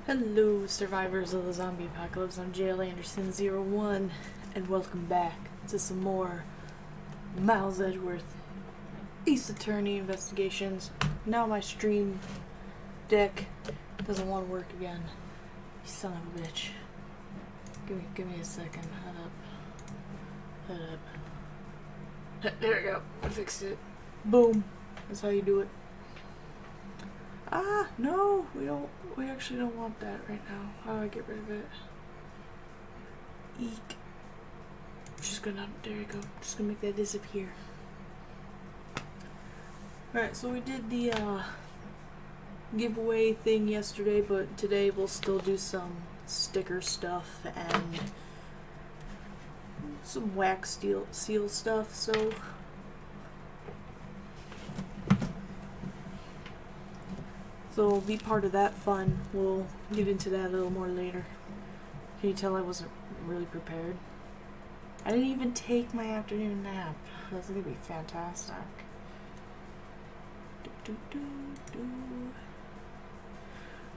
Hello, survivors of the zombie apocalypse. I'm JL Anderson01, and welcome back to some more Miles Edgeworth East Attorney investigations. Now my stream deck doesn't want to work again. You son of a bitch. Give me a second. Head up. There we go. I fixed it. Boom. That's how you do it. No, we actually don't want that right now. How do I get rid of it? Eek. There you go. Just gonna make that disappear. Alright, so we did the, giveaway thing yesterday, but today we'll still do some sticker stuff and some wax seal stuff, so be part of that fun. We'll get into that a little more later. Can you tell I wasn't really prepared? I didn't even take my afternoon nap. That's gonna be fantastic.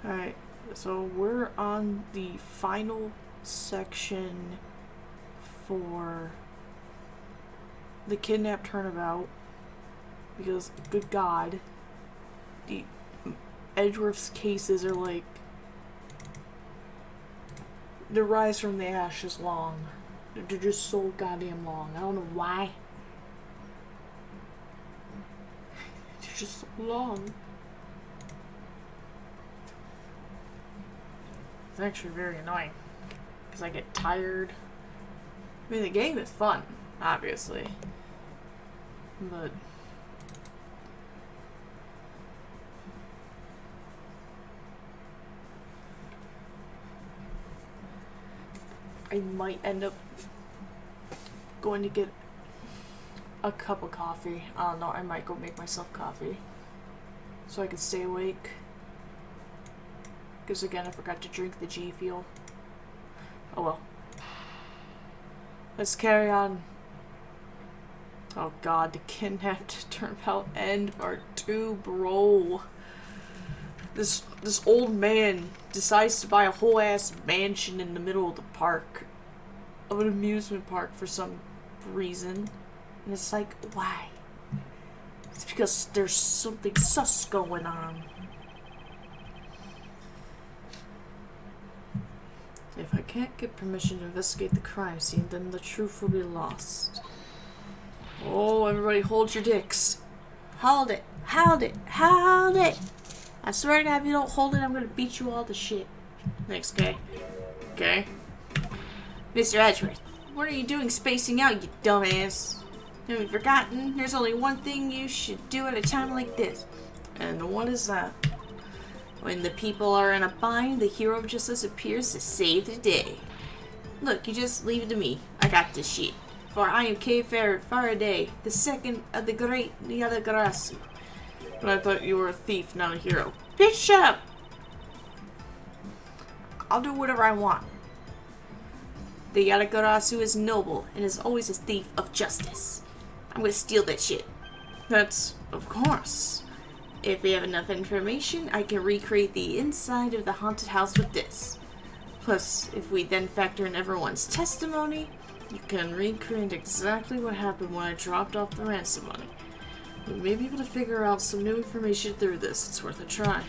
Alright, so we're on the final section for the kidnap turnabout. Because, good God, the Edgeworth's cases are like the rise from the ashes long. They're just so goddamn long. I don't know why. They're just so long. It's actually very annoying because I get tired. I mean, the game is fun, obviously, but I might end up going to get a cup of coffee. I don't know, I might go make myself coffee so I can stay awake. Because again, I forgot to drink the G Fuel. Oh well. Let's carry on. Oh God, the kidnapped turnabout end part 2, bro. This old man decides to buy a whole ass mansion in the middle of the park, of an amusement park for some reason, and it's like, why? It's because there's something sus going on. If I can't get permission to investigate the crime scene, then the truth will be lost. Oh, everybody hold your dicks. Hold it, hold it, hold it. I swear to God, if you don't hold it, I'm gonna beat you all to shit. Thanks, okay? Okay. Mr. Edgeworth, what are you doing spacing out, you dumbass? Have you forgotten? There's only one thing you should do at a time like this. And what is that? When the people are in a bind, the hero of justice appears to save the day. Look, you just leave it to me. I got this shit. For I am K. Faraday, the second of the great Yadagarasi. But I thought you were a thief, not a hero. Bitch, shut up! I'll do whatever I want. The Yadagarasu is noble and is always a thief of justice. I'm gonna steal that shit. That's, of course. If we have enough information, I can recreate the inside of the haunted house with this. Plus, if we then factor in everyone's testimony, you can recreate exactly what happened when I dropped off the ransom money. We may be able to figure out some new information through this. It's worth a try.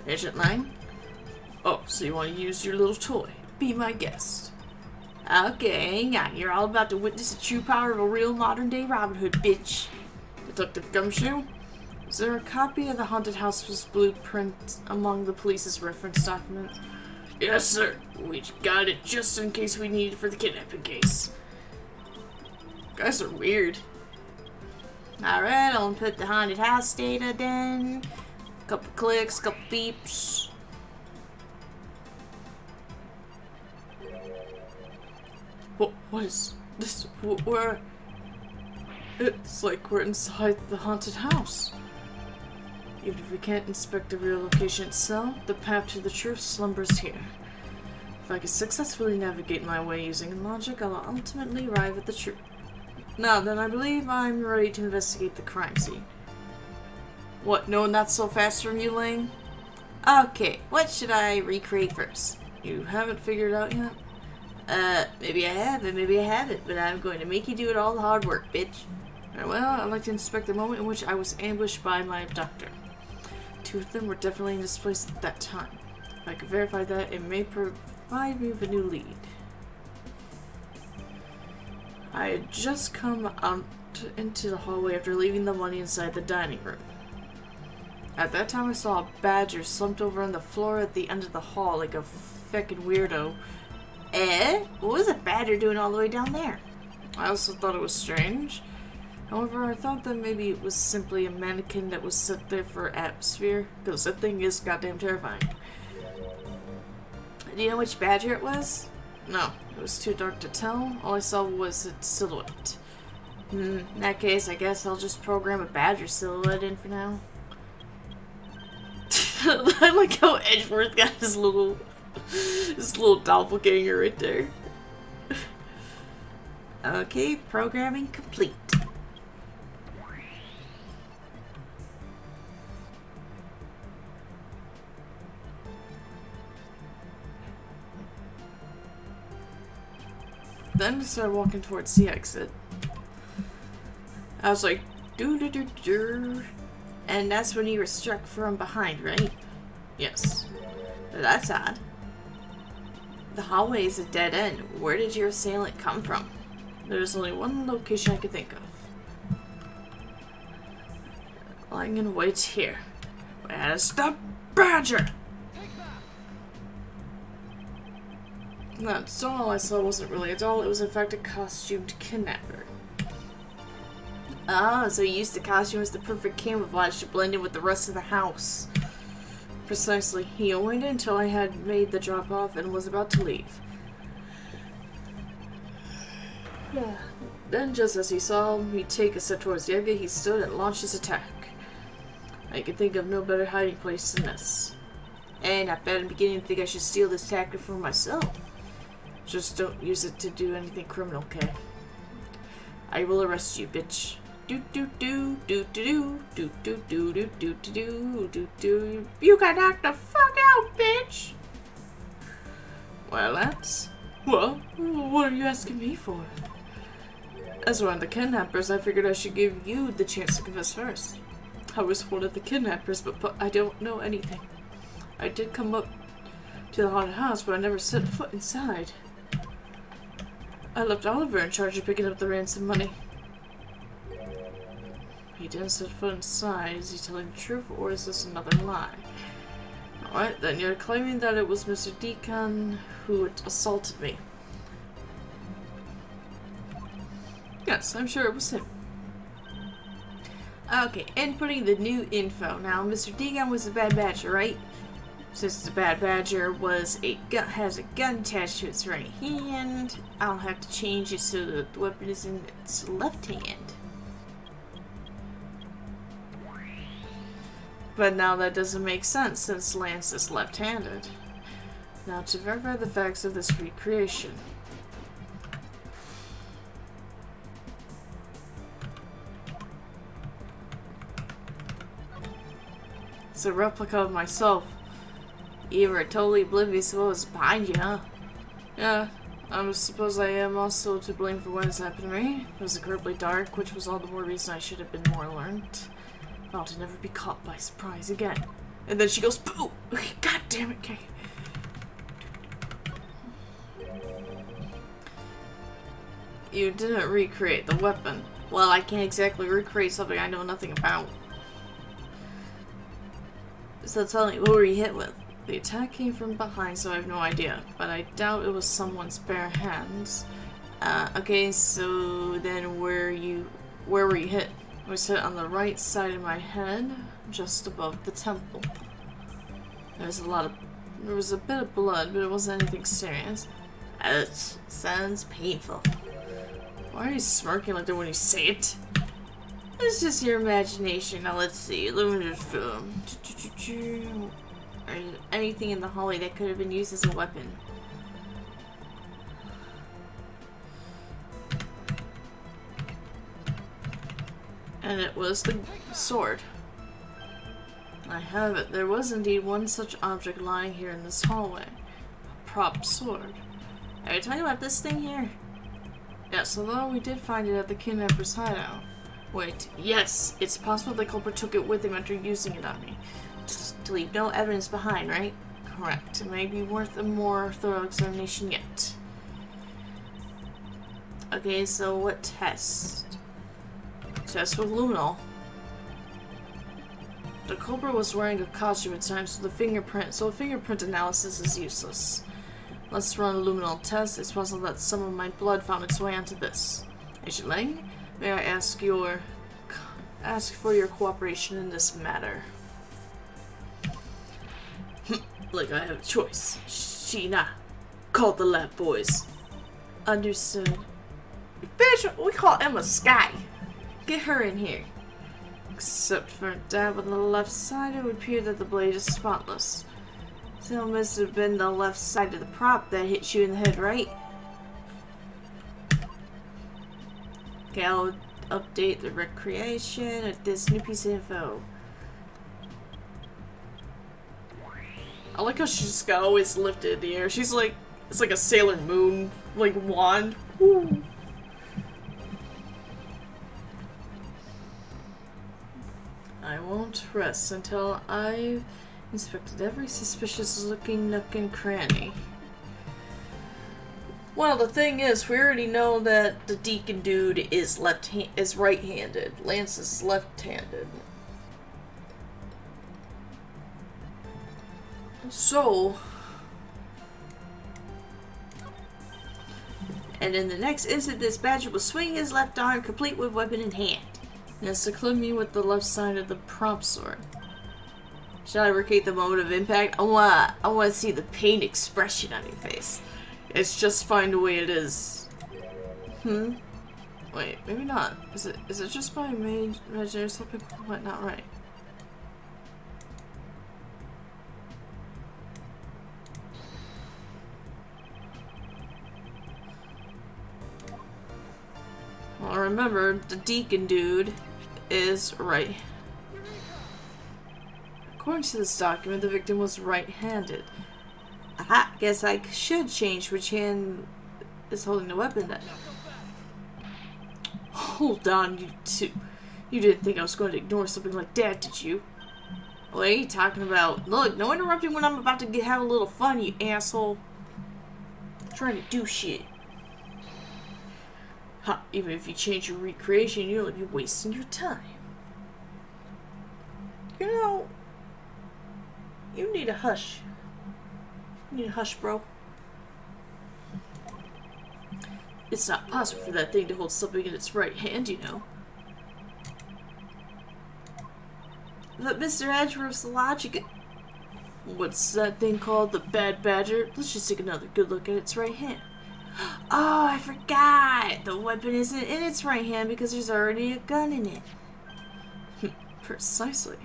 Agent Lang? Oh, so you want to use your little toy? Be my guest. Okay, hang on. You're all about to witness the true power of a real modern-day Robin Hood, bitch. Detective Gumshoe? Is there a copy of the haunted house's blueprint among the police's reference documents? Yes, sir. We got it just in case we need it for the kidnapping case. Guys are weird. Alright, I'll input the haunted house data then. Couple clicks, couple beeps. What is this? Where? It's like we're inside the haunted house. Even if we can't inspect the real location itself, the path to the truth slumbers here. If I can successfully navigate my way using logic, I'll ultimately arrive at the truth. Now then, I believe I'm ready to investigate the crime scene. What, no, not so fast from you, Lang? Okay, what should I recreate first? You haven't figured it out yet? Maybe I have and maybe I haven't, but I'm going to make you do it all the hard work, bitch. Well, I'd like to inspect the moment in which I was ambushed by my abductor. 2 of them were definitely in this place at that time. If I could verify that, it may provide me with a new lead. I had just come out into the hallway after leaving the money inside the dining room. At that time I saw a badger slumped over on the floor at the end of the hall like a feckin' weirdo. What was a badger doing all the way down there? I also thought it was strange. However, I thought that maybe it was simply a mannequin that was set there for atmosphere, because that thing is goddamn terrifying. Do you know which badger it was? No, it was too dark to tell. All I saw was its silhouette. In that case, I guess I'll just program a badger silhouette in for now. I like how Edgeworth got his little doppelganger right there. Okay, programming complete. Then I started walking towards the exit. I was like, doo-doo-doo-doo. And that's when you were struck from behind, right? Yes. That's odd. The hallway is a dead end. Where did your assailant come from? There's only one location I could think of. Lying in wait here. Where's the badger? That's all I saw wasn't really a doll, it was in fact a costumed kidnapper. Ah, so he used the costume as the perfect camouflage to blend in with the rest of the house. Precisely. He waited until I had made the drop off and was about to leave. Then, just as he saw me take a step towards the exit, he stood and launched his attack. I could think of no better hiding place than this. And I bet I'm beginning to think I should steal this tactic for myself. Just don't use it to do anything criminal, okay? I will arrest you, bitch. Do do do do do do do do do do do do do. You can knock the fuck out, bitch. Well, that's well. What are you asking me for? As one of the kidnappers, I figured I should give you the chance to confess first. I was one of the kidnappers, but I don't know anything. I did come up to the haunted house, but I never set foot inside. I left Oliver in charge of picking up the ransom money. He didn't set foot inside. Is he telling the truth, or is this another lie? Alright, then you're claiming that it was Mr. Deacon who assaulted me. Yes, I'm sure it was him. Okay, inputting the new info. Now, Mr. Deacon was a bad badger, right? Since the bad badger has a gun attached to its right hand, I'll have to change it so that the weapon is in its left hand. But now that doesn't make sense since Lance is left-handed. Now to verify the facts of this recreation. It's a replica of myself. You were totally oblivious of what was behind you, huh? Yeah, I suppose I am also to blame for what has happened to me. It was incredibly dark, which was all the more reason I should have been more alert. Vowed to never be caught by surprise again. And then she goes, boo! God damn it, Kay. You didn't recreate the weapon. Well, I can't exactly recreate something I know nothing about. So tell me, what were you hit with? The attack came from behind, so I have no idea. But I doubt it was someone's bare hands. Okay, so then where were you hit? I was hit on the right side of my head, just above the temple. There was a bit of blood, but it wasn't anything serious. Ouch, sounds painful. Why are you smirking like that when you say it? It's just your imagination. Now let's see. Let me just anything in the hallway that could have been used as a weapon. And it was the sword. I have it. There was indeed one such object lying here in this hallway. A prop sword. Are you talking about this thing here? Yes, although we did find it at the kidnapper's hideout. Wait, yes, it's possible the culprit took it with him after using it on me. Just to leave no evidence behind, right? Correct. It may be worth a more thorough examination yet. Okay, so what test? Test with luminol. The culprit was wearing a costume at times, so a fingerprint analysis is useless. Let's run a luminol test. It's possible that some of my blood found its way onto this. Agent Lang, may I ask for your cooperation in this matter? Like I have a choice. Sheena, call the lab boys. Understood. Bitch, we call Emma Sky. Get her in here. Except for a dab on the left side, it would appear that the blade is spotless. So it must have been the left side of the prop that hit you in the head, right? Okay, I'll update the recreation at this new piece of info. I like how she's got always lifted in the air. She's like, it's like a Sailor Moon, like, wand. Woo. I won't rest until I've inspected every suspicious-looking nook and cranny. Well, the thing is, we already know that the Deacon dude is right-handed. Lance is left-handed. So, and in the next instant, this badger will swing his left arm, complete with weapon in hand. And seclude me with the left side of the prop sword. Shall I recreate the moment of impact? I want to see the pain expression on your face. It's just fine the way it is. Wait, maybe not. Is it just my imaginary something quite not right? Well, remember, the Deacon dude is right. According to this document, the victim was right-handed. Aha, guess I should change which hand is holding the weapon then. Hold on, you two. You didn't think I was going to ignore something like that, did you? What are you talking about? Look, no interrupting when I'm about to have a little fun, you asshole. I'm trying to do shit. Ha, even if you change your recreation, you'll be wasting your time. You know, you need a hush. You need a hush, bro. It's not possible for that thing to hold something in its right hand, you know. But Mr. Edgeworth's logic... What's that thing called? The Bad Badger? Let's just take another good look at its right hand. Oh, I forgot! The weapon isn't in its right hand because there's already a gun in it. Precisely.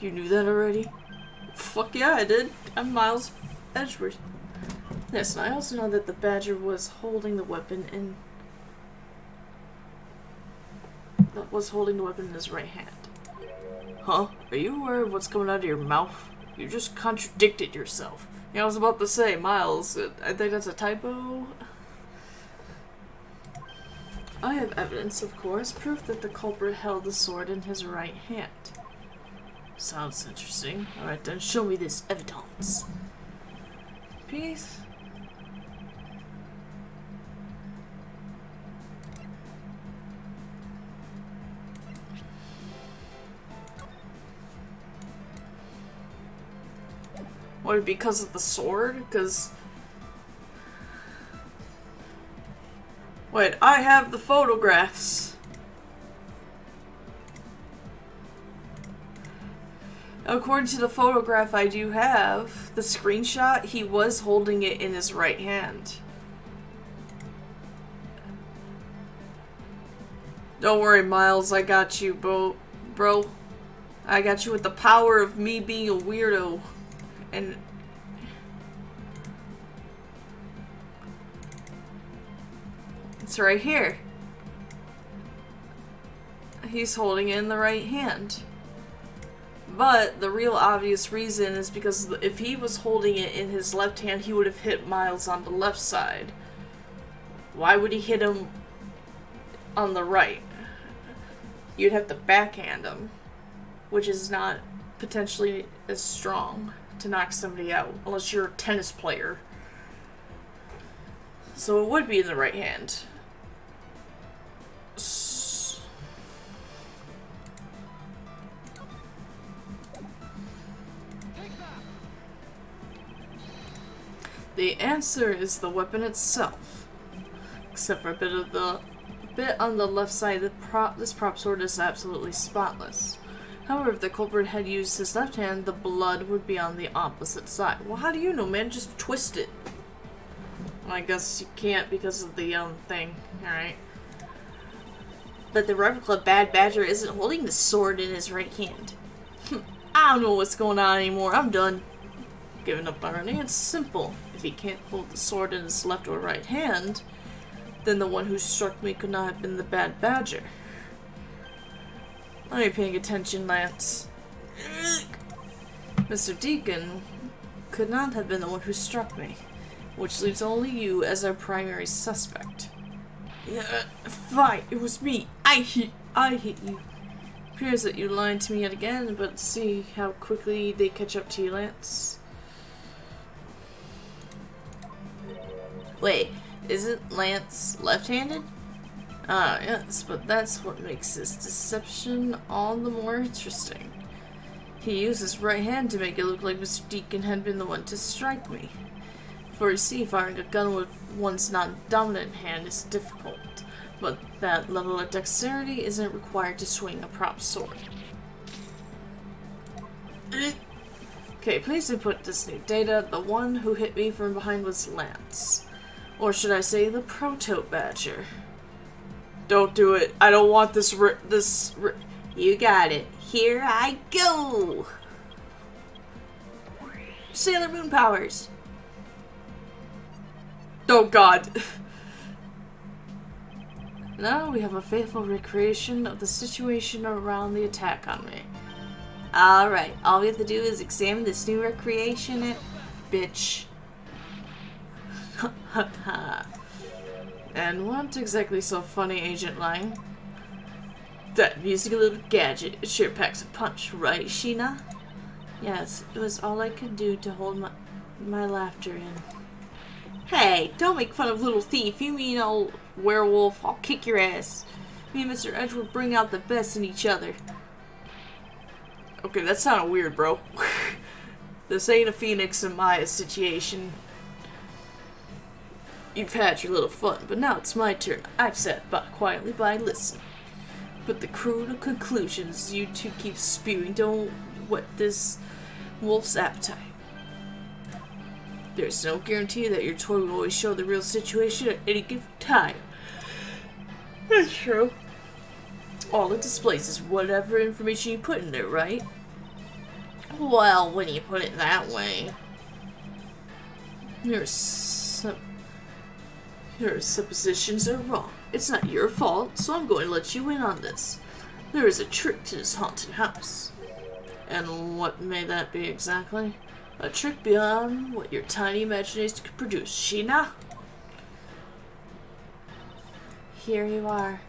You knew that already? Fuck yeah, I did. I'm Miles Edgeworth. Yes, and I also know that the Badger was holding the weapon in... his right hand. Huh? Are you aware of what's coming out of your mouth? You just contradicted yourself. Yeah, I was about to say, Miles, I think that's a typo. I have evidence, of course, proof that the culprit held the sword in his right hand. Sounds interesting. Alright then, show me this evidence. Peace. What, because of the sword? Because... Wait, I have the photographs. According to the photograph I do have, the screenshot, he was holding it in his right hand. Don't worry, Miles, I got you, bro. I got you with the power of me being a weirdo. And it's right here. He's holding it in the right hand. But the real obvious reason is because if he was holding it in his left hand, he would have hit Miles on the left side. Why would he hit him on the right? You'd have to backhand him, which is not potentially as strong to knock somebody out, unless you're a tennis player. So it would be in the right hand. The answer is the weapon itself. Except for a bit on the left side, this prop sword is absolutely spotless. However, if the culprit had used his left hand, the blood would be on the opposite side. Well, how do you know, man? Just twist it. Well, I guess you can't because of the thing. Alright. But the replica Bad Badger isn't holding the sword in his right hand. I don't know what's going on anymore. I'm done. Giving up on running. It's simple. If he can't hold the sword in his left or right hand, then the one who struck me could not have been the Bad Badger. Are you paying attention, Lance? Mr. Deacon could not have been the one who struck me, which leaves only you as our primary suspect. Fine, it was me. I hit you. Appears that you lied to me yet again, but see how quickly they catch up to you, Lance. Wait, isn't Lance left-handed? Ah, yes, but that's what makes his deception all the more interesting. He used his right hand to make it look like Mr. Deacon had been the one to strike me. For you see, firing a gun with one's non-dominant hand is difficult, but that level of dexterity isn't required to swing a prop sword. Okay, please input this new data. The one who hit me from behind was Lance. Or should I say the Proto-Badger? Don't do it. I don't want this You got it. Here I go! Sailor Moon powers! Oh god. Now we have a faithful recreation of the situation around the attack on me. Alright, all we have to do is examine this new recreation, bitch. And what exactly so funny, Agent Lang? That musical little gadget, it sure packs a punch, right, Sheena? Yes, it was all I could do to hold my laughter in. Hey, don't make fun of little thief, you mean old werewolf, I'll kick your ass. Me and Mr. Edgeworth bring out the best in each other. Okay, that sounded weird, bro. This ain't a Phoenix and Maya situation. You've had your little fun, but now it's my turn. I've sat quietly by and listened. But the crude conclusions you two keep spewing don't whet this wolf's appetite. There's no guarantee that your toy will always show the real situation at any given time. That's true. All it displays is whatever information you put in there, right? Well, when you put it that way. Your suppositions are wrong. It's not your fault, so I'm going to let you in on this. There is a trick to this haunted house. And what may that be exactly? A trick beyond what your tiny imagination could produce, Sheena? Here you are.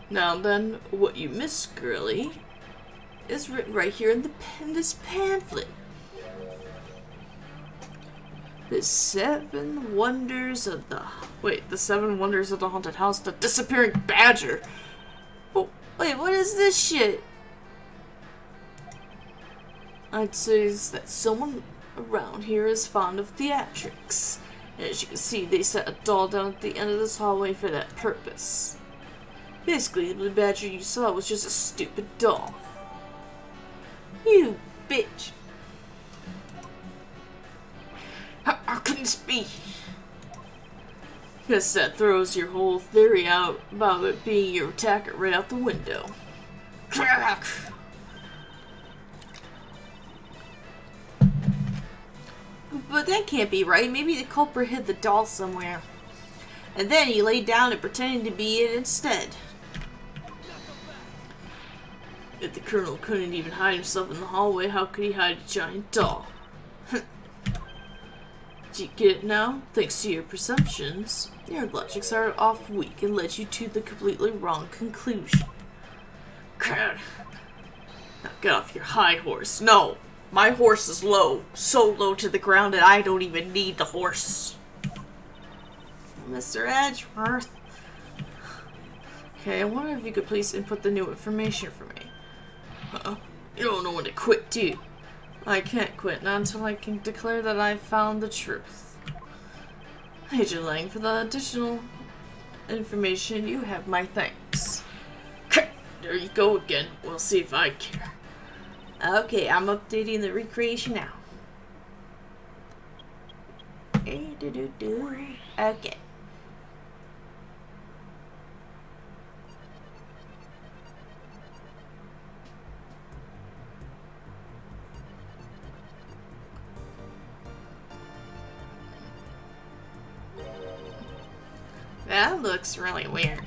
Now then, what you miss, girlie, is written right here in this pamphlet. The 7 wonders of the... Wait, the 7 wonders of the haunted house, the disappearing badger. Oh, wait, what is this shit? I'd say that someone around here is fond of theatrics. And as you can see, they set a doll down at the end of this hallway for that purpose. Basically, the badger you saw was just a stupid doll. You bitch. How can this be? Guess that throws your whole theory out about it being your attacker right out the window. But that can't be right. Maybe the culprit hid the doll somewhere. And then he laid down and pretended to be it instead. If the Colonel couldn't even hide himself in the hallway, how could he hide a giant doll? Do you get it now? Thanks to your perceptions, your logics are off weak and led you to the completely wrong conclusion. Crowd. Now get off your high horse. No, my horse is low. So low to the ground that I don't even need the horse. Mr. Edgeworth. Okay, I wonder if you could please input the new information for me. You don't know when to quit, do you? I can't quit, not until I can declare that I've found the truth. Agent Lang, for the additional information, you have my thanks. There you go again. We'll see if I care. Okay, I'm updating the recreation now. Okay. That looks really weird.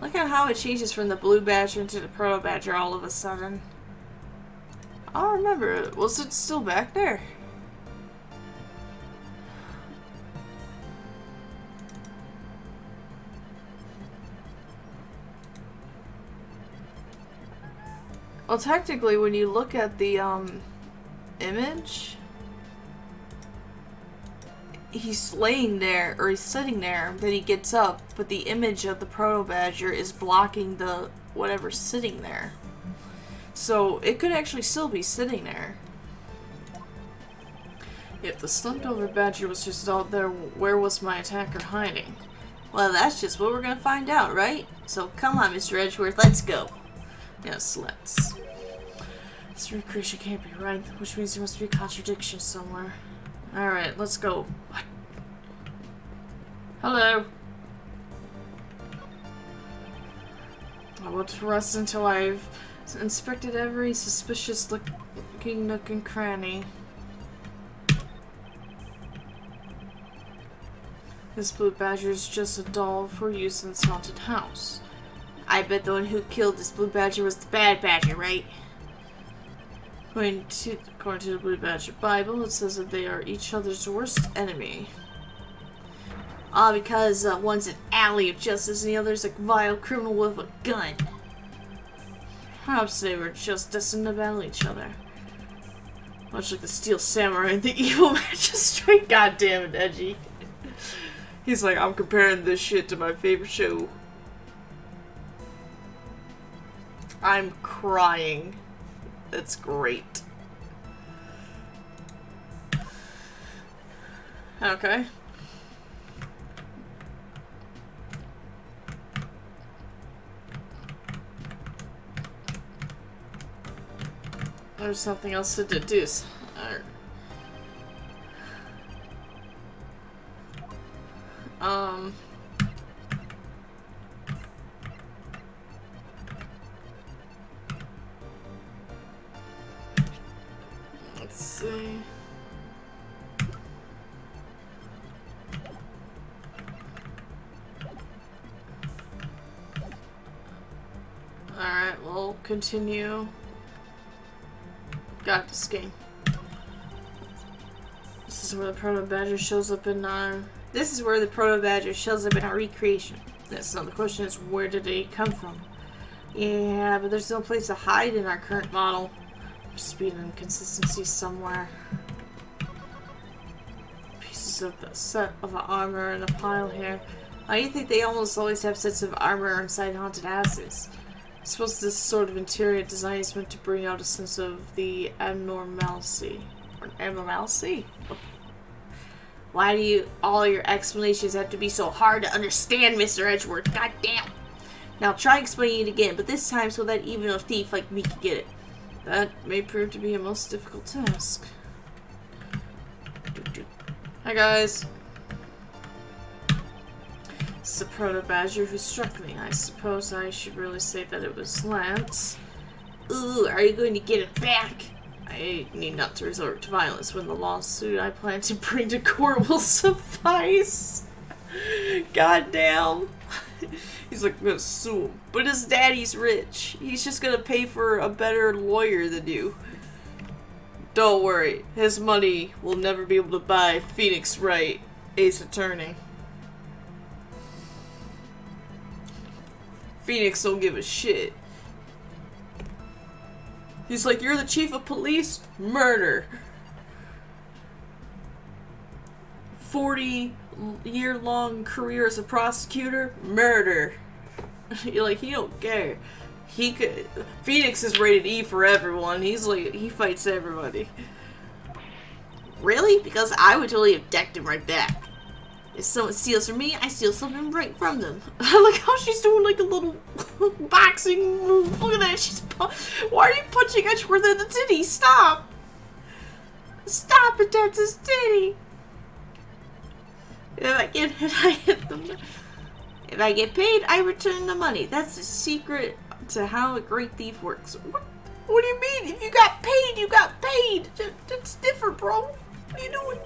Look at how it changes from the blue badger into the proto badger all of a sudden. I don't remember. Was it still back there? Well, technically, when you look at the image, he's laying there, or he's sitting there, then he gets up, but the image of the proto-badger is blocking the whatever's sitting there. So it could actually still be sitting there. If the slumped over badger was just out there, where was my attacker hiding? Well, that's just what we're gonna find out, right? So come on, Mr. Edgeworth, let's go. Yes, let's. This recreation can't be right, which means there must be a contradiction somewhere. Alright, let's go. What? Hello. I won't rest until I've inspected every suspicious looking nook and cranny. This blue badger is just a doll for use in this haunted house. I bet the one who killed this blue badger was the bad badger, right? According to the Blue Badger Bible, it says that they are each other's worst enemy. Because one's an ally of justice and the other's a vile criminal with a gun. Perhaps they were just destined to battle each other. Much like the Steel Samurai and the Evil Magistrate. God damn it, Edgy. He's like, I'm comparing this shit to my favorite show. I'm crying. That's great. Okay. There's something else to deduce. Let's see. Alright, we'll continue. Got this game. This is where the proto-badger shows up in our... This is where the proto-badger shows up in our recreation. So the question is, where did they come from? Yeah, but there's no place to hide in our current model. Speed and inconsistency somewhere. Pieces of the set of the armor in a pile here. I think they almost always have sets of armor inside haunted houses. I suppose this sort of interior design is meant to bring out a sense of the abnormality. Or abnormality? Why do you all your explanations have to be so hard to understand, Mr. Edgeworth? God damn. Now try explaining it again, but this time so that even a thief like me can get it. That may prove to be a most difficult task. Hi guys. It's the proto-badger who struck me. I suppose I should really say that it was Lance. Ooh, are you going to get it back? I need not to resort to violence when the lawsuit I plan to bring to court will suffice. God damn. He's like, I'm gonna sue him. But his daddy's rich. He's just gonna pay for a better lawyer than you. Don't worry. His money will never be able to buy Phoenix Wright, Ace Attorney. Phoenix don't give a shit. He's like, you're the chief of police? Murder. 40-year-long career as a prosecutor? Murder. You're like, he don't care. Phoenix is rated E for everyone. He's like, he fights everybody. Really? Because I would totally abduct him right back. If someone steals from me, I steal something right from them. I like how she's doing like a little boxing move. Look at that. Why are you punching Edgeworth in the titty? Stop! Stop it, that's his titty. If I get paid, I return the money. That's the secret to how a great thief works. What do you mean? If you got paid, you got paid. That's different, bro. What are you doing?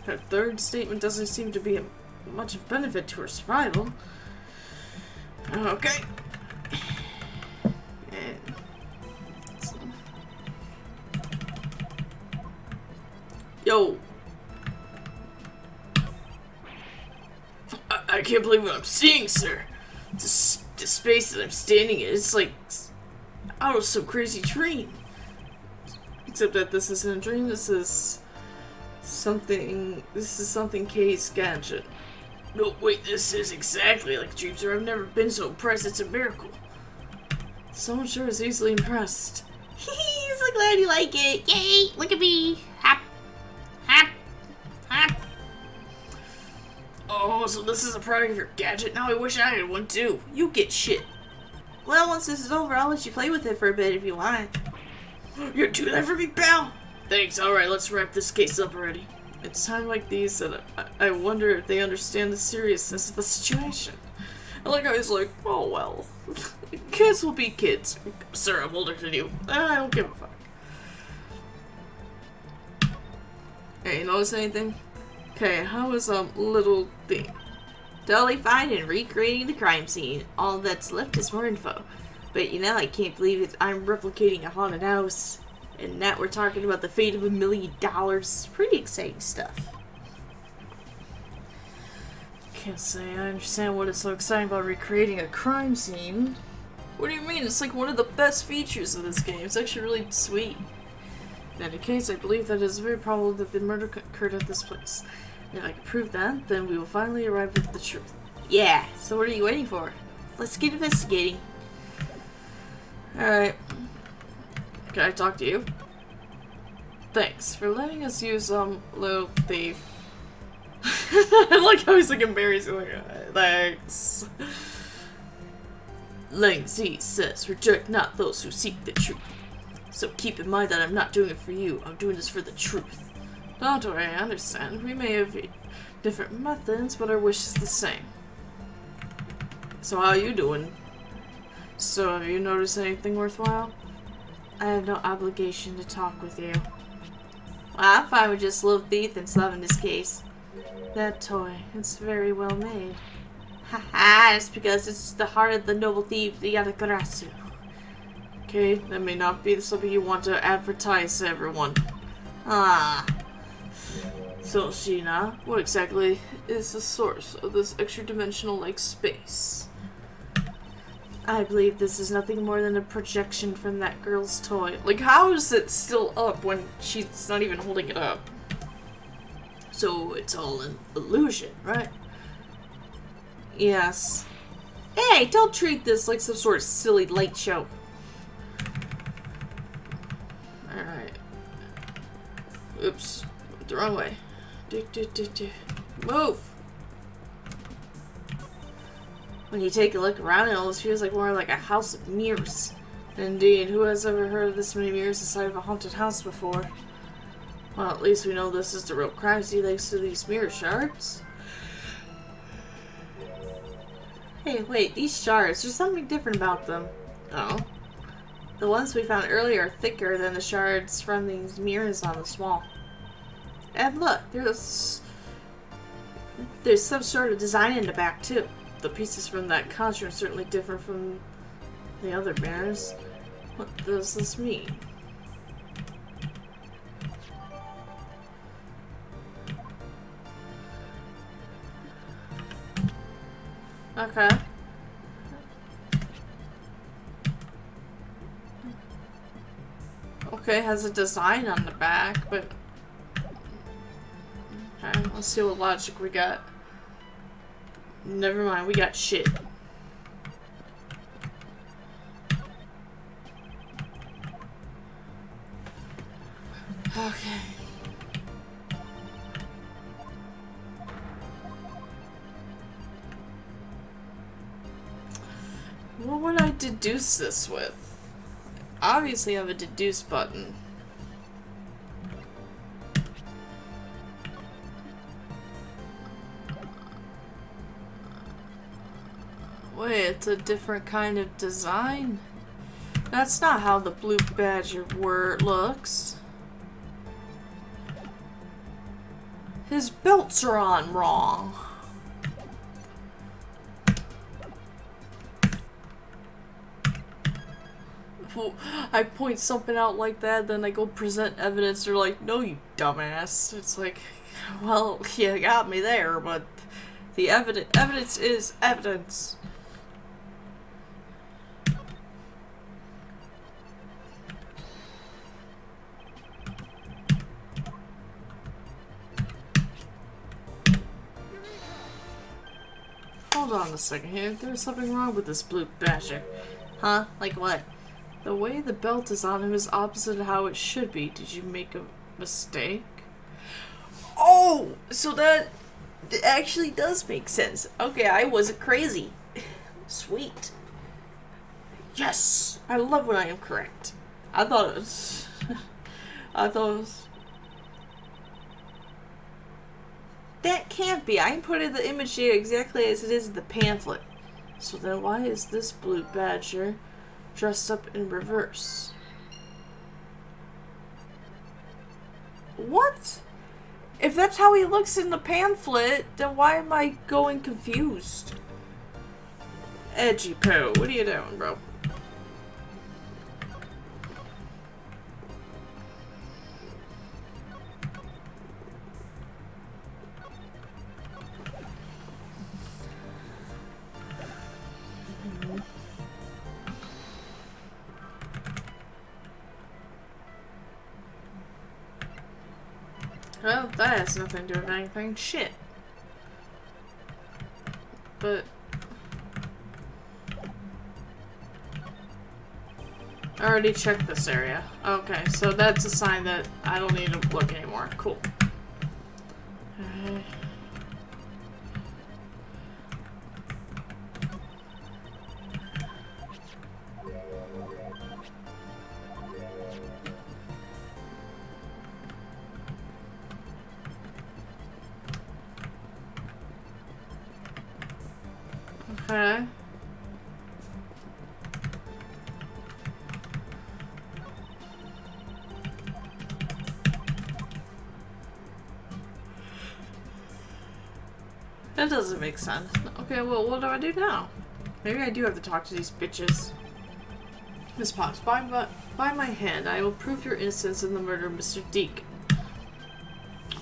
Her third statement doesn't seem to be much of benefit to her survival. Okay. Yo. I can't believe what I'm seeing, sir. The space that I'm standing in, it's like out of some crazy dream. Except that this isn't a dream, this is something Kay's gadget. No, wait, this is exactly like dreams, or I've never been so impressed, it's a miracle. Someone sure is easily impressed. Hee, so glad you like it. Yay, look at me. Hop, hop, hop. Oh, so this is a product of your gadget? Now I wish I had one too. You get shit. Well, once this is over, I'll let you play with it for a bit if you want. You're doing that for me, pal? Thanks, alright, let's wrap this case up already. It's times like these that I wonder if they understand the seriousness of the situation. I like how he's like, oh well. Kids will be kids. Sir, I'm older than you. I don't give a fuck. Hey, you notice anything? Okay, how is little thing? Totally fine in recreating the crime scene. All that's left is more info. But you know, I can't believe it. I'm replicating a haunted house. And now we're talking about the fate of $1 million. Pretty exciting stuff. Can't say I understand what is so exciting about recreating a crime scene. What do you mean? It's like one of the best features of this game. It's actually really sweet. In any case, I believe that it is very probable that the murder occurred at this place. And if I can prove that, then we will finally arrive at the truth. Yeah, so what are you waiting for? Let's get investigating. Alright. Can I talk to you? Thanks for letting us use, little thief. I like how he's like embarrassed. Like, thanks. Lang Z says, reject not those who seek the truth. So keep in mind that I'm not doing it for you. I'm doing this for the truth. Don't worry, I understand. We may have different methods, but our wish is the same. So how are you doing? So have you noticed anything worthwhile? I have no obligation to talk with you. Well, I'm fine with just little thief and stuff in this case. That toy, it's very well made. Haha, it's because it's the heart of the noble thief, the Yatagarasu. Okay, that may not be something you want to advertise to everyone. Ah. So, Sheena, what exactly is the source of this extra-dimensional like space? I believe this is nothing more than a projection from that girl's toy. Like, how is it still up when she's not even holding it up? So, it's all an illusion, right? Yes. Hey, don't treat this like some sort of silly light show. Alright. Oops. Went the wrong way. Move! When you take a look around, it almost feels like more like a house of mirrors. Indeed, who has ever heard of this many mirrors inside of a haunted house before? Well, at least we know this is the real crime scene thanks to these mirror shards. Hey, wait, these shards, there's something different about them. Oh. The ones we found earlier are thicker than the shards from these mirrors on the wall. And look, there's some sort of design in the back too. the pieces from that costume are certainly different from the other bears. What does this mean? Okay. Okay, has a design on the back, but... Okay, let's see what logic we got. Never mind, we got shit. Okay. What would I deduce this with? Obviously I have a deduce button. Wait, it's a different kind of design? That's not how the blue badger looks. His belts are on wrong. I point something out like that, then I go present evidence. They're like, no, you dumbass. It's like, well, you got me there, but the evidence is evidence. Hold on a second here. There's something wrong with this blue badger. Huh? Like what? The way the belt is on him is opposite of how it should be. Did you make a mistake? Oh! So that actually does make sense. Okay, I wasn't crazy. Sweet. Yes! I love when I am correct. I thought it was... I thought it was... That can't be. I putting the image here exactly as it is in the pamphlet. So then why is this blue badger dressed up in reverse? What? If that's how he looks in the pamphlet, then why am I going confused? Edgy Poo, what are you doing, bro? Well, that has nothing to do with anything. Shit. But... I already checked this area. Okay, so that's a sign that I don't need to look anymore. Cool. Okay. That doesn't make sense. Okay, well, what do I do now? Maybe I do have to talk to these bitches. Miss Potts, by my hand, I will prove your innocence in the murder of Mr. Deke.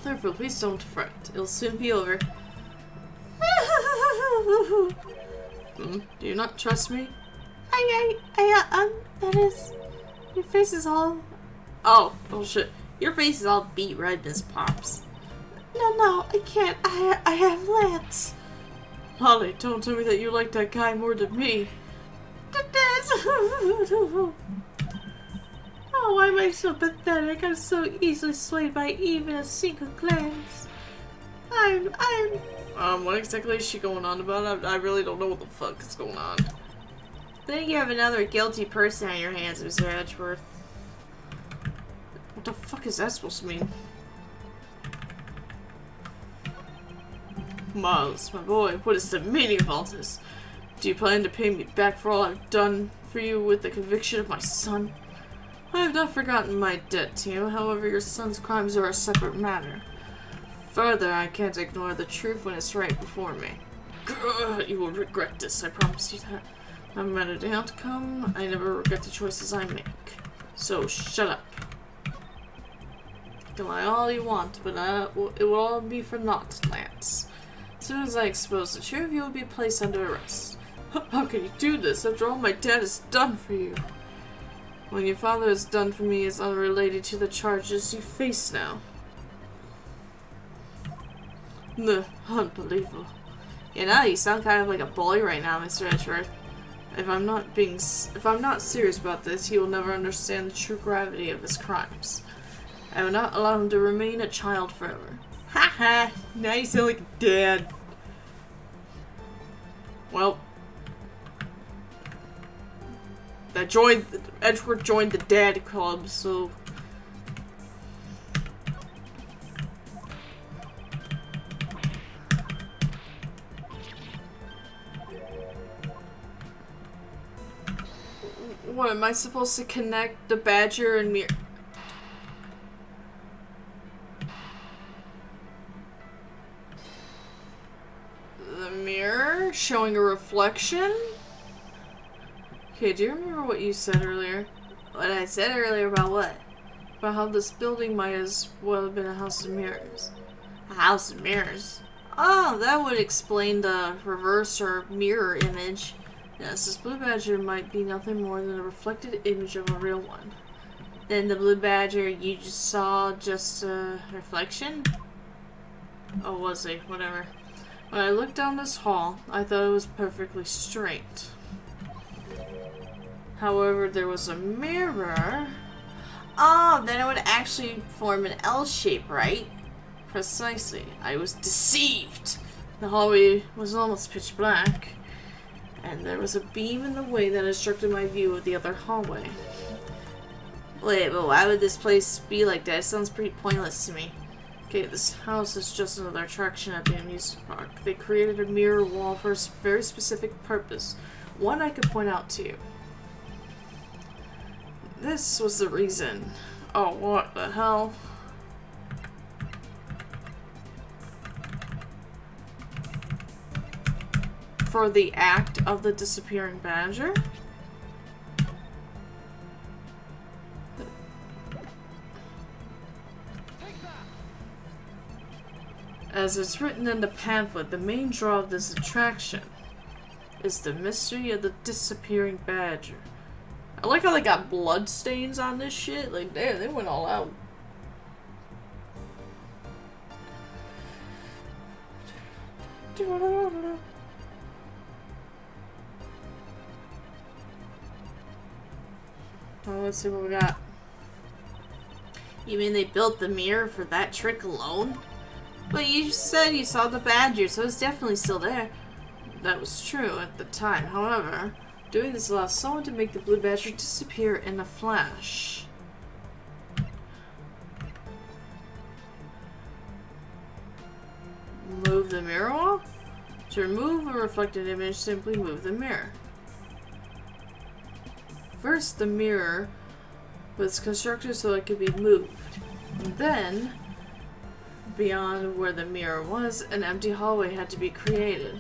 Therefore, please don't fret. It'll soon be over. Do you not trust me? That is... Your face is all... Oh, bullshit. Your face is all beet red, Miss Pops. No, I can't. I have Lance. Holly, don't tell me that you like that guy more than me. Oh, why am I so pathetic? I'm so easily swayed by even a single glance. What exactly is she going on about? I really don't know what the fuck is going on. I think you have another guilty person on your hands, Mr. Edgeworth. What the fuck is that supposed to mean? Miles, my boy, what is the meaning of all this? Do you plan to pay me back for all I've done for you with the conviction of my son? I have not forgotten my debt to you, however your son's crimes are a separate matter. Further, I can't ignore the truth when it's right before me. Grr, you will regret this, I promise you that. No matter the outcome, I never regret the choices I make. So, shut up. You can lie all you want, but it will all be for naught, Lance. As soon as I expose the truth, you will be placed under arrest. How can you do this after all my dad has done for you? What your father has done for me is unrelated to the charges you face now. Unbelievable. You know, you sound kind of like a bully right now, Mr. Edgeworth. If I'm not serious about this, he will never understand the true gravity of his crimes. I will not allow him to remain a child forever. Haha! Now you sound like a dad. Well, Edgeworth joined the dad club, so. What, am I supposed to connect the badger and mirror? The mirror showing a reflection? Okay, do you remember what you said earlier? What I said earlier about what? About how this building might as well have been a house of mirrors. A house of mirrors? Oh, that would explain the reverse or mirror image. Yes, this blue badger might be nothing more than a reflected image of a real one. Then the blue badger you just saw just a reflection? Oh, was he? Whatever. When I looked down this hall, I thought it was perfectly straight. However, there was a mirror. Oh, then it would actually form an L shape, right? Precisely. I was deceived. The hallway was almost pitch black, and there was a beam in the way that obstructed my view of the other hallway. Wait, but why would this place be like that? It sounds pretty pointless to me. Okay, this house is just another attraction at the amusement park. They created a mirror wall for a very specific purpose. One I could point out to you. This was the reason. Oh, what the hell? For the act of the disappearing badger? As it's written in the pamphlet, the main draw of this attraction is the mystery of the disappearing badger. I like how they got blood stains on this shit. Like, damn, they went all out. Well, let's see what we got. You mean they built the mirror for that trick alone? But you said you saw the badger, so it's definitely still there. That was true at the time. However, doing this allows someone to make the blue badger disappear in a flash. Move the mirror wall? To remove a reflected image, simply move the mirror. First, the mirror was constructed so it could be moved. Then, beyond where the mirror was, an empty hallway had to be created.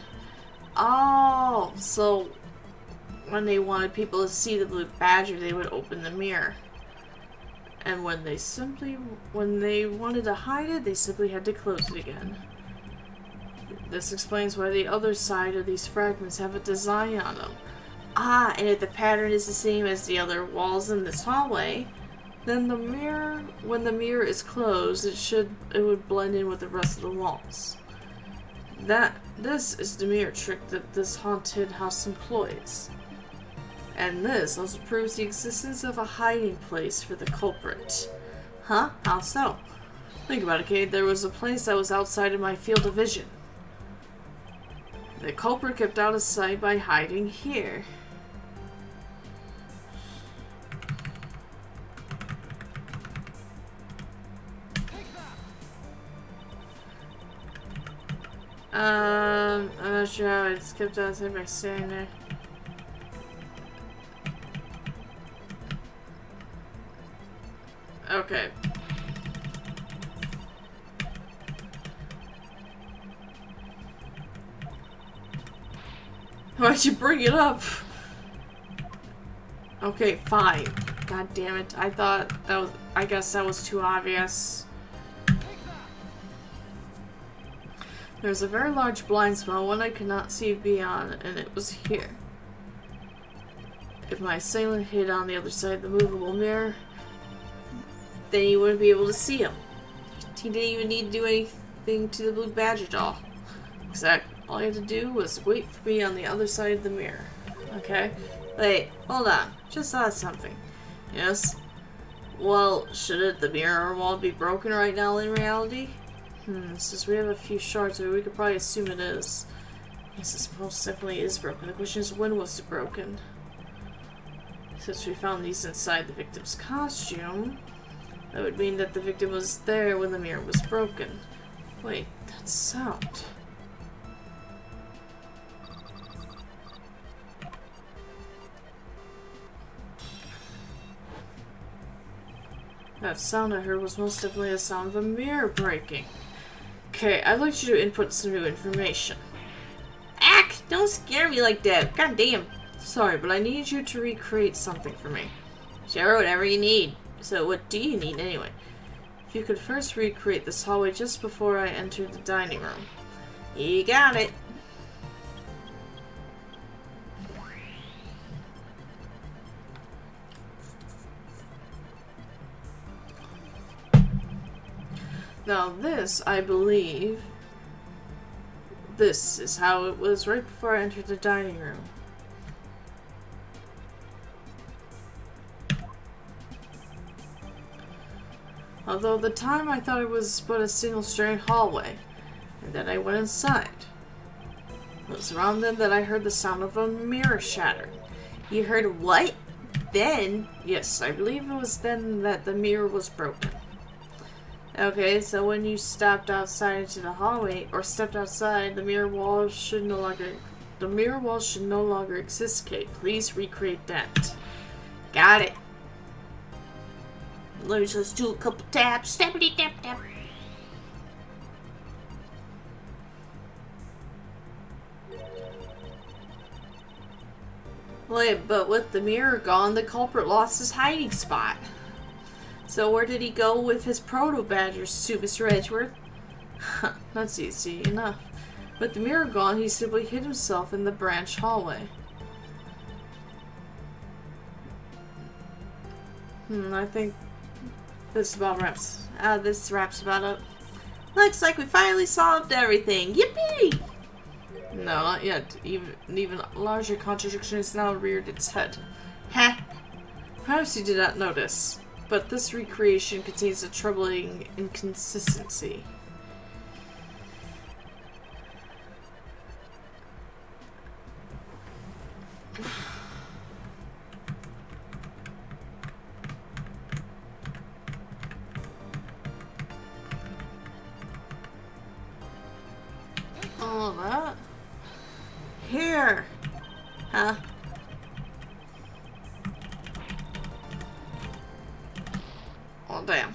Oh, so when they wanted people to see the blue badger, they would open the mirror. And when they wanted to hide it, they simply had to close it again. This explains why the other side of these fragments have a design on them. Ah, and if the pattern is the same as the other walls in this hallway, then the mirror, when the mirror is closed, it would blend in with the rest of the walls. This is the mirror trick that this haunted house employs. And this also proves the existence of a hiding place for the culprit. Huh? How so? Think about it, Kate. There was a place that was outside of my field of vision. The culprit kept out of sight by hiding here. I'm not sure how it skipped outside by staying there. Okay. Why'd you bring it up? Okay, fine. God damn it. I thought that was... I guess that was too obvious. There was a very large blind spot, one I could not see beyond, and it was here. If my assailant hid on the other side of the movable mirror, then you wouldn't be able to see him. He didn't even need to do anything to the blue badger doll. Exactly. All he had to do was wait for me on the other side of the mirror. Okay? Wait, hold on. Just thought of something. Yes? Well, should the mirror wall be broken right now in reality? Since we have a few shards, we could probably assume it is. Yes, this most definitely is broken. The question is, when was it broken? Since we found these inside the victim's costume, that would mean that the victim was there when the mirror was broken. Wait, that sound. That sound I heard was most definitely the sound of a mirror breaking. Okay, I'd like you to input some new information. Ack! Don't scare me like that. God damn. Sorry, but I need you to recreate something for me. Sure, whatever you need. So what do you need anyway? If you could first recreate this hallway just before I enter the dining room. You got it. Now this, I believe, this is how it was right before I entered the dining room. Although at the time I thought it was but a single-strand hallway, and then I went inside. It was around then that I heard the sound of a mirror shatter. You heard what? Then? Yes, I believe it was then that the mirror was broken. Okay, so when you stepped outside into the hallway, or stepped outside, the mirror wall should no longer exist, Kate. Please recreate that. Got it. Let me just do a couple taps. Tappity tap tap. Wait, but with the mirror gone, the culprit lost his hiding spot. So where did he go with his proto-badgers to, Mr. Edgeworth? That's easy enough. With the mirror gone, he simply hid himself in the branch hallway. I think this wraps about up. Looks like we finally solved everything. Yippee! No, not yet. Even larger contradiction has now reared its head. Heh. Perhaps you did not notice, but this recreation contains a troubling inconsistency. All that? Here! Huh? Oh, damn.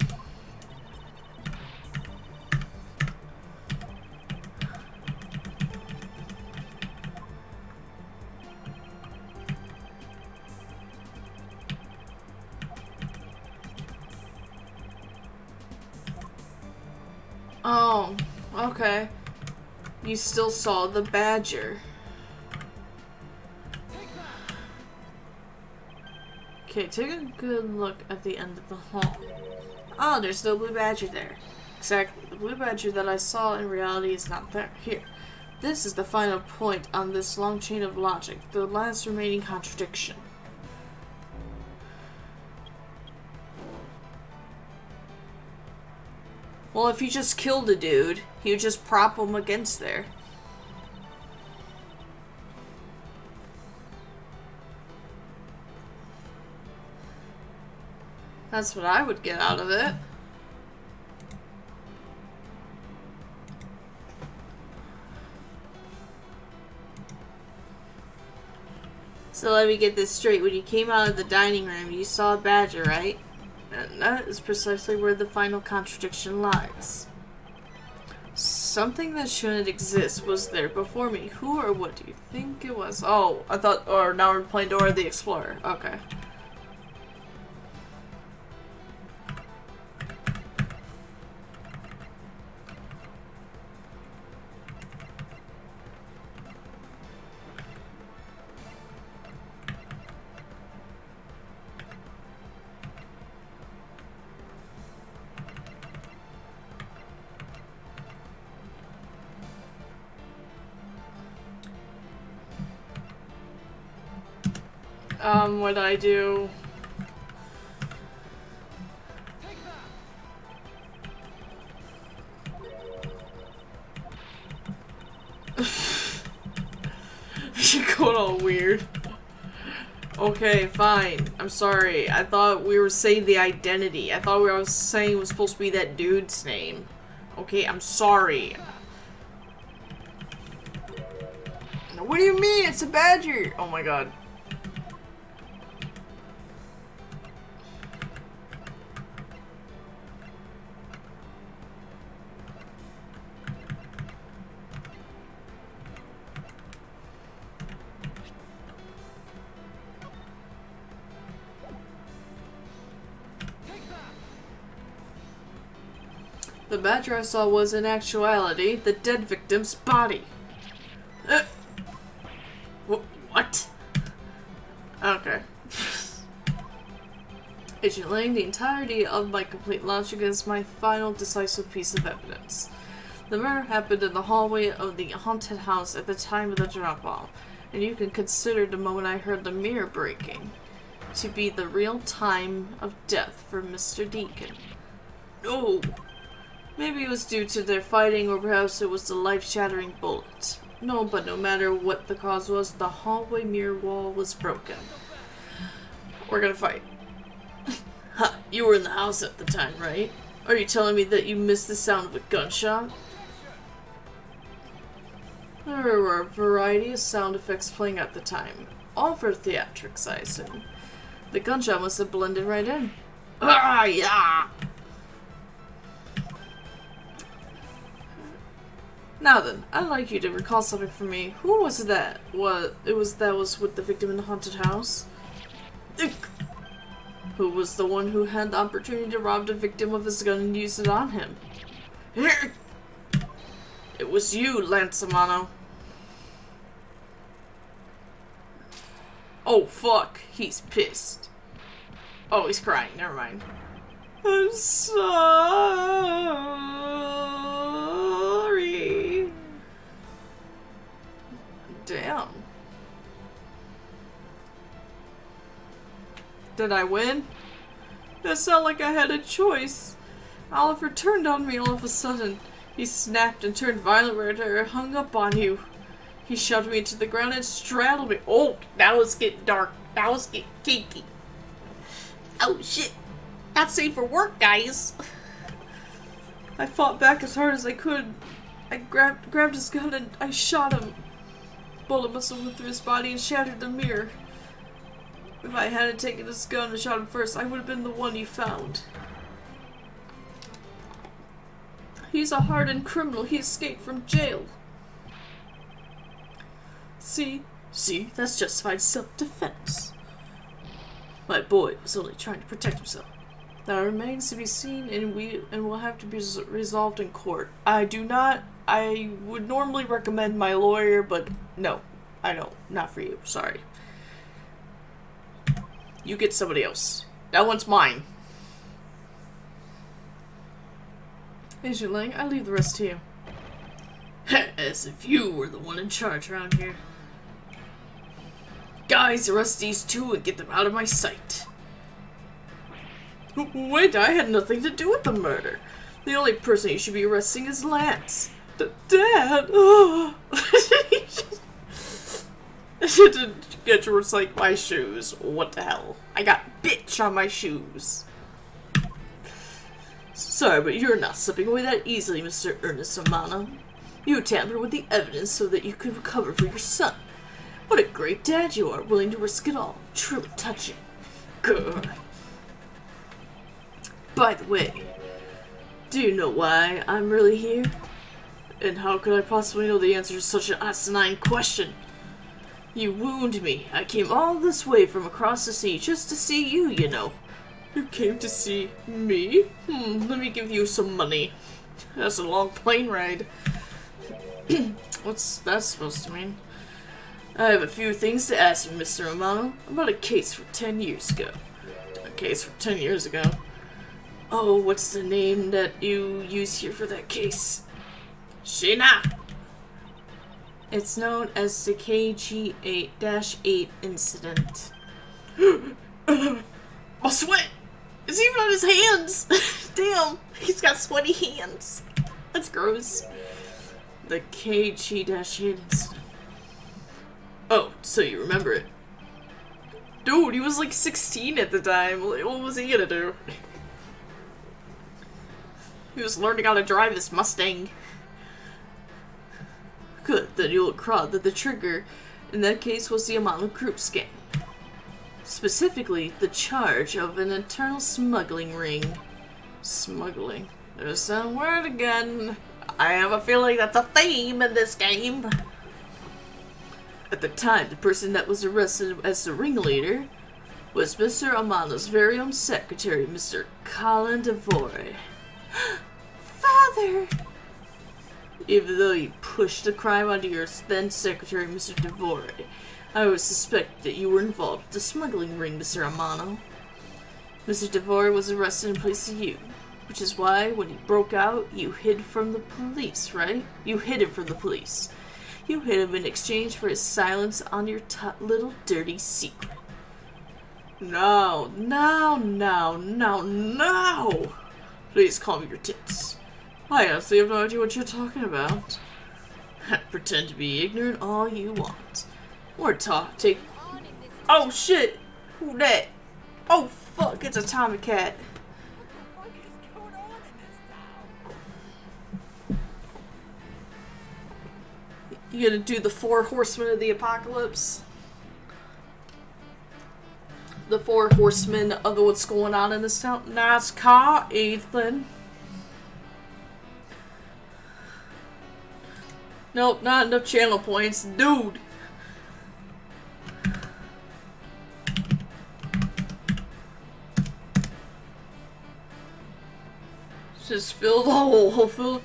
Oh, okay. You still saw the badger. Okay, take a good look at the end of the hall. Oh, there's no blue badger there. Exactly. The blue badger that I saw in reality is not there. Here. This is the final point on this long chain of logic, the last remaining contradiction. Well, if you just killed a dude, you just prop him against there. That's what I would get out of it. So let me get this straight. When you came out of the dining room, you saw a badger, right? And that is precisely where the final contradiction lies. Something that shouldn't exist was there before me. Who or what do you think it was? Oh, I thought, or now we're playing Dora the Explorer. Okay. What I do? You're going all weird. Okay, fine. I'm sorry. I thought we were saying the identity. I thought I was saying it was supposed to be that dude's name. Okay, I'm sorry. What do you mean? It's a badger! Oh my god. The badger I saw was, in actuality, the dead victim's body. What? Okay. Agent Lang, the entirety of my complete logic is my final decisive piece of evidence. The murder happened in the hallway of the haunted house at the time of the drop-off, and you can consider the moment I heard the mirror breaking to be the real time of death for Mr. Deacon. No! Maybe it was due to their fighting, or perhaps it was the life-shattering bullet. No, but no matter what the cause was, the hallway mirror wall was broken. We're gonna fight. Ha! You were in the house at the time, right? Are you telling me that you missed the sound of a gunshot? There were a variety of sound effects playing at the time. All for theatrics, I assume. The gunshot must have blended right in. Ah, yeah! Now then, I'd like you to recall something from me. Who was that? That was with the victim in the haunted house? Who was the one who had the opportunity to rob the victim of his gun and use it on him? It was you, Lansamano. Oh fuck, he's pissed. Oh, he's crying, never mind. I'm sorry. Damn. Did I win? That sounded like I had a choice. Oliver turned on me all of a sudden. He snapped and turned violent and hung up on you. He shoved me into the ground and straddled me. Oh, now it's getting dark. Now it's getting kinky. Oh shit. Not safe for work, guys. I fought back as hard as I could. I grabbed his gun and I shot him. Bullet must have went through his body and shattered the mirror. If I hadn't taken his gun and shot him first, I would have been the one you found. He's a hardened criminal. He escaped from jail. See, that's justified self-defense. My boy was only trying to protect himself. That remains to be seen, and will have to be resolved in court. I would normally recommend my lawyer, but no, I don't. Not for you. Sorry. You get somebody else. That one's mine. Agent Lang, I leave the rest to you. As if you were the one in charge around here. Guys, arrest these two and get them out of my sight. Wait, I had nothing to do with the murder. The only person you should be arresting is Lance. Dad! Oh. Get to recycle my shoes. What the hell? I got bitch on my shoes. Sorry, but you're not slipping away that easily, Mr. Ernest Amano. You tampered with the evidence so that you could recover for your son. What a great dad you are, willing to risk it all. Truly touching. Good. By the way, do you know why I'm really here? And how could I possibly know the answer to such an asinine question? You wound me. I came all this way from across the sea just to see you, you know. You came to see me? Let me give you some money. That's a long plane ride. What's that supposed to mean? I have a few things to ask you, Mr. Romano, about a case from 10 years ago. A case from 10 years ago? Oh, what's the name that you use here for that case? Sheena! It's known as the KG-8-8 incident. My sweat! It's even on his hands! Damn, he's got sweaty hands. That's gross. The KG-8 incident. Oh, so you remember it. Dude, he was like 16 at the time. What was he gonna do? He was learning how to drive this Mustang. Good, then you'll crowd that the trigger in that case was the Amano group scam. Specifically, the charge of an internal smuggling ring. Smuggling. There's that word again. I have a feeling that's a theme in this game. At the time, the person that was arrested as the ringleader was Mr. Amano's very own secretary, Mr. Colin Devore. Father! Even though you pushed the crime onto your then secretary, Mr. Devore, I would suspect that you were involved with the smuggling ring, Mr. Amano. Mr. Devore was arrested in place of you, which is why, when he broke out, you hid from the police, right? You hid him from the police. You hid him in exchange for his silence on your little dirty secret. No. Please calm your tits. I honestly have no idea what you're talking about. Pretend to be ignorant all you want. Or take... Oh shit! Who that? Oh fuck, it's a Tommy Cat. You gonna do the 4 horsemen of the apocalypse? The 4 horsemen of what's going on in this town? Nice car, Ethan. Nope, not enough channel points. Dude! Just fill the hole. Fill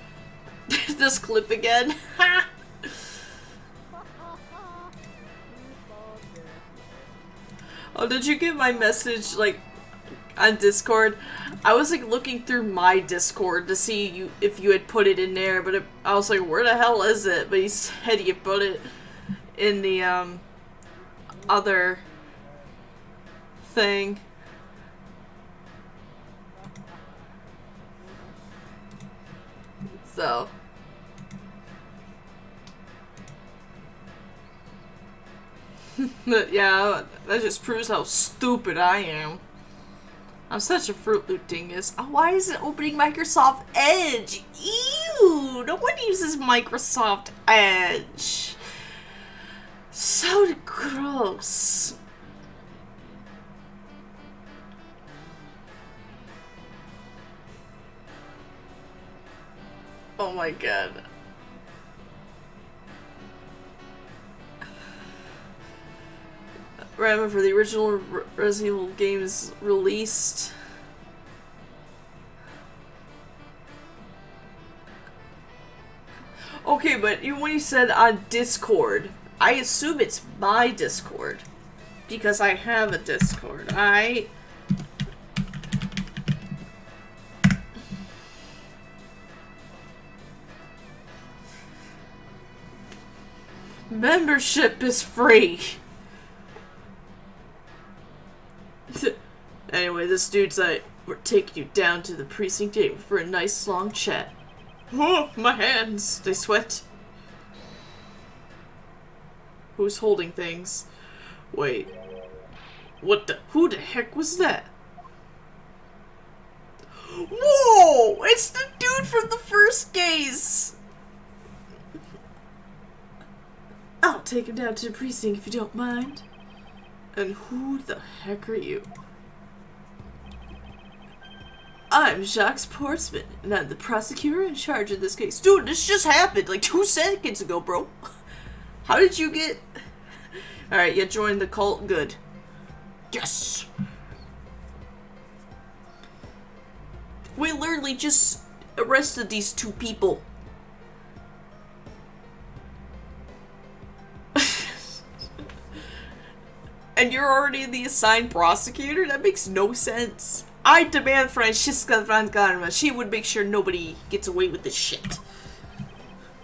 this clip again. Ha! Oh, did you get my message, like, on Discord? I was, like, looking through my Discord to see if you had put it in there, but I was like, where the hell is it? But he said you put it in the, other thing. So... yeah, that just proves how stupid I am. I'm such a Fruit Loop dingus. Oh, why is it opening Microsoft Edge? Ew! No one uses Microsoft Edge. So gross. Oh my god. Rather for the original Resident Evil games released. Okay, but when you said on Discord, I assume it's my Discord. Because I have a Discord. Membership is free. Anyway, this dude's like, we're taking you down to the precinct 8 for a nice long chat. Oh, my hands, they sweat. Who's holding things? Wait. Who the heck was that? Whoa! It's the dude from the first case! I'll take him down to the precinct if you don't mind. And who the heck are you? I'm Jacques Portsman, and I'm the prosecutor in charge of this case. Dude, this just happened like 2 seconds ago, bro. How did you get... Alright, you joined the cult. Good. Yes! We literally just arrested these 2 people. And you're already the assigned prosecutor? That makes no sense. I demand Franziska von Garma. She would make sure nobody gets away with this shit.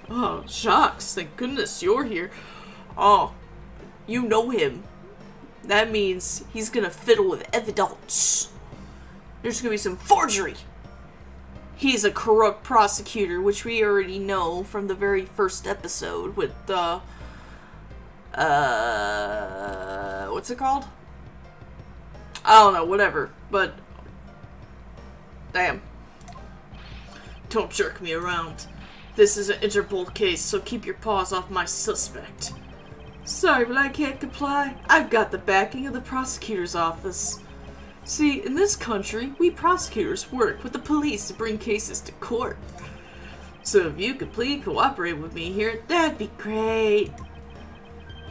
Oh, Jacques, thank goodness you're here. Oh, you know him. That means he's gonna fiddle with evidence. There's gonna be some forgery. He's a corrupt prosecutor, which we already know from the very first episode with the... what's it called? I don't know, whatever, but... Damn. Don't jerk me around. This is an Interpol case, so keep your paws off my suspect. Sorry, but I can't comply. I've got the backing of the prosecutor's office. See, in this country, we prosecutors work with the police to bring cases to court. So if you could please cooperate with me here, that'd be great.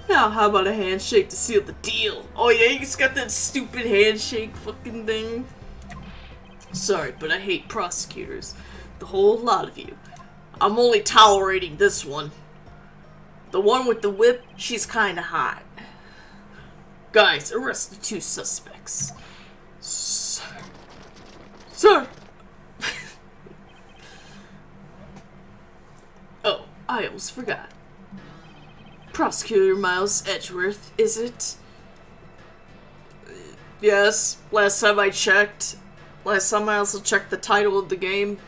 Now, how about a handshake to seal the deal? Oh yeah, he's got that stupid handshake fucking thing. Sorry, but I hate prosecutors. The whole lot of you. I'm only tolerating this one. The one with the whip, she's kinda hot. Guys, arrest the 2 suspects. Sir! Oh, I almost forgot. Prosecutor Miles Edgeworth, is it? Yes, last time I checked. Last time I also checked the title of the game.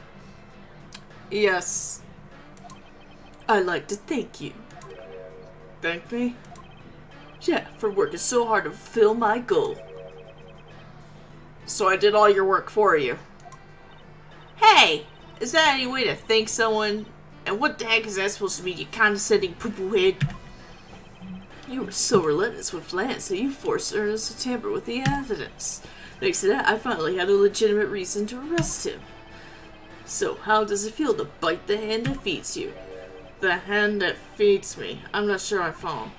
Yes. I'd like to thank you. Thank me? Yeah, for working so hard to fulfill my goal. So I did all your work for you. Hey! Is that any way to thank someone? And what the heck is that supposed to mean, you condescending poo-poo head? You were so relentless with Lance that you forced Ernest to tamper with the evidence. Thanks to that, I finally had a legitimate reason to arrest him. So, how does it feel to bite the hand that feeds you? The hand that feeds me. I'm not sure I follow.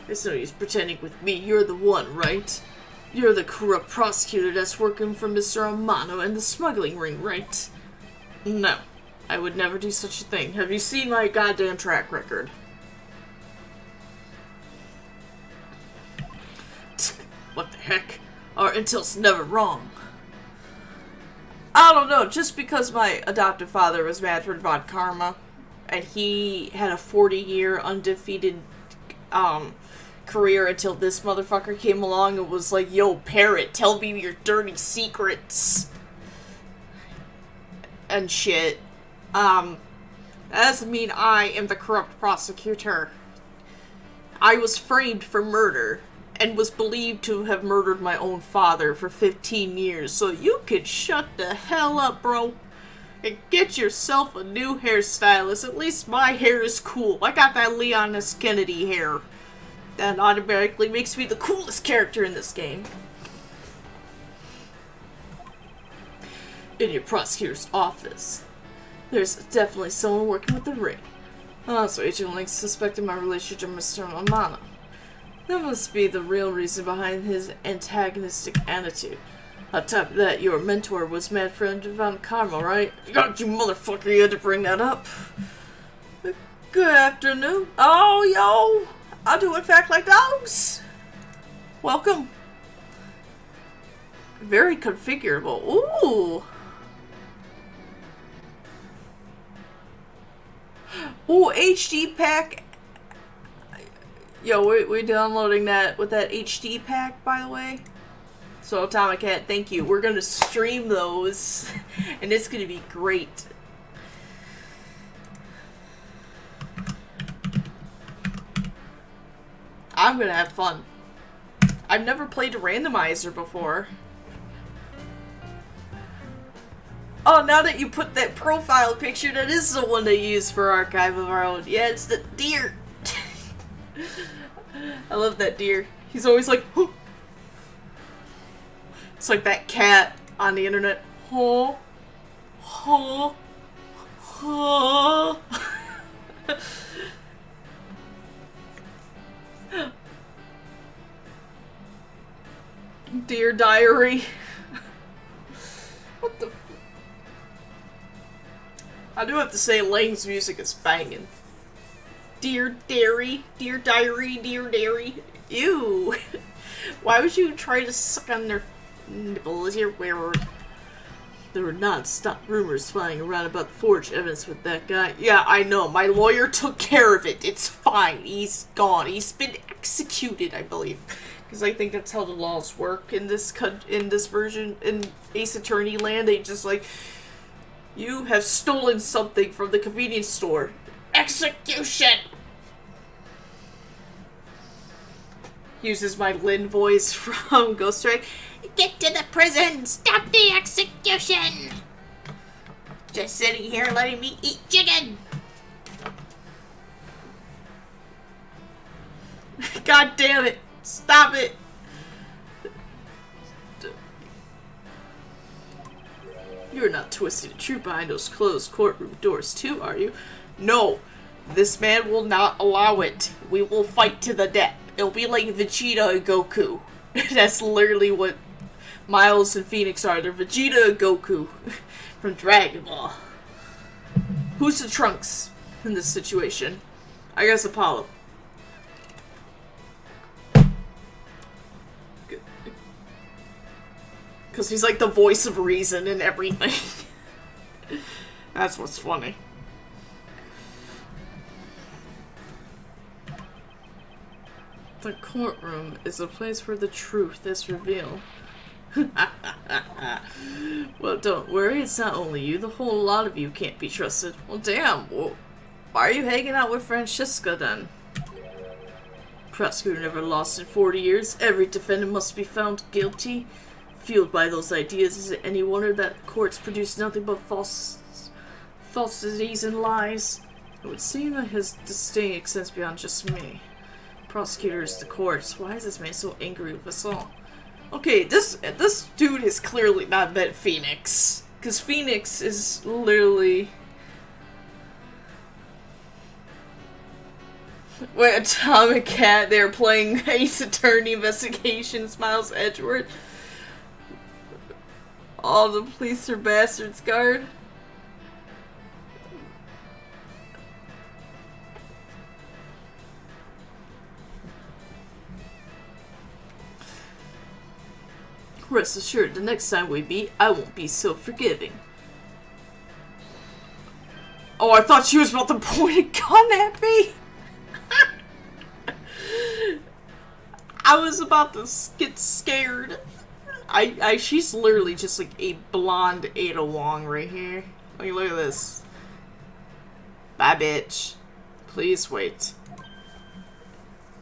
It's no use pretending with me. You're the one, right? You're the corrupt prosecutor that's working for Mr. Amano and the smuggling ring, right? No. I would never do such a thing. Have you seen my goddamn track record? What the heck? Our intel's never wrong. I don't know, just because my adoptive father was Manfred von Karma, and he had a 40-year undefeated career until this motherfucker came along and was like, yo, parrot, tell me your dirty secrets. And shit. That doesn't mean I am the corrupt prosecutor. I was framed for murder and was believed to have murdered my own father for 15 years, so you can shut the hell up, bro, and get yourself a new hairstylist. At least my hair is cool. I got that Leon S. Kennedy hair. That automatically makes me the coolest character in this game. In your prosecutor's office, there's definitely someone working with the ring. Also, Agent Link suspected my relationship to Mr. Amano. That must be the real reason behind his antagonistic attitude. On top of that, your mentor was Manfred von Karma, right? God, you motherfucker, you had to bring that up. Good afternoon. Oh, yo! I'll do in fact like dogs. Welcome. Very configurable. Ooh. Ooh, HD pack. Yo, we're downloading that with that HD pack, by the way. So, Atomic Cat, thank you. We're gonna stream those, and it's gonna be great. I'm gonna have fun. I've never played a randomizer before. Oh, now that you put that profile picture, that is the one they use for Archive of Our Own. Yeah, it's the deer. I love that deer. He's always like, huh. It's like that cat on the internet. Huh? Huh? Huh? Dear diary. What the f- I do have to say Lane's music is banging. Dear dairy, dear diary, dear dairy. Ew. Why would you try to suck on their nipples here where there were non-stop rumors flying around about forged evidence with that guy? Yeah, I know. My lawyer took care of it. It's fine. He's gone. He's been executed, I believe. Because I think that's how the laws work in this version. In Ace Attorney land, they just like, you have stolen something from the convenience store. Execution! Uses my Lynn voice from Ghost Trick. Get to the prison! Stop the execution! Just sitting here letting me eat chicken! God damn it! Stop it! You're not twisting the truth behind those closed courtroom doors too, are you? No! This man will not allow it. We will fight to the death. It'll be like Vegeta and Goku. That's literally what Miles and Phoenix are. They're Vegeta and Goku from Dragon Ball. Who's the Trunks in this situation? I guess Apollo. Because he's like the voice of reason and everything. That's what's funny. The courtroom is a place where the truth is revealed. Well, don't worry, it's not only you. The whole lot of you can't be trusted. Well, damn. Well, why are you hanging out with Francesca, then? Prosecutor never lost in 40 years. Every defendant must be found guilty. Fueled by those ideas, is it any wonder that courts produce nothing but falsities and lies? It would seem that his disdain extends beyond just me. Prosecutors, the courts. Why is this man so angry with us all? Okay, this dude has clearly not met Phoenix. Because Phoenix is literally... Wait, Atomic Cat, they're playing Ace Attorney Investigations, Miles Edgeworth. All the police are bastards, guard. Rest assured, the next time we meet, I won't be so forgiving. Oh, I thought she was about to point a gun at me! I was about to get scared. She's literally just like a blonde Ada Wong right here. Like, look at this. Bye, bitch. Please wait.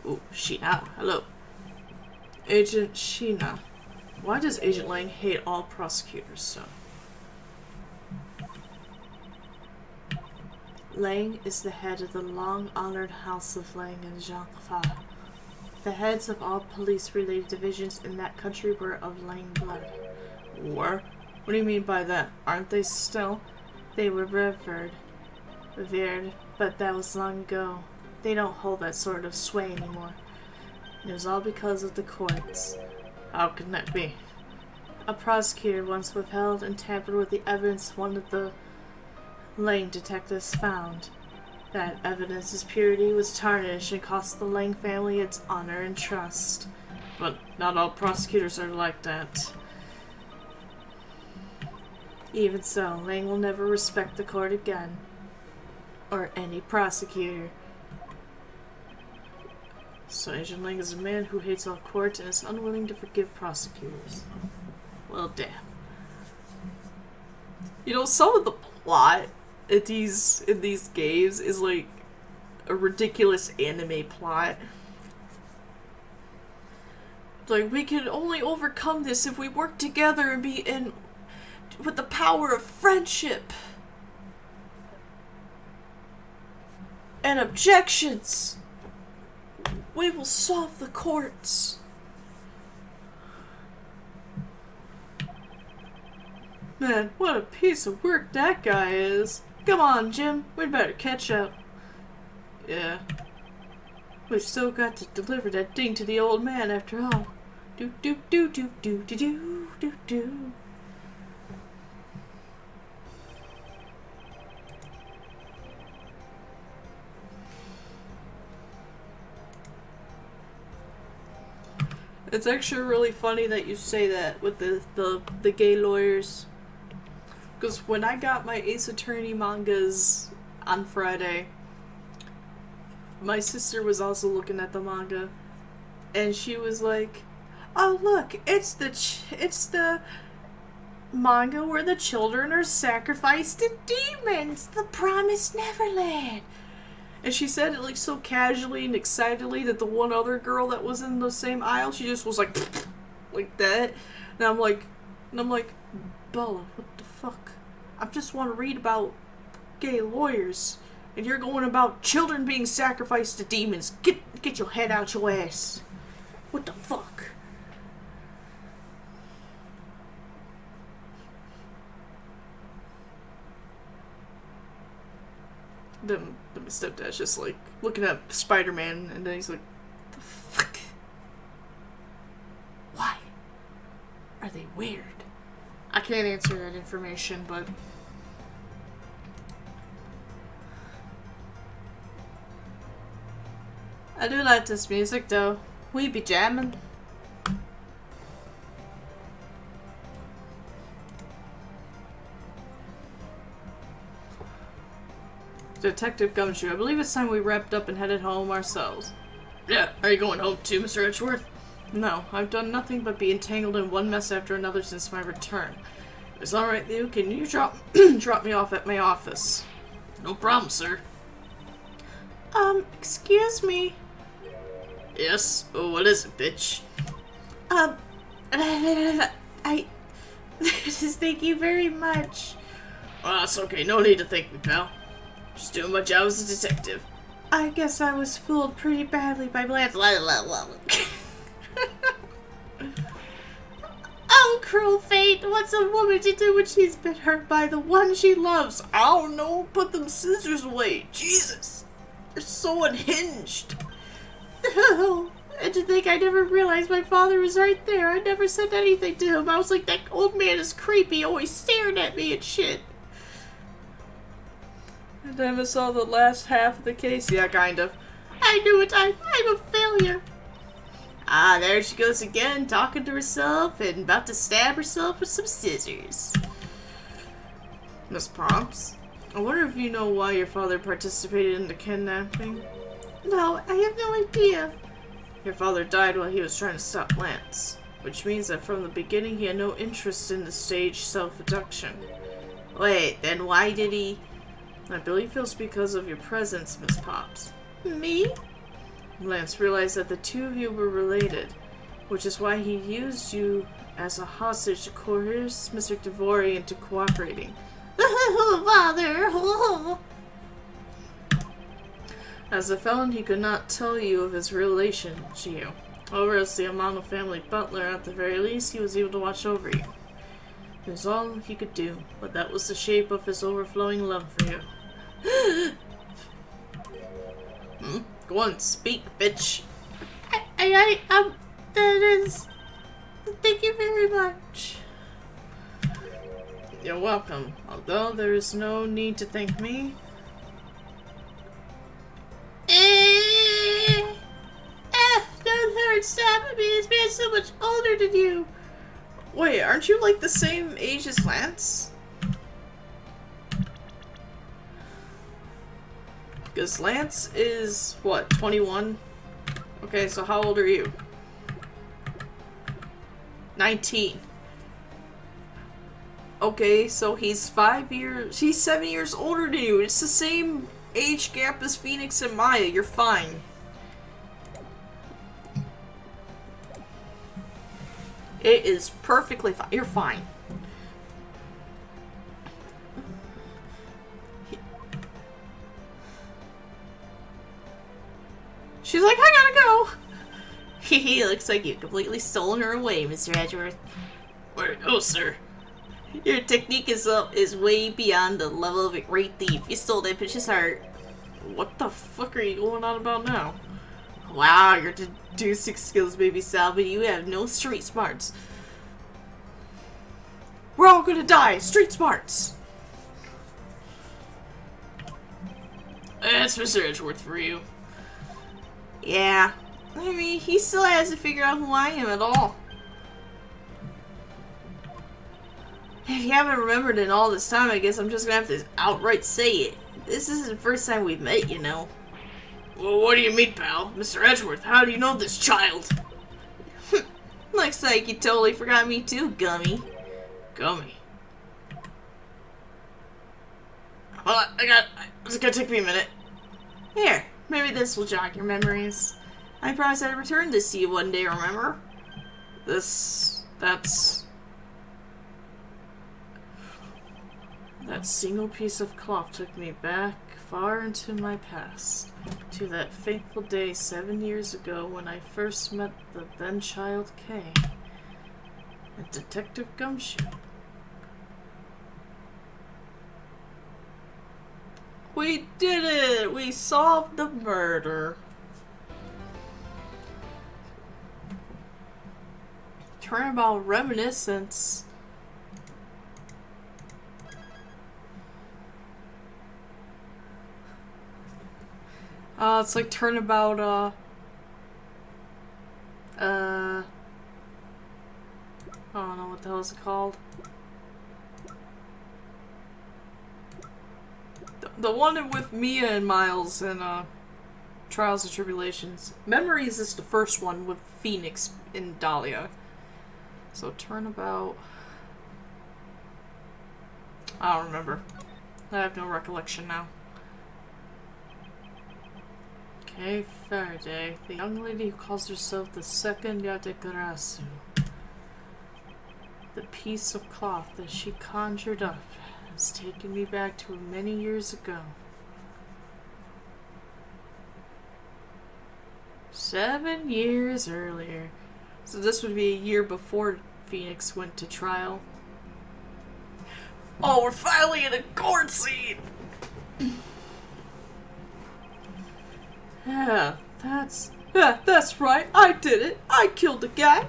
Ooh, Sheena. Hello. Agent Sheena. Why does Agent Lang hate all prosecutors so? Lang is the head of the long-honored House of Lang and Jacques. The heads of all police-related divisions in that country were of Lang blood. Were? What do you mean by that? Aren't they still? They were revered, but that was long ago. They don't hold that sort of sway anymore. It was all because of the courts. How can that be? A prosecutor once withheld and tampered with the evidence one of the Lang detectives found. That evidence's purity was tarnished and cost the Lang family its honor and trust. But not all prosecutors are like that. Even so, Lang will never respect the court again. Or any prosecutor. So Agent Lang is a man who hates all court and is unwilling to forgive prosecutors. Well, damn. You know, some of the plot in these games is like a ridiculous anime plot. Like, we can only overcome this if we work together and be in with the power of friendship and objections. We will solve the courts. Man, what a piece of work that guy is. Come on, Jim, we'd better catch up. Yeah. We've still got to deliver that thing to the old man after all. Do do do do do do do do do. It's actually really funny that you say that with the gay lawyers. Because when I got my Ace Attorney mangas on Friday, my sister was also looking at the manga, and she was like, "Oh look, it's the manga where the children are sacrificed to demons, the Promised Neverland." And she said it like so casually and excitedly that the one other girl that was in the same aisle, she just was like that. And I'm like, Bella, what the fuck? I just want to read about gay lawyers, and you're going about children being sacrificed to demons. Get your head out your ass. What the fuck? Then my stepdad's just like looking at Spider-Man, and then he's like, the fuck? Why are they weird? I can't answer that information, but I do like this music though. We be jamming. Detective Gumshoe, I believe it's time we wrapped up and headed home ourselves. Yeah, are you going home too, Mr. Edgeworth? No, I've done nothing but be entangled in one mess after another since my return. If it's alright with you, can you drop me off at my office? No problem, sir. Excuse me. Yes? Oh, what is it, bitch? Thank you very much. Oh, that's okay. No need to thank me, pal. Just doing my job as a detective. I guess I was fooled pretty badly by Blanche. Oh, cruel fate. What's a woman to do when she's been hurt by the one she loves? I don't know. Put them scissors away. Jesus. You're so unhinged. Oh, and to think I never realized my father was right there. I never said anything to him. I was like, that old man is creepy, always staring at me and shit. And then I saw the last half of the case. Yeah, kind of. I knew it. I'm a failure. Ah, there she goes again, talking to herself and about to stab herself with some scissors. Miss Pomps, I wonder if you know why your father participated in the kidnapping? No, I have no idea. Your father died while he was trying to stop Lance, which means that from the beginning he had no interest in the staged self-abduction. Wait, then why did he... I believe it was because of your presence, Miss Pops. Me? Lance realized that the two of you were related, which is why he used you as a hostage to coerce Mr. Devori into cooperating. Father! As a felon, he could not tell you of his relation to you. However, as the Amano family butler, at the very least, he was able to watch over you. It was all he could do, but that was the shape of his overflowing love for you. Go on, speak, bitch. That is... Thank you very much. You're welcome. Although there is no need to thank me. No, Lord, stop. I mean, this man's so much older than you. Wait, aren't you like the same age as Lance? Because Lance is, what, 21? Okay, so how old are you? 19. Okay, so he's 7 years older than you. It's the same age gap as Phoenix and Maya. You're fine. It is perfectly fine. You're fine. She's like, I gotta go. He looks like you completely stolen her away, Mr. Edgeworth. Where'd it go, sir? Your technique is way beyond the level of a great thief. You stole that bitch's heart. What the fuck are you going on about now? Wow, your deducing skills may be sound, but you have no street smarts. We're all gonna die. Street smarts. That's Mr. Edgeworth for you. Yeah. I mean, he still hasn't figured out who I am at all. If you haven't remembered in all this time, I guess I'm just gonna have to outright say it. This isn't the first time we've met, you know. Well, what do you mean, pal? Mr. Edgeworth, how do you know this child? Looks like you totally forgot me too, Gummy. Gummy? Well, it's gonna take me a minute. Here, maybe this will jog your memories. I promised I'd return this to you one day, remember? That single piece of cloth took me back far into my past, to that fateful day 7 years ago when I first met the then-child Kay and Detective Gumshoe. We did it! We solved the murder. Turnabout reminiscence. It's like turnabout, I don't know what the hell is it called. The one with Mia and Miles and, Trials and Tribulations. Memories is the first one with Phoenix and Dahlia. So turnabout... I don't remember. I have no recollection now. Okay, Faraday. The young lady who calls herself the second Yadegarasu. The piece of cloth that she conjured up has taken me back to many years ago. 7 years earlier. So this would be a year before Phoenix went to trial. Oh, we're finally in a court scene! Yeah, that's right. I did it. I killed the guy.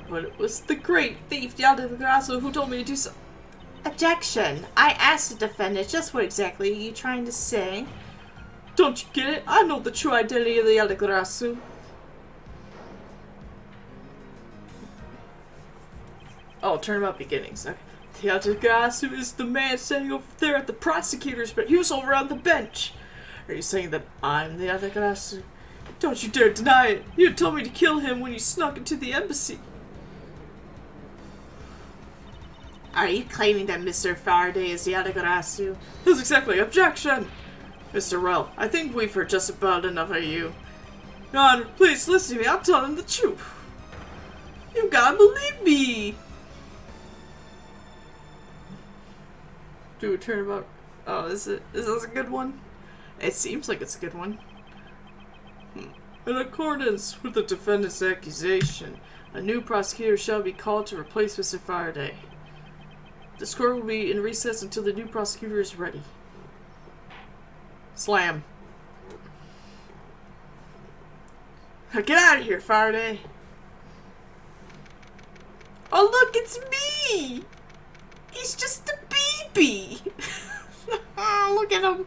But it was the great thief Yaldagrasso who told me to do so. Objection. I asked the defendant just what exactly are you trying to say? Don't you get it? I know the true identity of the Yaldagrasso. Oh, turnabout beginnings. Okay. The Yaldagrasso is the man standing over there at the prosecutor's bench. He was over on the bench. Are you saying that I'm the Yaldagrasso? Don't you dare deny it. You told me to kill him when you snuck into the embassy. Are you claiming that Mr. Faraday is the Yaldagrasso? That's exactly. Objection! Mr. Rell, I think we've heard just about enough of you. Your Honor, please listen to me. I'm telling the truth. You gotta believe me. Do a turnabout. Oh, is this a good one? It seems like it's a good one. In accordance with the defendant's accusation, a new prosecutor shall be called to replace Mr. Faraday. This court will be in recess until the new prosecutor is ready. Slam. Now get out of here, Faraday. Oh look, it's me! He's just a baby! Oh, look at him.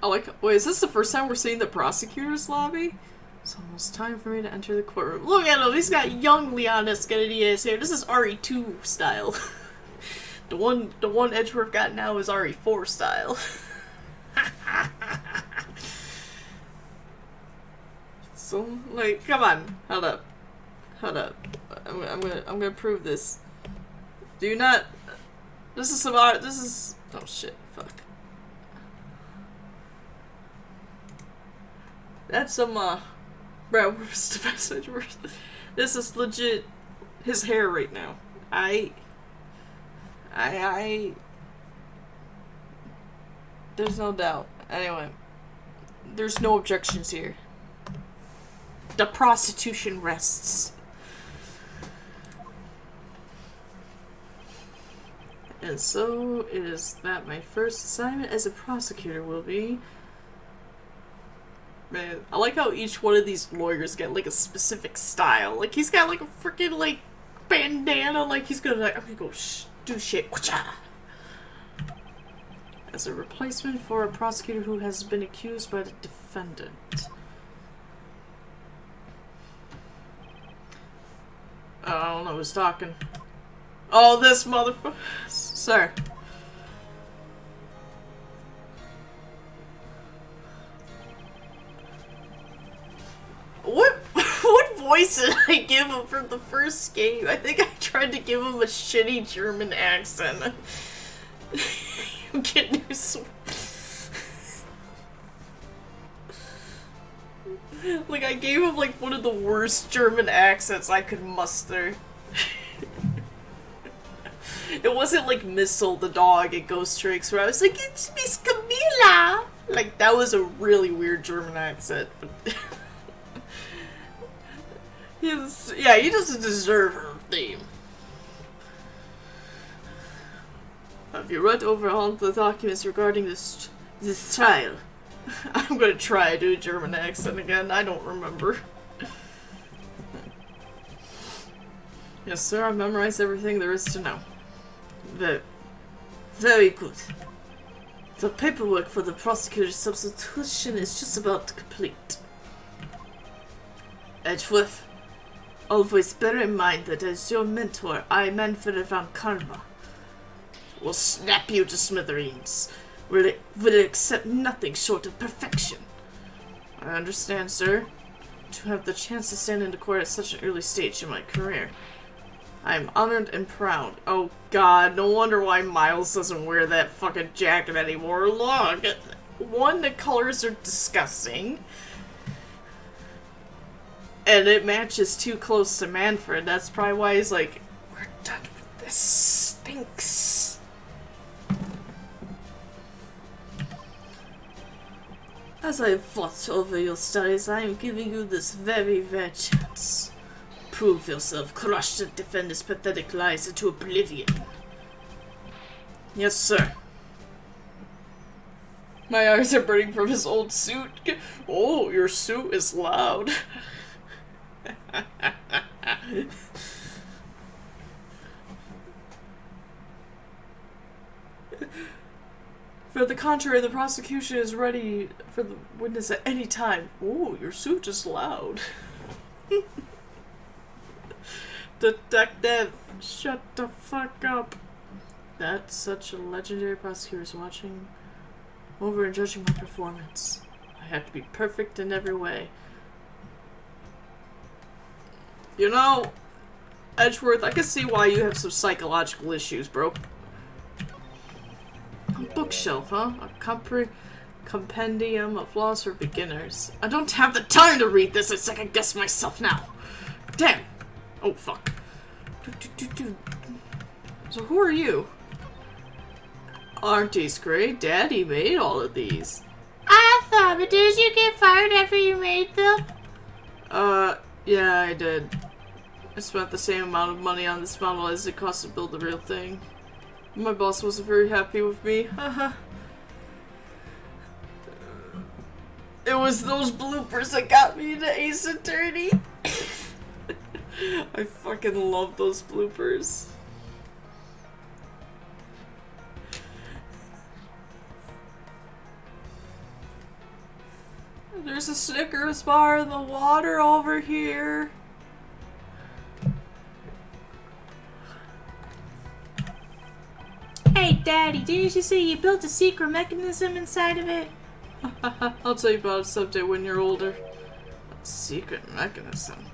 Oh, like, wait, is this the first time we're seeing the prosecutor's lobby? It's almost time for me to enter the courtroom. Look at him, he's got young Leonidas Kennedy-A's hair. This is RE2 style. The one Edgeworth got now is RE4 style. So, like, come on, hold up. I'm gonna prove this. Do you not? This is some art. This is. Oh shit! Fuck. That's some bro. Where's the message? This is legit. His hair right now. There's no doubt. Anyway, there's no objections here. the prostitution rests. And so it is that my first assignment as a prosecutor will be... Man, I like how each one of these lawyers get, like, a specific style. Like, he's got, like, a freaking, like, bandana. Like, he's gonna, like, I'm gonna go do shit. Whatcha? As a replacement for a prosecutor who has been accused by the defendant. I don't know who's talking. Oh, this motherfucker. Sir. What voice did I give him from the first game? I think I tried to give him a shitty German accent. I'm getting like, I gave him, like, one of the worst German accents I could muster. It wasn't like Missile the dog in Ghost Tricks where I was like, it's Miss Camilla! Like, that was a really weird German accent. Yeah, he doesn't deserve her name. Have you read over all the documents regarding this trial? I'm gonna try to do a German accent again. I don't remember. Yes, sir. I've memorized everything there is to know. Very good. The paperwork for the prosecutor's substitution is just about to complete. Edgeworth, always bear in mind that as your mentor, I, Manfred van Karma, will snap you to smithereens. Will accept nothing short of perfection. I understand, sir. To have the chance to stand into court at such an early stage in my career, I am honored and proud. Oh god, no wonder why Miles doesn't wear that fucking jacket anymore. Look! One, the colors are disgusting. And it matches too close to Manfred. That's probably why he's like, we're done with this. Stinks. As I have fought over your studies, I am giving you this very rare chance. Prove yourself, crush the defender's pathetic lies into oblivion. Yes, sir. My eyes are burning from his old suit. Oh, your suit is loud. For the contrary, the prosecution is ready for the witness at any time. Oh, your suit is loud. Detective, shut the fuck up. That's such a legendary prosecutor is watching over and judging my performance. I have to be perfect in every way. You know, Edgeworth, I can see why you have some psychological issues, bro. A bookshelf, huh? A compendium of laws for beginners. I don't have the time to read this. I second guess myself now. Damn. Oh, fuck. So who are you? Aren't these great? Daddy made all of these. I thought, but did you get fired after you made them? Yeah, I did. I spent the same amount of money on this model as it cost to build the real thing. My boss wasn't very happy with me. It was those bloopers that got me into Ace Attorney. I fucking love those bloopers. There's a Snickers bar in the water over here. Hey, Daddy, didn't you say you built a secret mechanism inside of it? I'll tell you about it someday when you're older. A secret mechanism?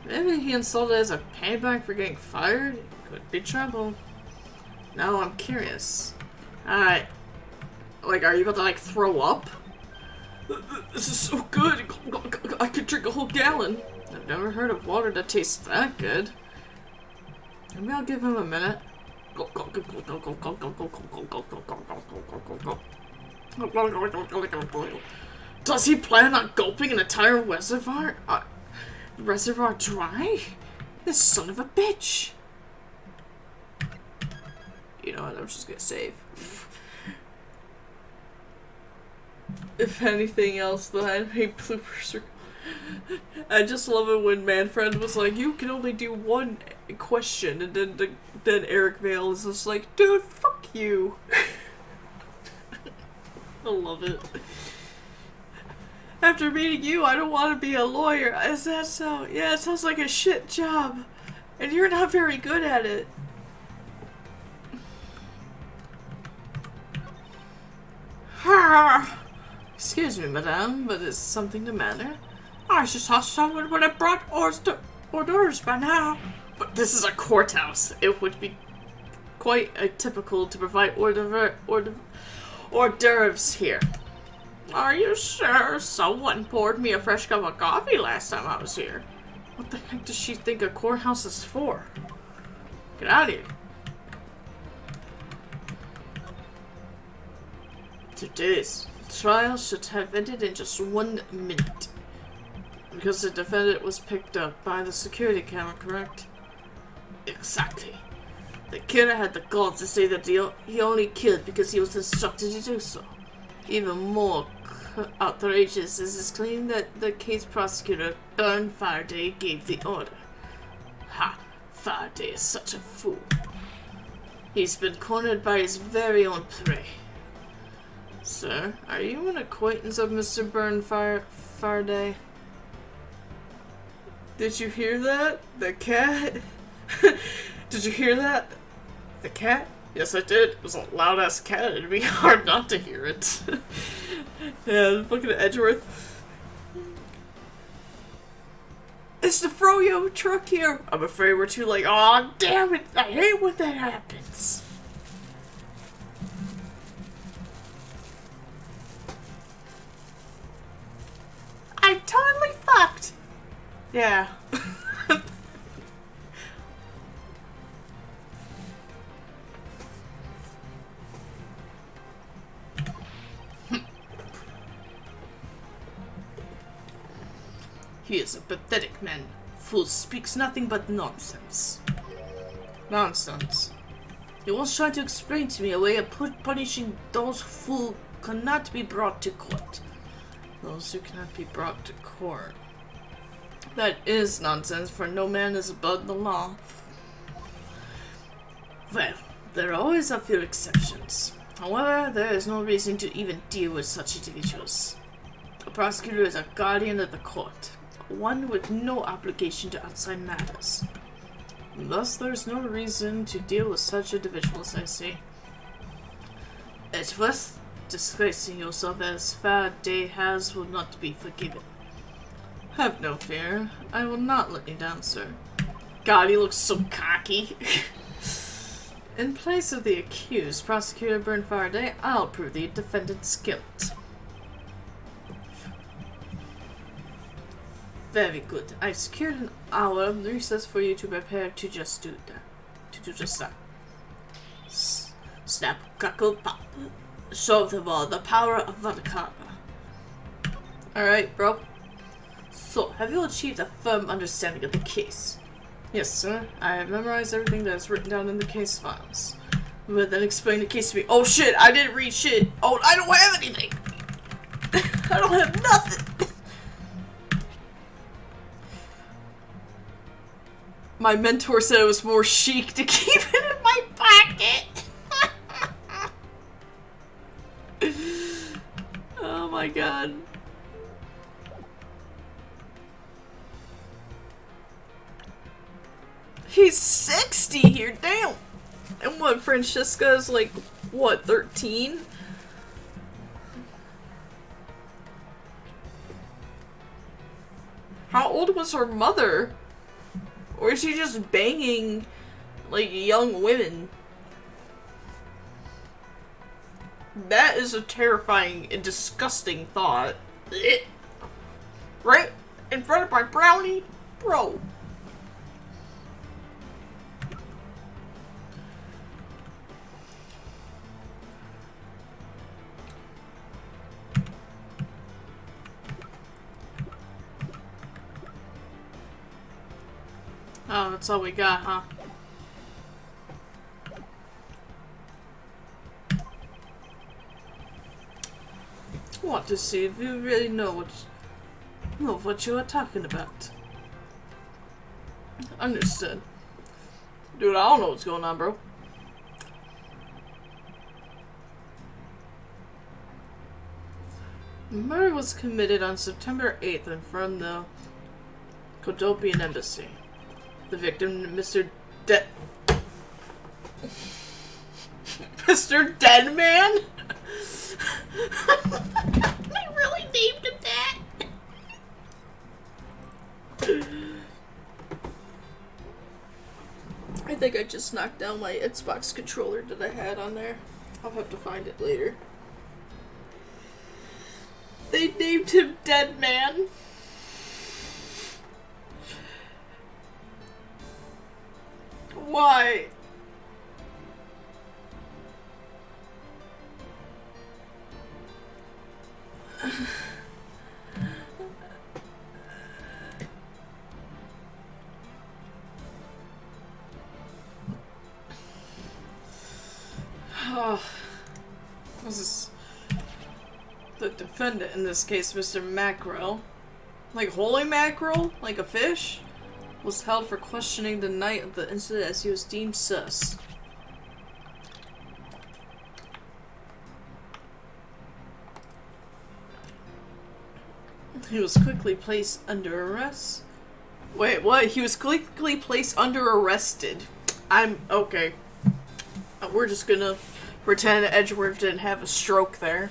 Maybe he installed it as a payback for getting fired? Could be trouble. Now I'm curious. Alright. Like, are you about to, like, throw up? This is so good! I could drink a whole gallon. I've never heard of water that tastes that good. Maybe I'll give him a minute. Does he plan on gulping an entire reservoir? reservoir dry? This son of a bitch. You know what, I'm just gonna save. If anything else, the anime bloopers are... I just love it when Manfred was like, you can only do one question, and then Eric Vale is just like, dude, fuck you. I love it. After meeting you, I don't want to be a lawyer. Is that so? Yeah, it sounds like a shit job. And you're not very good at it. Excuse me, madame, but is something the matter? I just thought someone would have brought hors d'oeuvres by now. But this is a courthouse. It would be quite atypical to provide hors d'oeuvres here. Are you sure? Someone poured me a fresh cup of coffee last time I was here. What the heck does she think a courthouse is for? Get out of here. Today's trial should have ended in just 1 minute. Because the defendant was picked up by the security camera, correct? Exactly. The killer had the gall to say that he only killed because he was instructed to do so. Even more outrageous is his claim that the case prosecutor, Byrne Faraday, gave the order. Ha! Faraday is such a fool. He's been cornered by his very own prey. Sir, are you an acquaintance of Mr. Byrne Faraday? Did you hear that? The cat? Did you hear that? The cat? Yes, I did. It was a loud-ass cat. It'd be hard not to hear it. Yeah, fucking Edgeworth. It's the Froyo truck here. I'm afraid we're too late. Aw, damn it. I hate when that happens. I'm totally fucked. Yeah. He is a pathetic man. Fool speaks nothing but nonsense. Nonsense. He was trying to explain to me a way of punishing those who cannot be brought to court. Those who cannot be brought to court. That is nonsense, for no man is above the law. Well, there are always a few exceptions. However, there is no reason to even deal with such individuals. A prosecutor is a guardian of the court, one with no obligation to outside matters. Thus, there is no reason to deal with such individuals, I see. Edgeworth, disgracing yourself as Faraday has will not be forgiven. Have no fear. I will not let you down, sir. God, he looks so cocky. In place of the accused, Prosecutor Byrne Faraday, I'll prove the defendant's guilt. Very good. I've secured an hour of recess for you to prepare to just do that. To do just that. Snap, crackle, pop. Show them all the power of Vodka. Alright, bro. So, have you achieved a firm understanding of the case? Yes, sir. I have memorized everything that is written down in the case files. But then explain the case to me. Oh shit, I didn't read shit. Oh, I don't have anything. I don't have nothing. My mentor said it was more chic to keep it in my pocket. Oh my god. He's 60 here, damn. And what, Francesca is like, what, 13? How old was her mother? Or is she just banging, like, young women? That is a terrifying and disgusting thought. Right in front of my brownie? Bro. Oh, that's all we got, huh? I want to see if you really know what you are talking about. Understood. Dude, I don't know what's going on, bro. The murder was committed on September 8th in front of the Kodopian embassy. The victim, Mr. Mr. Deadman? I really named him that. I think I just knocked down my Xbox controller that I had on there. I'll have to find it later. They named him Deadman. Why? Oh, this is the defendant in this case, Mr. Mackerel. Like holy mackerel? Like a fish? Was held for questioning the night of the incident as he was deemed sus. He was quickly placed under arrest. Wait, what? He was quickly placed under arrested. I'm okay. We're just gonna pretend Edgeworth didn't have a stroke there.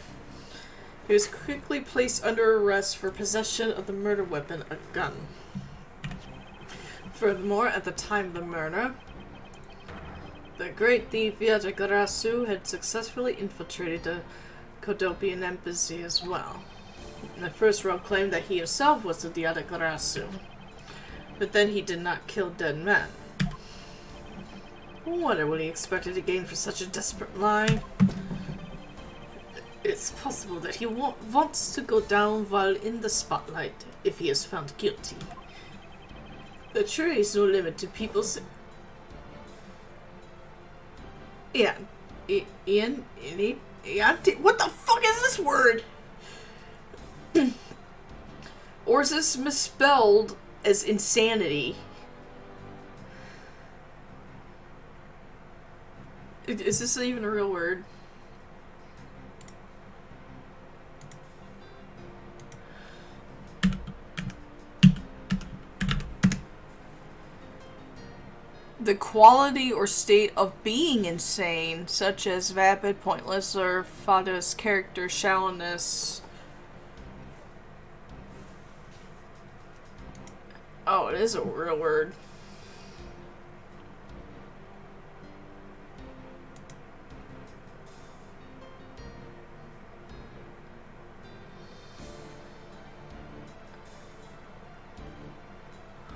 He was quickly placed under arrest for possession of the murder weapon, a gun. Furthermore, at the time of the murder, the great thief Yatagarasu had successfully infiltrated the Kodopian embassy as well. The first rogue claimed that he himself was the Yatagarasu, but then he did not kill dead men. I wonder what he expected to gain for such a desperate lie. It's possible that he wants to go down while in the spotlight if he is found guilty. But sure is no limit to people's... Ian, what the fuck is this word? Or is this misspelled as insanity? Is this even a real word? The quality or state of being insane, such as vapid, pointless, or father's character shallowness. Oh, it is a real word.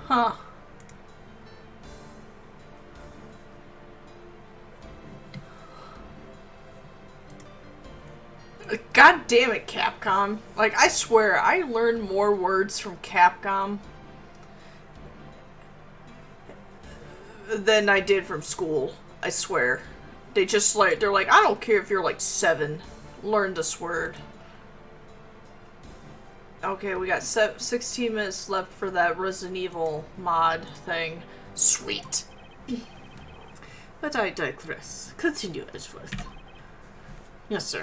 Huh. God damn it, Capcom. Like, I swear, I learned more words from Capcom than I did from school. I swear. They just like, they're like, I don't care if you're like 7. Learn this word. Okay, we got 16 minutes left for that Resident Evil mod thing. Sweet. But I digress. Continue, Edgeworth. Yes, sir.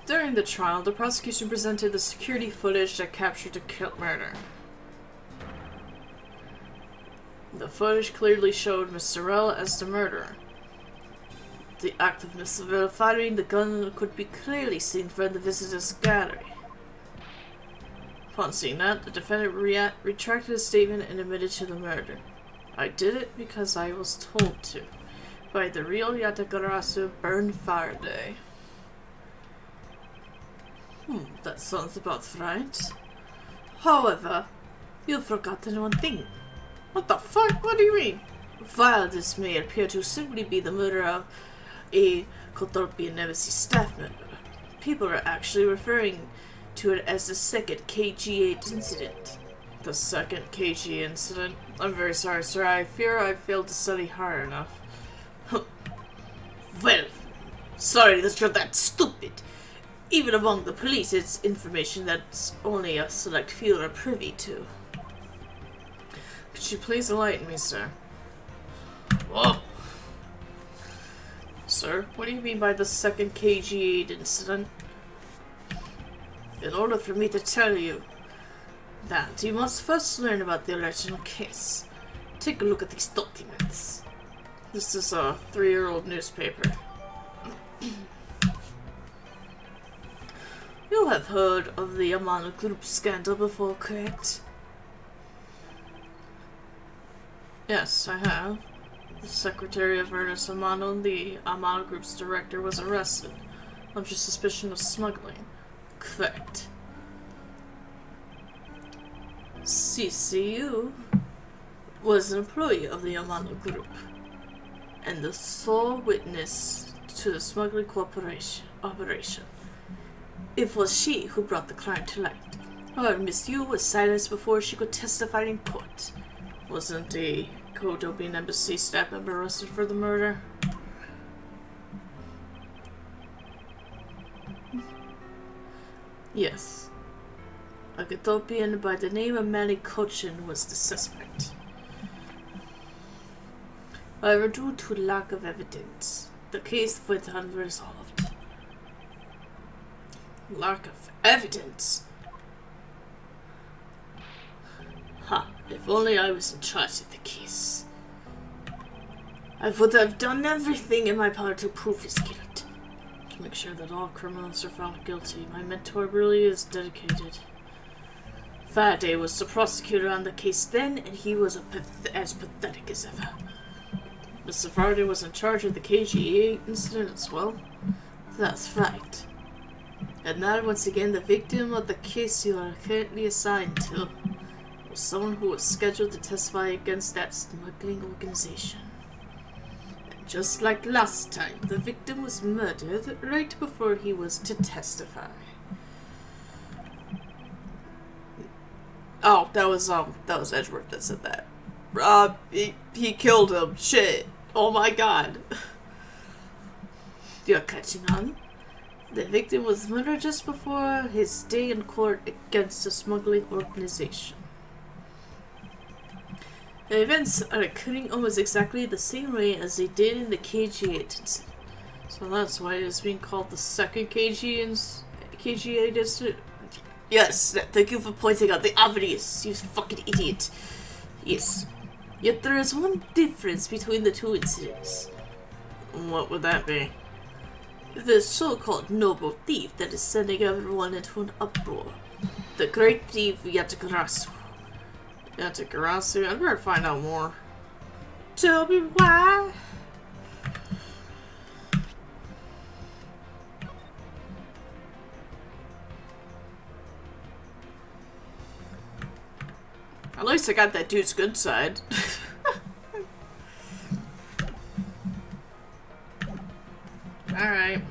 During the trial, the prosecution presented the security footage that captured the murder. The footage clearly showed Miss Sorrell as the murderer. The act of Miss Sorrell firing the gun could be clearly seen from the visitors' gallery. Upon seeing that, the defendant retracted his statement and admitted to the murder. I did it because I was told to, by the real Yatagarasu burned Faraday. That sounds about right. However, you've forgotten one thing. What the fuck? What do you mean? While this may appear to simply be the murder of a Kotorpian Embassy staff member, people are actually referring to it as the second KG8 incident. The second KG incident. I'm very sorry, sir. I fear I failed to study hard enough. Well, sorry that you're that stupid. Even among the police, it's information that only a select few are privy to. Could you please enlighten me, sir? Whoa! Sir, what do you mean by the second KG8 incident? In order for me to tell you that, you must first learn about the original case. Take a look at these documents. This is a 3-year-old newspaper. You have heard of the Amano Group scandal before, correct? Yes, I have. The secretary of Ernest Amano, the Amano Group's director, was arrested under suspicion of smuggling. Correct. CCU was an employee of the Amano Group and the sole witness to the smuggling operation. It was she who brought the crime to light. However, Miss Yu was silenced before she could testify in court. Wasn't the Kodobian Embassy staff member arrested for the murder? Yes. A Kodobian by the name of Manny Cochin was the suspect. However, due to lack of evidence, the case went unresolved. Lack of evidence? Ha, if only I was in charge of the case. I would have done everything in my power to prove his guilt. To make sure that all criminals are found guilty, my mentor really is dedicated. Faraday was the prosecutor on the case then, and he was as pathetic as ever. Mr. Faraday was in charge of the KGA incident as well? That's right. And now, once again, the victim of the case you are currently assigned to was someone who was scheduled to testify against that smuggling organization. And just like last time, the victim was murdered right before he was to testify. Oh, that was Edgeworth that said that. He killed him. Shit. Oh my god. You're catching on? The victim was murdered just before his day in court against the smuggling organization. The events are occurring almost exactly the same way as they did in the KG8 incident. So that's why it is being called the second KG8 incident. Yes, thank you for pointing out the obvious, you fucking idiot. Yes. Yet there is one difference between the two incidents. What would that be? The so-called noble thief that is sending everyone into an uproar. The great thief Yatagarasu. Yatagarasu? I'd better find out more. Tell me why? At least I got that dude's good side. Alright.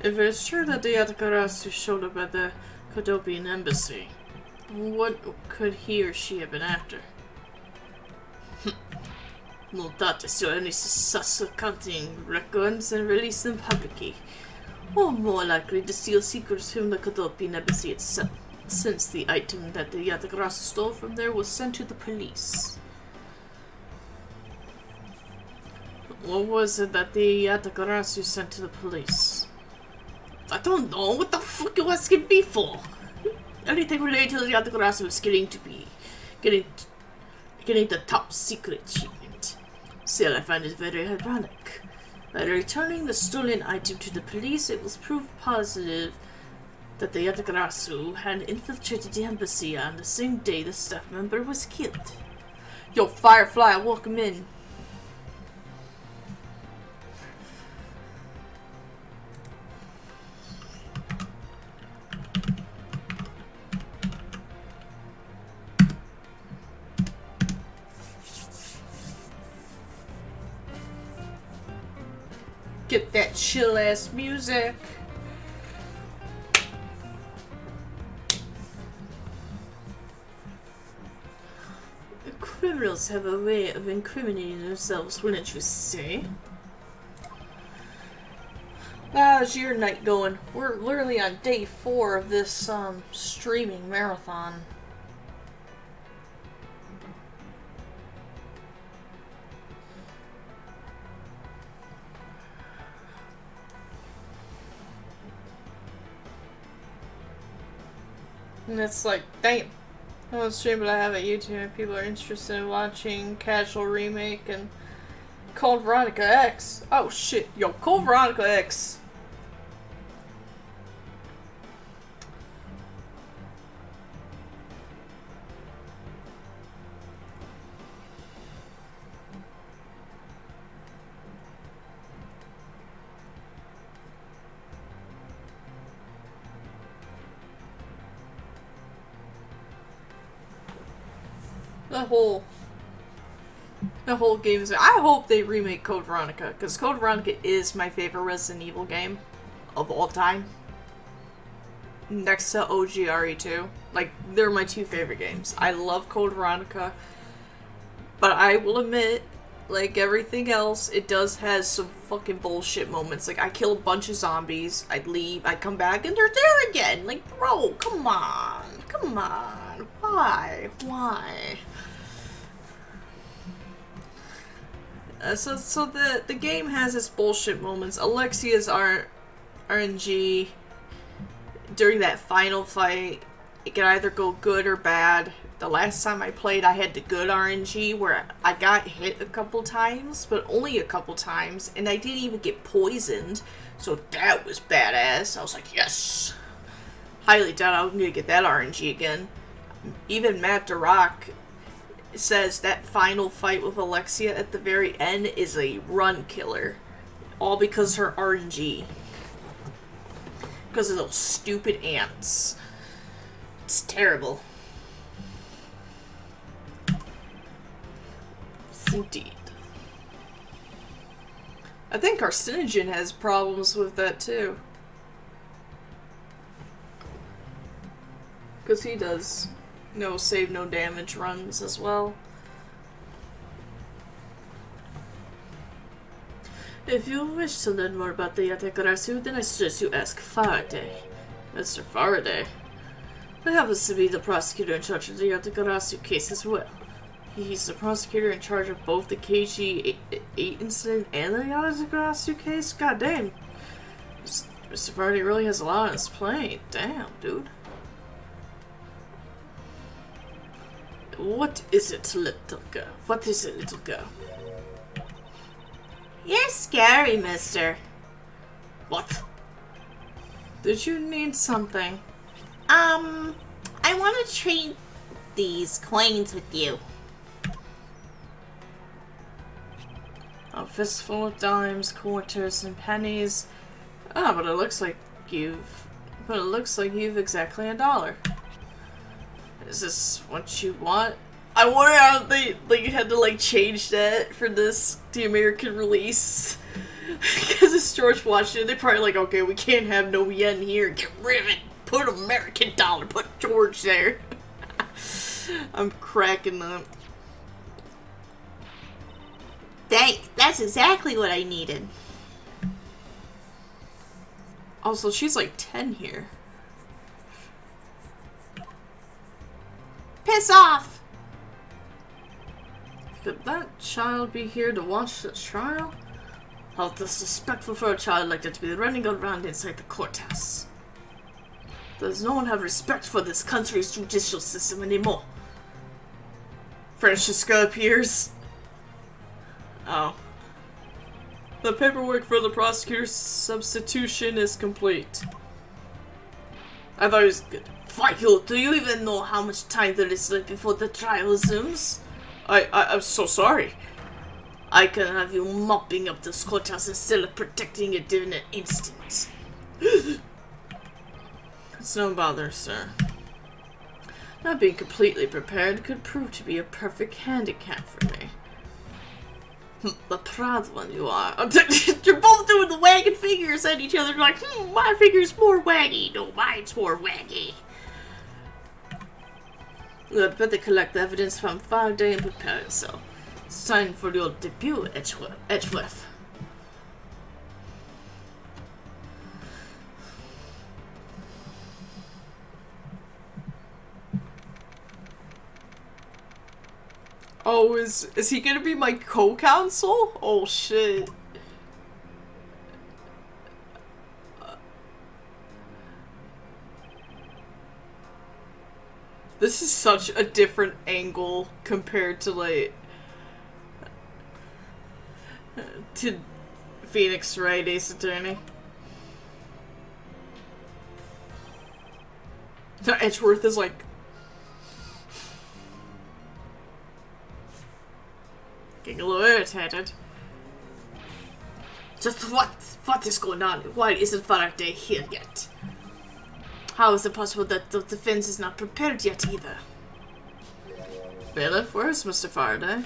If it's true that the Yatagarasu showed up at the Kodobian Embassy, what could he or she have been after? No doubt is only success of counting records and release them publicly, or more likely to steal secrets from the Kodobian Embassy itself, since the item that the Yatagarasu stole from there was sent to the police. What was it that the Yatagarasu sent to the police? I don't know. What the fuck you asking me for? Anything related to the Yatagarasu is getting the top secret treatment. Still, I find it very ironic. By returning the stolen item to the police, it was proof positive that the Yatagarasu had infiltrated the embassy on the same day the staff member was killed. Yo, Firefly, welcome in. Get that chill ass music. criminals have a way of incriminating themselves, wouldn't you say? How's your night going? We're literally on day 4 of this, streaming marathon. And it's like, damn. I don't stream, but I have a YouTube if people are interested in watching Casual Remake and Cold Veronica X. Oh shit, yo, Cold Veronica X. The whole game is... I hope they remake Code Veronica, because Code Veronica is my favorite Resident Evil game of all time. Next to OGRE2. Like, they're my 2 favorite games. I love Code Veronica, but I will admit, like everything else, it does has some fucking bullshit moments. Like, I kill a bunch of zombies, I'd leave, I'd come back, and they're there again! Like, bro, come on! Come on! Why? Why? So the game has its bullshit moments. Alexia's RNG during that final fight, it can either go good or bad. The last time I played, I had the good RNG where I got hit a couple times, but only a couple times, and I didn't even get poisoned, so that was badass. I was like, yes! Highly doubt I'm gonna get that RNG again. Even Matt DeRock says that final fight with Alexia at the very end is a run killer. All because her RNG. Because of those stupid ants. It's terrible. Indeed. I think Carcinogen has problems with that too. Because he does no save, no damage runs as well. If you wish to learn more about the Yatekarasu, then I suggest you ask Faraday. Mr. Faraday. I happens to be the prosecutor in charge of the Yatekarasu case as well. He's the prosecutor in charge of both the KG-8 incident and the Yatekarasu case? God damn. Mr. Faraday really has a lot on his plate. Damn, dude. What is it, little girl? What is it, little girl? You're scary, mister. What? Did you need something? I want to trade these coins with you. A fistful of dimes, quarters, and pennies. Ah, but it looks like you've exactly $1. Is this what you want? I wonder how they had to like change that for the American release. Because it's George Washington, they're probably like, okay, we can't have no yen here. Get rid of it. Put American dollar. Put George there. I'm cracking up. Thanks. That's exactly what I needed. Also, she's like 10 here. Piss off! Could that child be here to watch the trial? How disrespectful for a child like that to be running around inside the courthouse. Does no one have respect for this country's judicial system anymore? Francesca appears. Oh. The paperwork for the prosecutor's substitution is complete. I thought it was good. Michael, do you even know how much time there is left before the trial resumes? I'm so sorry. I can have you mopping up this courthouse instead of protecting it in an instant. It's no bother, sir. Not being completely prepared could prove to be a perfect handicap for me. The proud one you are. You're both doing the wagging fingers at each other like, my finger's more waggy. No, mine's more waggy. I'd better collect the evidence from Faraday and prepare yourself. It's time for your debut, Edgeworth. Oh, is he gonna be my co-counsel? Oh shit. This is such a different angle compared to, like, to Phoenix Wright, Ace Attorney. So Edgeworth is like... getting a little irritated. Just what is going on? Why isn't Faraday here yet? How is it possible that the defense is not prepared yet either? Bailiff, where's Mr. Faraday?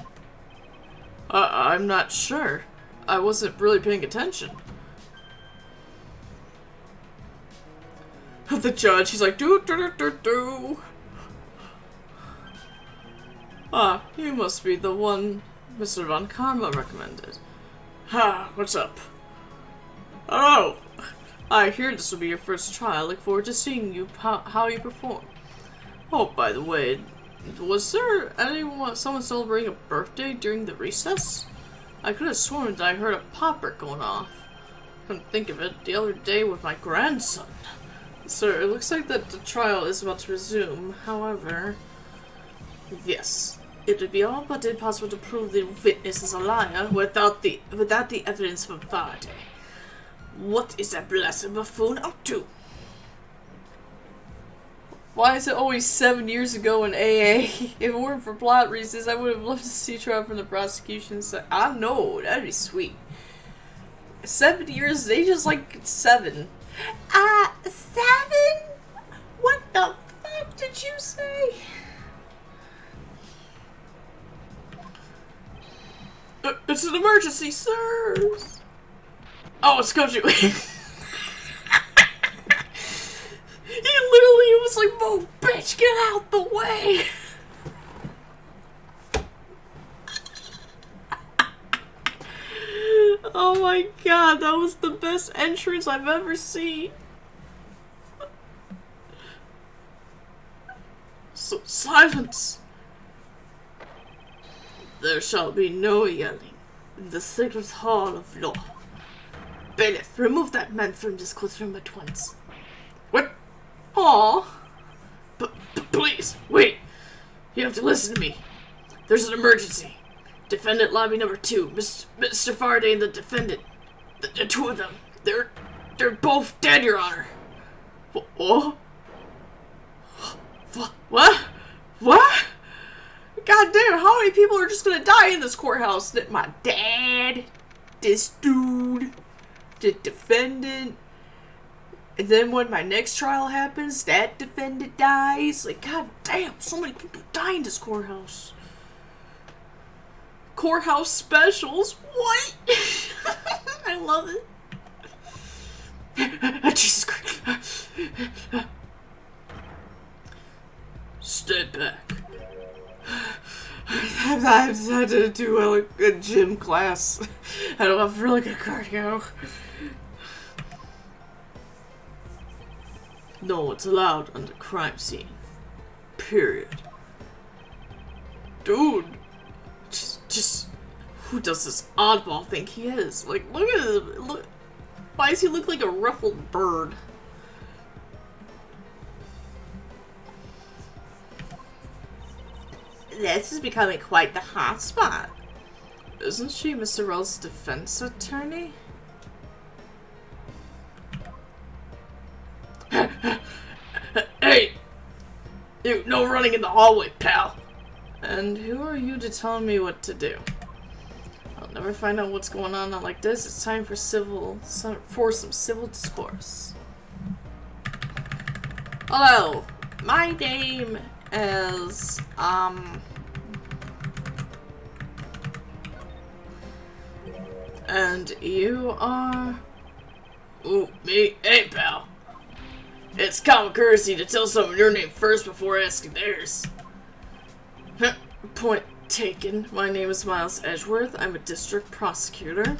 I'm not sure. I wasn't really paying attention. The judge, he's like, do. Ah, you must be the one Mr. Von Karma recommended. Ha, what's up? Oh! I hear this will be your first trial. Look forward to seeing you how you perform. Oh, by the way, was there someone celebrating a birthday during the recess? I could have sworn that I heard a popper going off. Couldn't think of it the other day with my grandson. Sir, it looks like that the trial is about to resume. However, yes, it would be all but impossible to prove the witness is a liar without the evidence from Faraday. What is that blessed buffoon up to? Why is it always 7 years ago in AA? If it weren't for plot reasons, I would have loved to see a trial from the prosecution. So I know, that'd be sweet. 7 years, they just like 7. 7? What the fuck did you say? It's an emergency, sirs! Oh, it's Koju. He literally was like, "Move, bitch, get out the way!" Oh my god, that was the best entrance I've ever seen. So, silence! There shall be no yelling in the sacred hall of law. Bailiff, remove that man from this courtroom at once. What? Aw. But please, wait. You have to listen to me. There's an emergency. Defendant lobby number 2. Mr. Faraday and the defendant. The two of them. They're both dead, Your Honor. What? What? God damn, how many people are just gonna die in this courthouse? My dad, this dude, the defendant, and then when my next trial happens, that defendant dies. Like, god damn, so many people die in this courthouse. Courthouse specials? What? I love it. Jesus Christ. Step back. I had to do a gym class. I don't have really good cardio. No one's allowed on the crime scene. Period. Dude. Just who does this oddball think he is? Like, look at him. Look. Why does he look like a ruffled bird? This is becoming quite the hotspot. Isn't she Mr. Rell's defense attorney? Hey! You, no running in the hallway, pal! And who are you to tell me what to do? I'll never find out what's going on like this. It's time for some civil discourse. Hello, my name is, and you are... Ooh, me? Hey, pal. It's common courtesy to tell someone your name first before asking theirs. Point taken. My name is Miles Edgeworth. I'm a district prosecutor.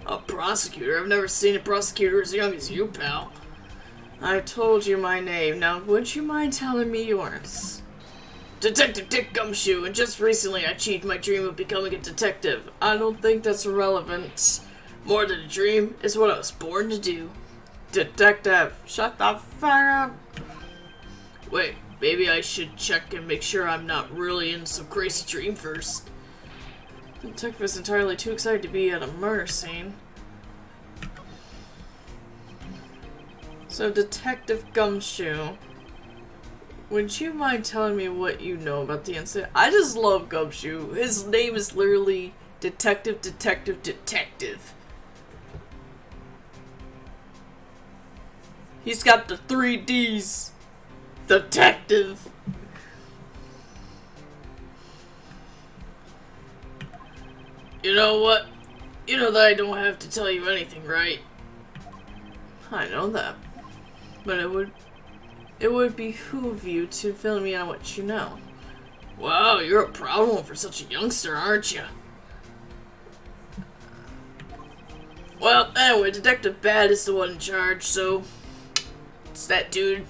A prosecutor? I've never seen a prosecutor as young as you, pal. I told you my name. Now, would you mind telling me yours? Detective Dick Gumshoe, and just recently I achieved my dream of becoming a detective. I don't think that's relevant. More than a dream, it's what I was born to do. Detective, shut the fuck up. Wait, maybe I should check and make sure I'm not really in some crazy dream first. The detective is entirely too excited to be at a murder scene. So, Detective Gumshoe, would you mind telling me what you know about the incident? I just love Gumshoe. His name is literally Detective, Detective, Detective. He's got the 3 Ds. Detective. You know what? You know that I don't have to tell you anything, right? I know that. But it would behoove you to fill me on what you know. Wow, you're a proud one for such a youngster, aren't you? Well, anyway, Detective Bad is the one in charge, so it's that dude.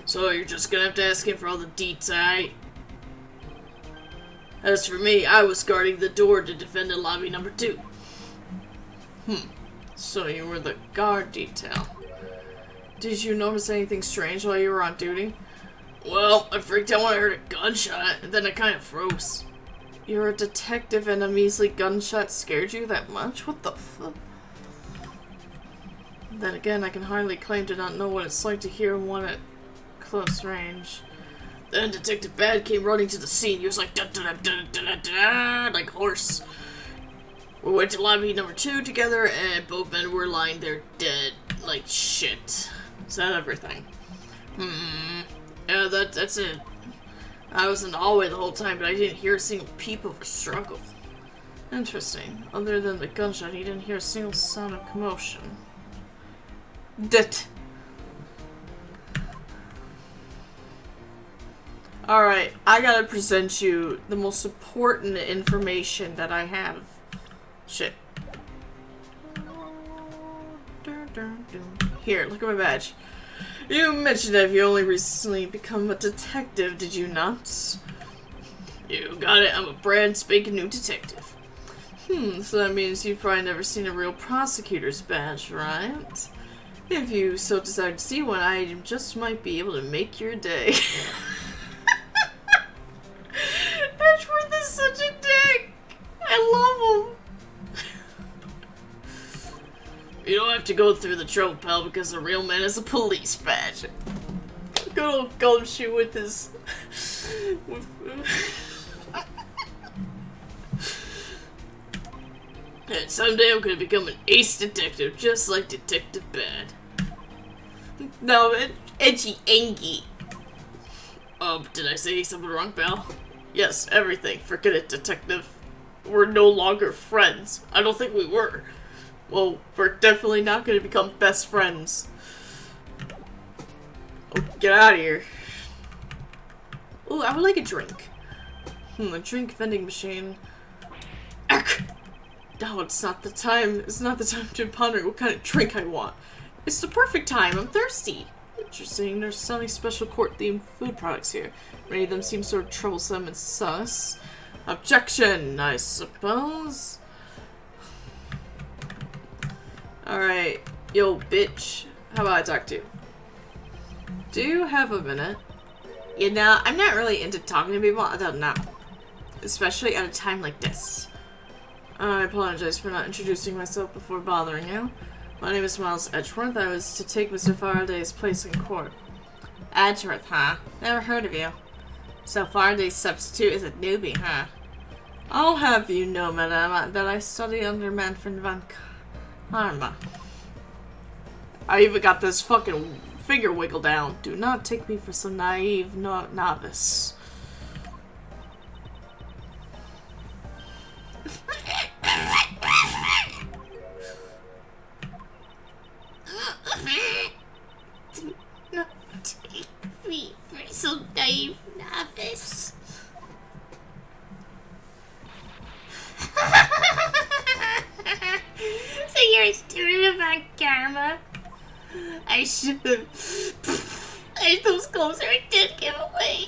So you're just gonna have to ask him for all the deets, aight? As for me, I was guarding the door to defend in lobby number 2. So you were the guard detail. Did you notice anything strange while you were on duty? Well, I freaked out when I heard a gunshot, and then I kind of froze. You're a detective and a measly gunshot scared you that much? What the fuck? Then again, I can hardly claim to not know what it's like to hear one at close range. Then Detective Bad came running to the scene. He was like, da da da da da da, like a horse. We went to lobby number 2 together, and both men were lying there dead, like shit. Is that everything? Yeah, that's it. I was in the hallway the whole time, but I didn't hear a single peep of a struggle. Interesting. Other than the gunshot, he didn't hear a single sound of commotion. Alright, I gotta present you the most important information that I have. Shit. Here, look at my badge. You mentioned that you only recently become a detective, did you not? You got it, I'm a brand spanking new detective. So that means you've probably never seen a real prosecutor's badge, right? If you so decide to see one, I just might be able to make your day. Edgeworth is such a dick! I love him! You don't have to go through the trouble, pal, because a real man is a police badge. Good old Gumshoe with his... And someday I'm gonna become an ace detective, just like Detective Bad. No, edgy Angie. Did I say something wrong, pal? Yes, everything. Forget it, detective. We're no longer friends. I don't think we were. Well, we're definitely not going to become best friends. Oh, get out of here. Ooh, I would like a drink. A drink vending machine. Ark! No, it's not the time. It's not the time to ponder what kind of drink I want. It's the perfect time. I'm thirsty. Interesting. They're selling special court-themed food products here. Many of them seem sort of troublesome and sus. Objection, I suppose. Alright. Yo, bitch. How about I talk to you? Do you have a minute? You know, I'm not really into talking to people. I don't know. Especially at a time like this. I apologize for not introducing myself before bothering you. My name is Miles Edgeworth. I was to take Mr. Faraday's place in court. Edgeworth, huh? Never heard of you. So Faraday's substitute is a newbie, huh? I'll have you know, madame, that I study under Manfred van Karma. I even got this fucking finger wiggle down. Do not take me for some naive novice. Do not take me you're a student of my karma. I should have. Those clothes are a dead giveaway.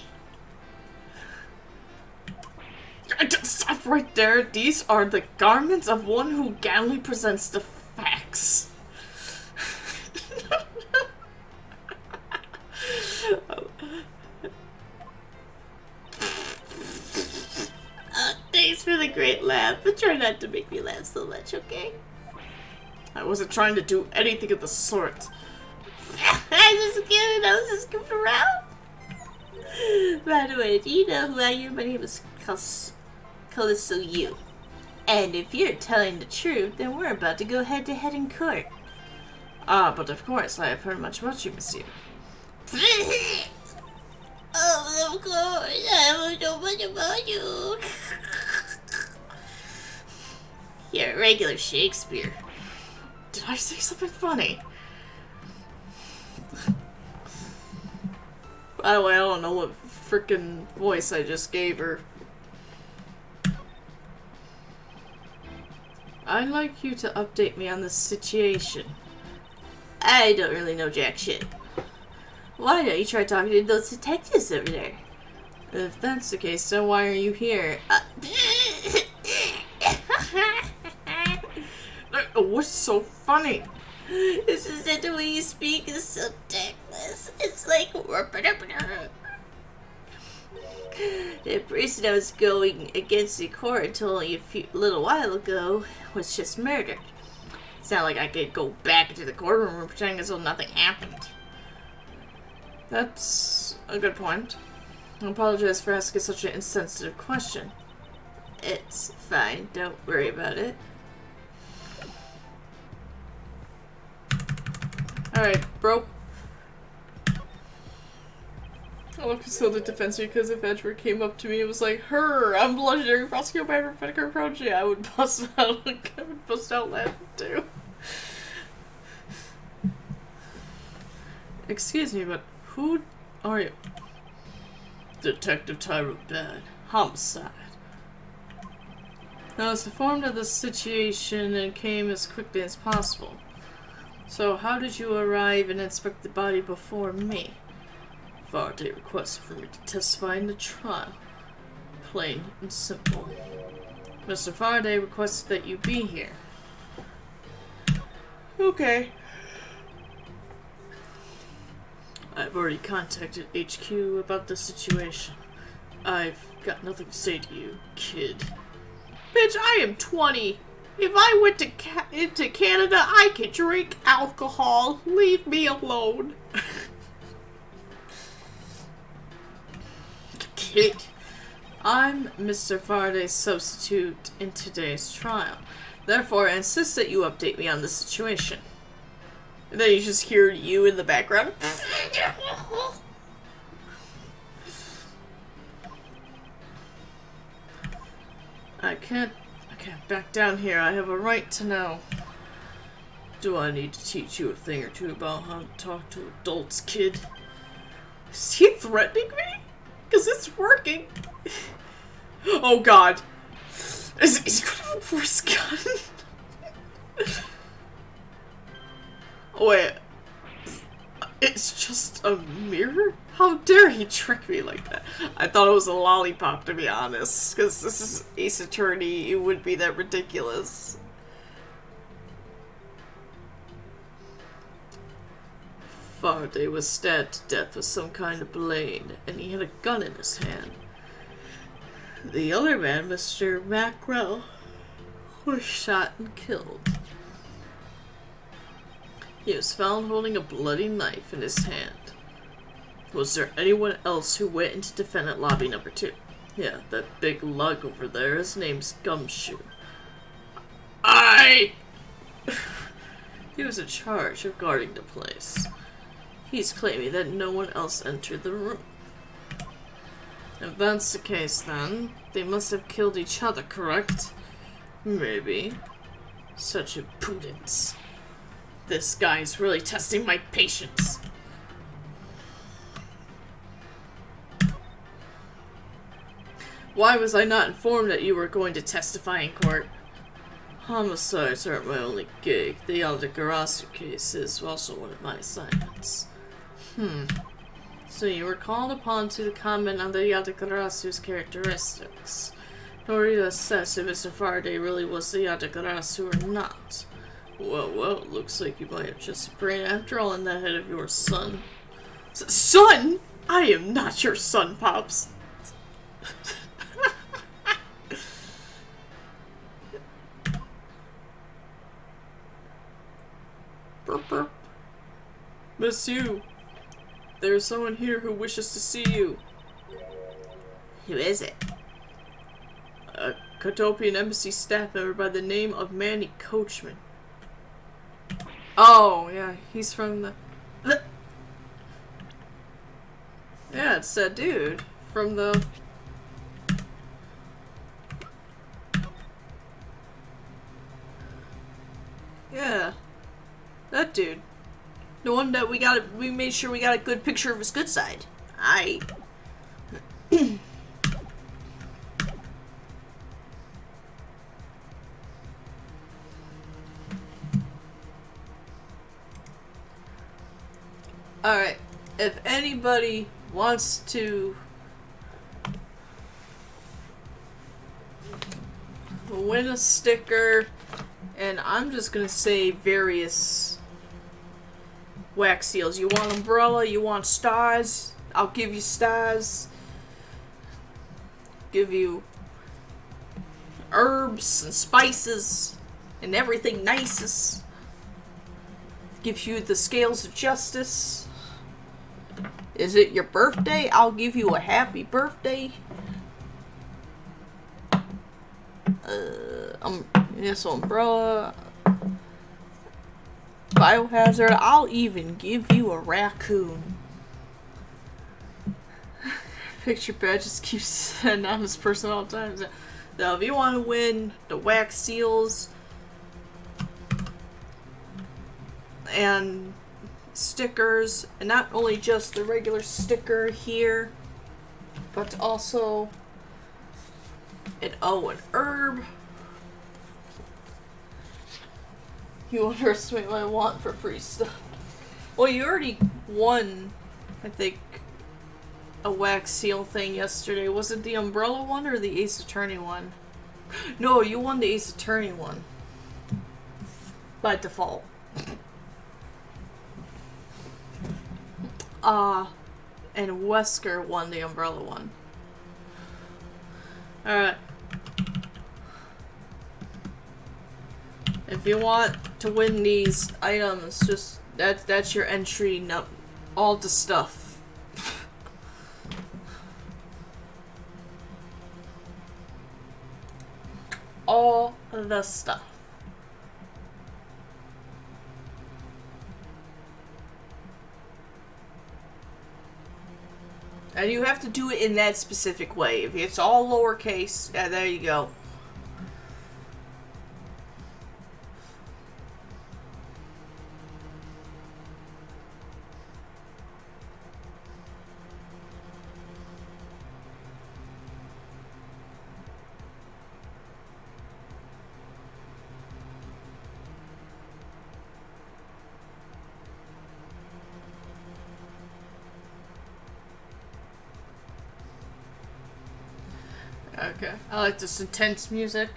Stop right there. These are the garments of one who gallantly presents the facts. Thanks for the great laugh, but try not to make me laugh so much, okay? I wasn't trying to do anything of the sort. I just kidding, I was just goofing around. By the way, do you know who I am? My name is Colisu. And if you're telling the truth, then we're about to go head to head in court. Ah, but of course, I have heard much about you, monsieur. Oh, of course, I don't know much about you. You're a regular Shakespeare. Did I say something funny? By the way, I don't know what frickin' voice I just gave her. I'd like you to update me on the situation. I don't really know jack shit. Why don't you try talking to those detectives over there? If that's the case, then why are you here? What's so funny? It's just that the way you speak is so tactless. It's like... The person I was going against in court until only a little while ago was just murdered. It's not like I could go back into the courtroom and pretend as though nothing happened. That's a good point. I apologize for asking such an insensitive question. It's fine, don't worry about it. Alright, bro. I love concealed defense because if Edgeworth came up to me and was like, "Her, I'm bludgeoning prosecuted by prophetic approach," I would bust out. I would bust out laughing too. Excuse me, but who are you? Detective Tyro Bad. Homicide. I was informed of the situation and came as quickly as possible. So how did you arrive and inspect the body before me? Faraday requested for me to testify in the trial. Plain and simple. Mr. Faraday requested that you be here. Okay. I've already contacted HQ about the situation. I've got nothing to say to you, kid. Bitch, I am 20. If I went into Canada, I could drink alcohol. Leave me alone. Kid. I'm Mr. Faraday's substitute in today's trial. Therefore, I insist that you update me on the situation. And then you just hear you in the background. I can't back down here. I have a right to know. Do I need to teach you a thing or two about how to talk to adults, kid? Is he threatening me? Because it's working. Oh god. Is he gonna pour his gun? Wait. It's just a mirror? How dare he trick me like that? I thought it was a lollipop, to be honest. Because this is Ace Attorney, it would be that ridiculous. Faraday was stabbed to death with some kind of blade, and he had a gun in his hand. The other man, Mr. Mackrell, was shot and killed. He was found holding a bloody knife in his hand. Was there anyone else who went into defendant lobby number 2? Yeah, that big lug over there. His name's Gumshoe. He was in charge of guarding the place. He's claiming that no one else entered the room. If that's the case, then, they must have killed each other, correct? Maybe. Such impudence. This guy's really testing my patience. Why was I not informed that you were going to testify in court? Homicides aren't my only gig. The Yaldegarasu case is also one of my assignments. So you were called upon to comment on the Yaldegarasu's characteristics, in order to assess if Mr. Faraday really was the Yaldegarasu or not. Well, it looks like you might have just a brain after all in the head of your son. Son? I am not your son, Pops. Burp, burp. Miss you. There's someone here who wishes to see you. Who is it? A Cotopian embassy staff member by the name of Manny Coachman. Oh, yeah, he's from the... Yeah, it's that dude from the... Yeah, that dude. The one that we made sure we got a good picture of his good side. Alright, if anybody wants to win a sticker, and I'm just gonna say various wax seals. You want umbrella, you want stars, I'll give you stars. Give you herbs and spices and everything nices. Give you the scales of justice. Is it your birthday? I'll give you a happy birthday. This umbrella. Biohazard. I'll even give you a raccoon. Picture badge just keeps sending on this person all the time. Now, if you want to win the wax seals and stickers, and not only just the regular sticker here, but also an herb. You underestimate what I want for free stuff. Well, you already won, I think, a wax seal thing yesterday. Was it the umbrella one or the Ace Attorney one? No, you won the Ace Attorney one. By default. And Wesker won the umbrella one. Alright. If you want to win these items, just that's your entry. No, all the stuff. All the stuff. And you have to do it in that specific way. If it's all lowercase, yeah, there you go. Okay. I like this intense music.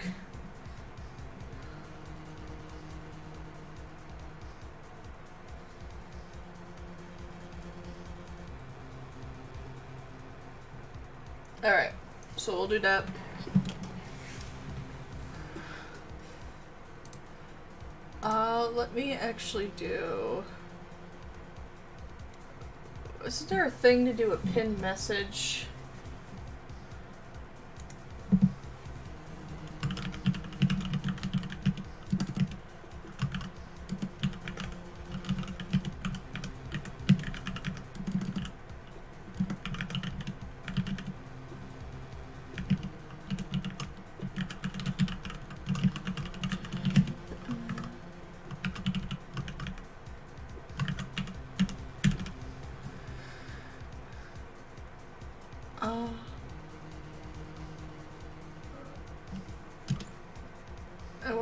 Alright. So we'll do that. Let me actually do... Isn't there a thing to do a pinned message?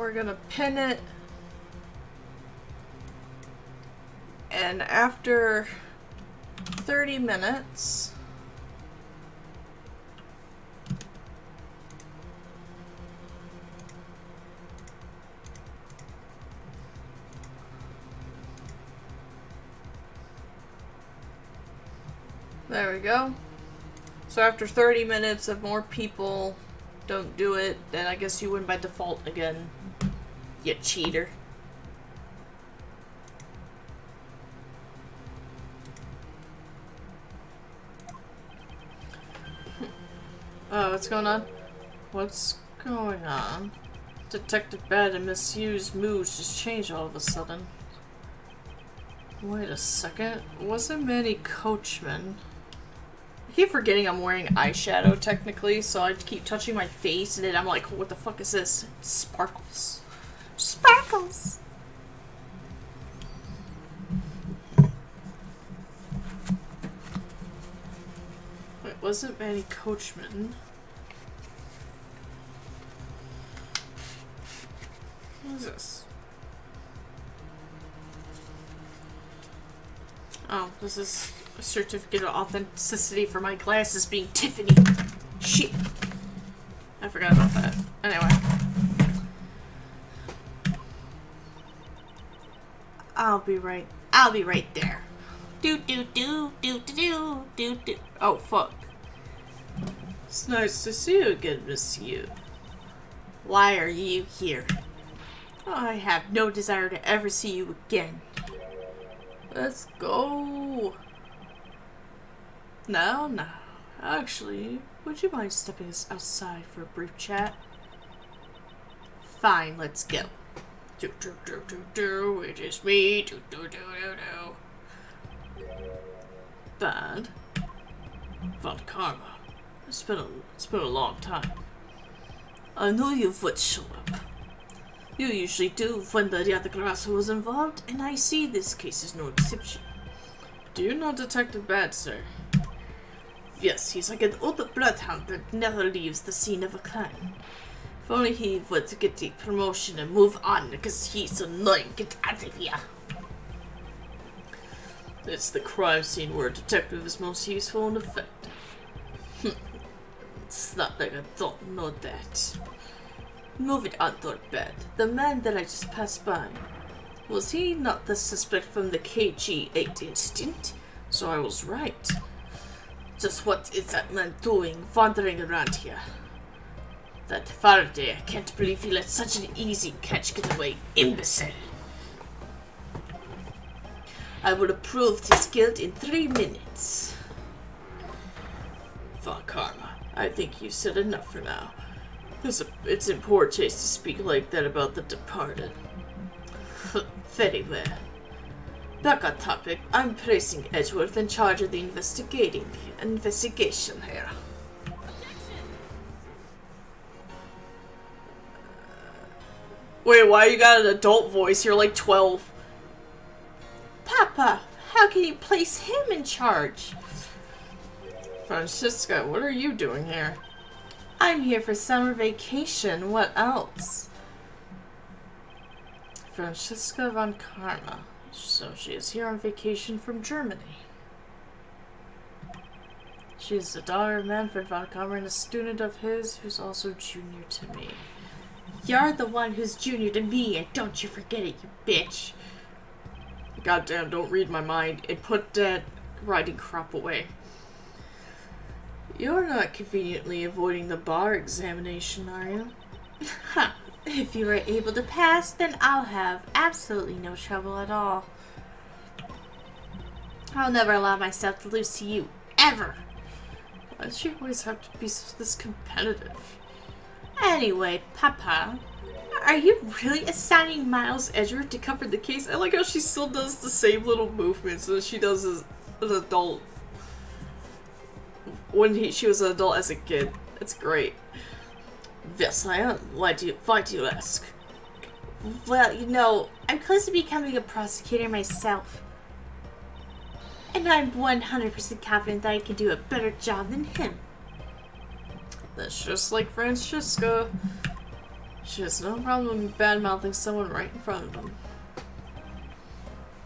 we're gonna pin it. And after 30 minutes, there we go. So after 30 minutes, if more people don't do it, then I guess you win by default again. You cheater. Oh, what's going on? What's going on? Detective Bad and Misused moods just changed all of a sudden. Wait a second. Wasn't Manny Coachman? I keep forgetting I'm wearing eyeshadow technically, so I keep touching my face and then I'm like, what the fuck is this? Sparkles. Sparkles! Wait, wasn't Manny Coachman? What is this? Oh, this is a certificate of authenticity for my glasses being Tiffany. Shit. I forgot about that. Anyway. I'll be right there. Do do do do do do do. Oh fuck. It's nice to see you again, Monsieur. Why are you here? I have no desire to ever see you again. Let's go. No. Actually, would you mind stepping us outside for a brief chat? Fine, let's go. Do, it is me. Do. Bad. Von Karma. It's been a long time. I knew you would show up. You usually do when the other grass was involved, and I see this case is no exception. Do you know Detective Bad, sir? Yes, he's like an old bloodhound that never leaves the scene of a crime. If only he would get the promotion and move on, because he's annoying. Get out of here. It's the crime scene where a detective is most useful and effective. It's not like I don't know that. Moving on toward Bed, the man that I just passed by. Was he not the suspect from the KG-8 incident? So I was right. Just what is that man doing, wandering around here? That Faraday, I can't believe he let such an easy catch get away, imbecile. I would have proved his guilt in 3 minutes. Von Karma, I think you've said enough for now. It's in poor taste to speak like that about the departed. Very well. Back on topic, I'm placing Edgeworth in charge of the investigation here. Wait, why you got an adult voice? You're like 12. Papa, how can you place him in charge? Francisca, what are you doing here? I'm here for summer vacation. What else? Francisca von Karma. So she is here on vacation from Germany. She is the daughter of Manfred von Karma and a student of his who's also junior to me. You're the one who's junior to me, and don't you forget it, you bitch. Goddamn, don't read my mind and put that writing crap away. You're not conveniently avoiding the bar examination, are you? Ha! If you were able to pass, then I'll have absolutely no trouble at all. I'll never allow myself to lose to you, ever! Why does she always have to be this competitive? Anyway, Papa, are you really assigning Miles Edgeworth to cover the case? I like how she still does the same little movements that she does as an adult. When she was an adult as a kid. It's great. Yes, I am. Why do you ask? Well, you know, I'm close to becoming a prosecutor myself. And I'm 100% confident that I can do a better job than him. That's just like Francisca. She has no problem bad-mouthing someone right in front of them.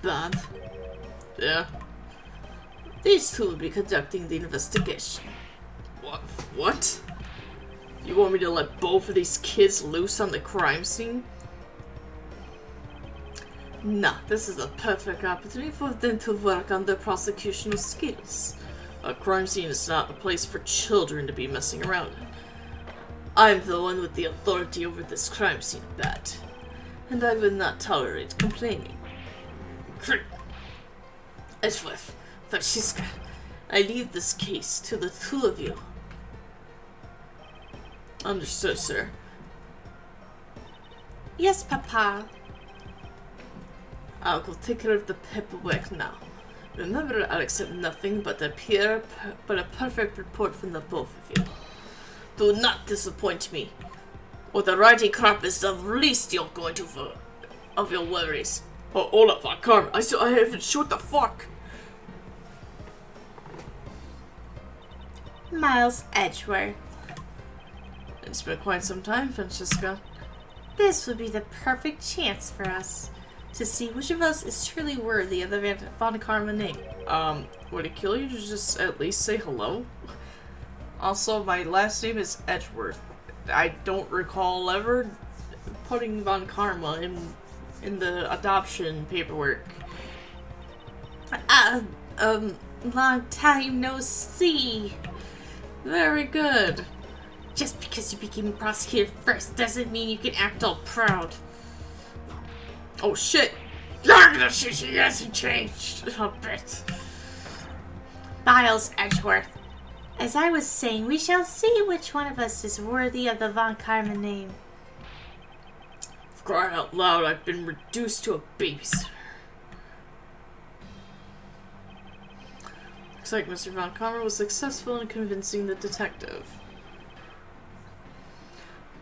Bob, Yeah. these two will be conducting the investigation. What? You want me to let both of these kids loose on the crime scene? No, this is a perfect opportunity for them to work on their prosecutional skills. A crime scene is not a place for children to be messing around in. I'm the one with the authority over this crime scene, Bat, and I will not tolerate complaining. Edgeworth, Francisca, I leave this case to the two of you. Understood, sir. Yes, Papa. I'll go take care of the paperwork now. Remember, I'll accept nothing but a perfect report from the both of you. Do not disappoint me, or the writing crop is the least you're going to of your worries. Oh, hold up, Carmen. I haven't shot the fuck. Miles Edgeworth. It's been quite some time, Francisca. This would be the perfect chance for us to see which of us is truly worthy of the Von Karma name. Would it kill you to just at least say hello? Also, my last name is Edgeworth. I don't recall ever putting Von Karma in the adoption paperwork. Long time no see. Very good. Just because you became a prosecutor first doesn't mean you can act all proud. Oh shit! She hasn't changed a bit. Miles Edgeworth. As I was saying, we shall see which one of us is worthy of the Von Karma name. For crying out loud, I've been reduced to a babysitter. Looks like Mr. Von Karma was successful in convincing the detective.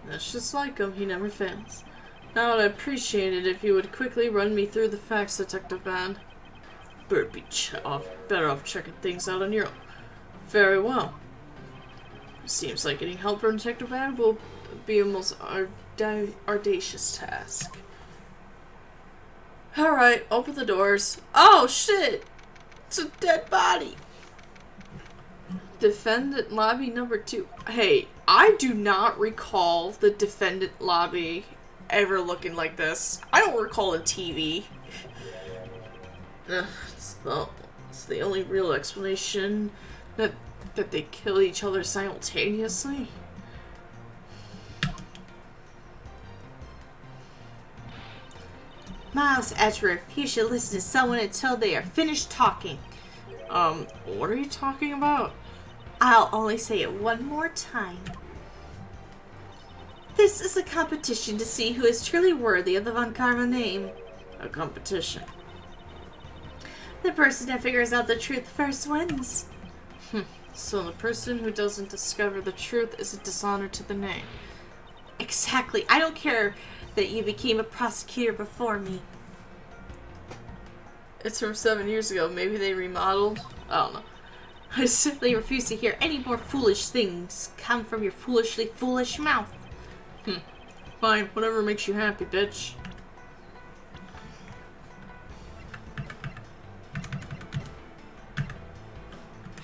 That's just like him, he never fails. Now I'd appreciate it if you would quickly run me through the facts, Detective Man. Better off checking things out on your own. Very well. Seems like getting help from Detective Man will be a most audacious task. Alright, open the doors. Oh shit! It's a dead body! Defendant lobby number 2. Hey, I do not recall the defendant lobby ever looking like this. I don't recall a TV. It's the only real explanation that they kill each other simultaneously. Miles Edgeworth, you should listen to someone until they are finished talking. What are you talking about? I'll only say it one more time. This is a competition to see who is truly worthy of the Von Karma name. A competition. The person that figures out the truth first wins. So the person who doesn't discover the truth is a dishonor to the name. Exactly. I don't care that you became a prosecutor before me. It's from 7 years ago. Maybe they remodeled? I don't know. I simply refuse to hear any more foolish things come from your foolishly foolish mouth. Fine, whatever makes you happy, bitch.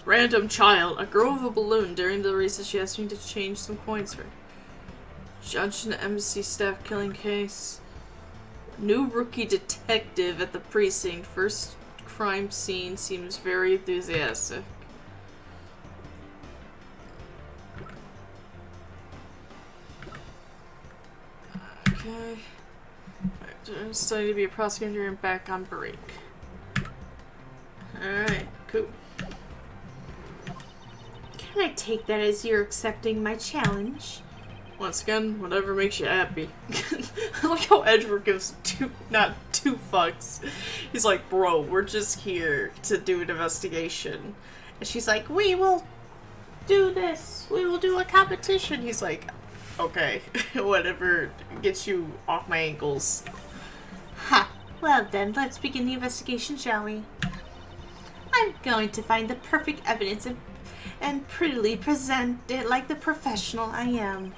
Random child. A girl with a balloon. During the recess, she asked me to change some coins for her. Judge and embassy staff killing case. New rookie detective at the precinct. First crime scene. Seems very enthusiastic. Okay. Right, study to be a prosecutor and back on break. Alright, cool. Can I take that as you're accepting my challenge? Once again, whatever makes you happy. I like how Edgeworth gives not two fucks. He's like, bro, we're just here to do an investigation. And she's like, we will do this. We will do a competition. He's like, okay, whatever gets you off my ankles. Ha! Well then, let's begin the investigation, shall we? I'm going to find the perfect evidence and prettily present it like the professional I am.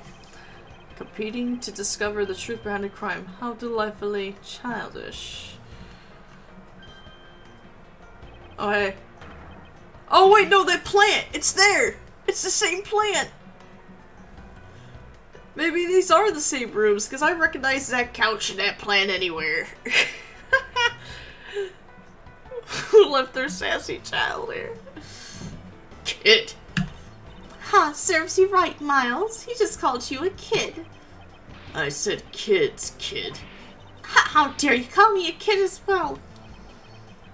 Competing to discover the truth behind a crime. How delightfully childish. Oh, hey. Oh, wait, no, that plant! It's there! It's the same plant! Maybe these are the same rooms, because I recognize that couch and that plant anywhere. Who left their sassy child here? Kid. Ha, serves you right, Miles. He just called you a kid. I said kids, kid. How dare you call me a kid as well?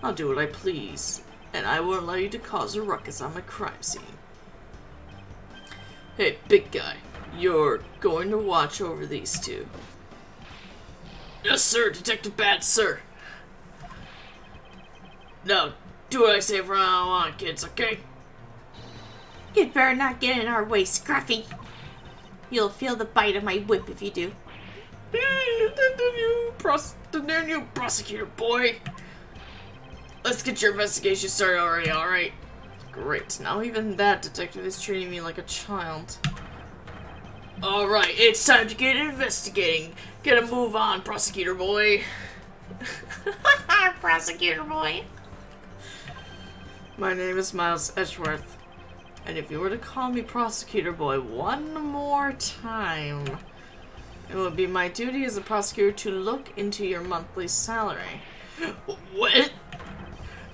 I'll do what I please, and I won't allow you to cause a ruckus on my crime scene. Hey, big guy, you're going to watch over these two. Yes, sir, Detective Bad, sir. Now, do what I say from now on, kids, okay? You'd better not get in our way, Scruffy. You'll feel the bite of my whip if you do. The new prosecutor, boy. Let's get your investigation started already, alright? Great, now even that detective is treating me like a child. Alright, it's time to get investigating. Get a move on, prosecutor boy. Prosecutor boy. My name is Miles Edgeworth, and if you were to call me prosecutor boy one more time, it would be my duty as a prosecutor to look into your monthly salary. What?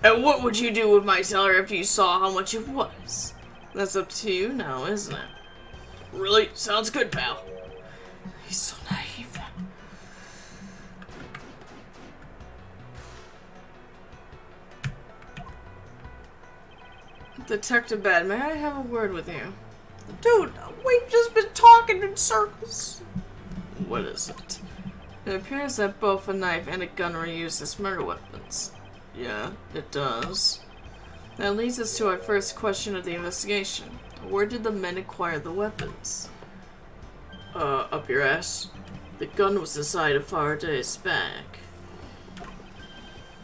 And what would you do with my salary after you saw how much it was? That's up to you now, isn't it? Really? Sounds good, pal. He's so naive. Detective Bad, may I have a word with you? Dude, we've just been talking in circles. What is it? It appears that both a knife and a gun were used as murder weapons. Yeah, it does. That leads us to our first question of the investigation. Where did the men acquire the weapons? Up your ass. The gun was inside of Faraday's bag.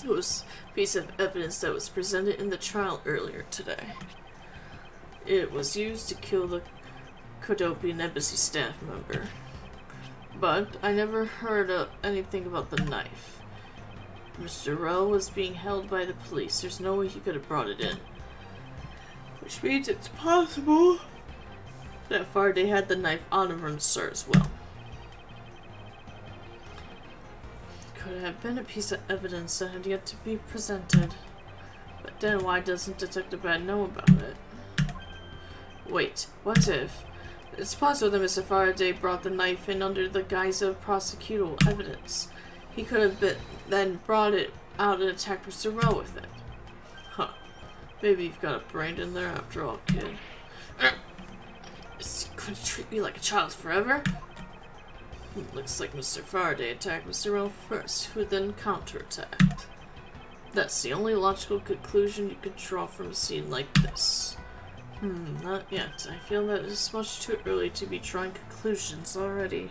It was a piece of evidence that was presented in the trial earlier today. It was used to kill the Kodopian embassy staff member. But I never heard anything about the knife. Mr. Rowe was being held by the police. There's no way he could have brought it in. Which means it's possible that Faraday had the knife on him, sir, as well. Could have been a piece of evidence that had yet to be presented. But then why doesn't Detective Bad know about it? Wait, what if? It's possible that Mr. Faraday brought the knife in under the guise of prosecutorial evidence. He could have then brought it out and attacked Mr. Rowe with it. Huh. Maybe you've got a brain in there after all, kid. Is he going to treat me like a child forever? Looks like Mr. Faraday attacked Mr. Rowe first, who then counterattacked. That's the only logical conclusion you could draw from a scene like this. Not yet. I feel that it's much too early to be drawing conclusions already.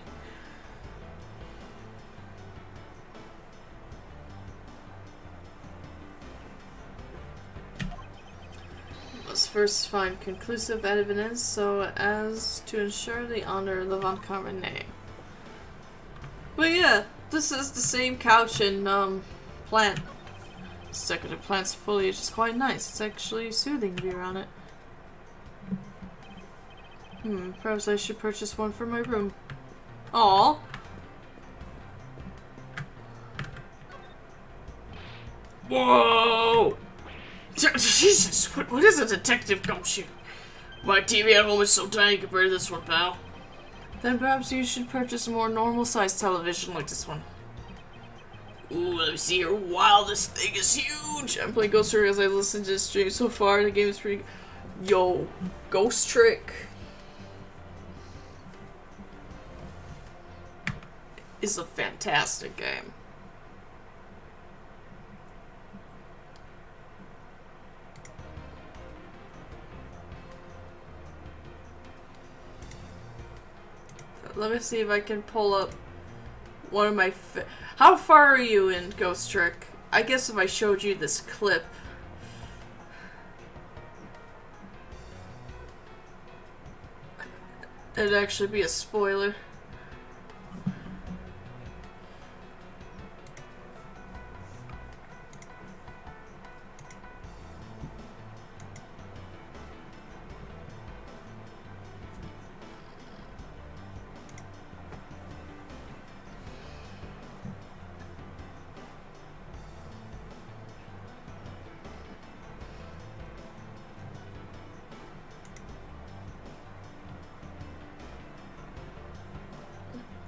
Must first find conclusive evidence so as to ensure the honor of the Von Karman name. But yeah, this is the same couch and plant. This decorative plant's foliage is quite nice. It's actually soothing to be around it. Perhaps I should purchase one for my room. Aww. Whoa! Jesus, what is a detective ghost shoot? My TV at home is so tiny compared to this one, pal. Then perhaps you should purchase a more normal-sized television like this one. Ooh, let me see here. Wow, this thing is huge! I'm playing Ghost Trick as I listen to this stream so far. The game is pretty... Yo, Ghost Trick is a fantastic game. Let me see if I can pull up one of my... How far are you in Ghost Trick? I guess if I showed you this clip... It'd actually be a spoiler.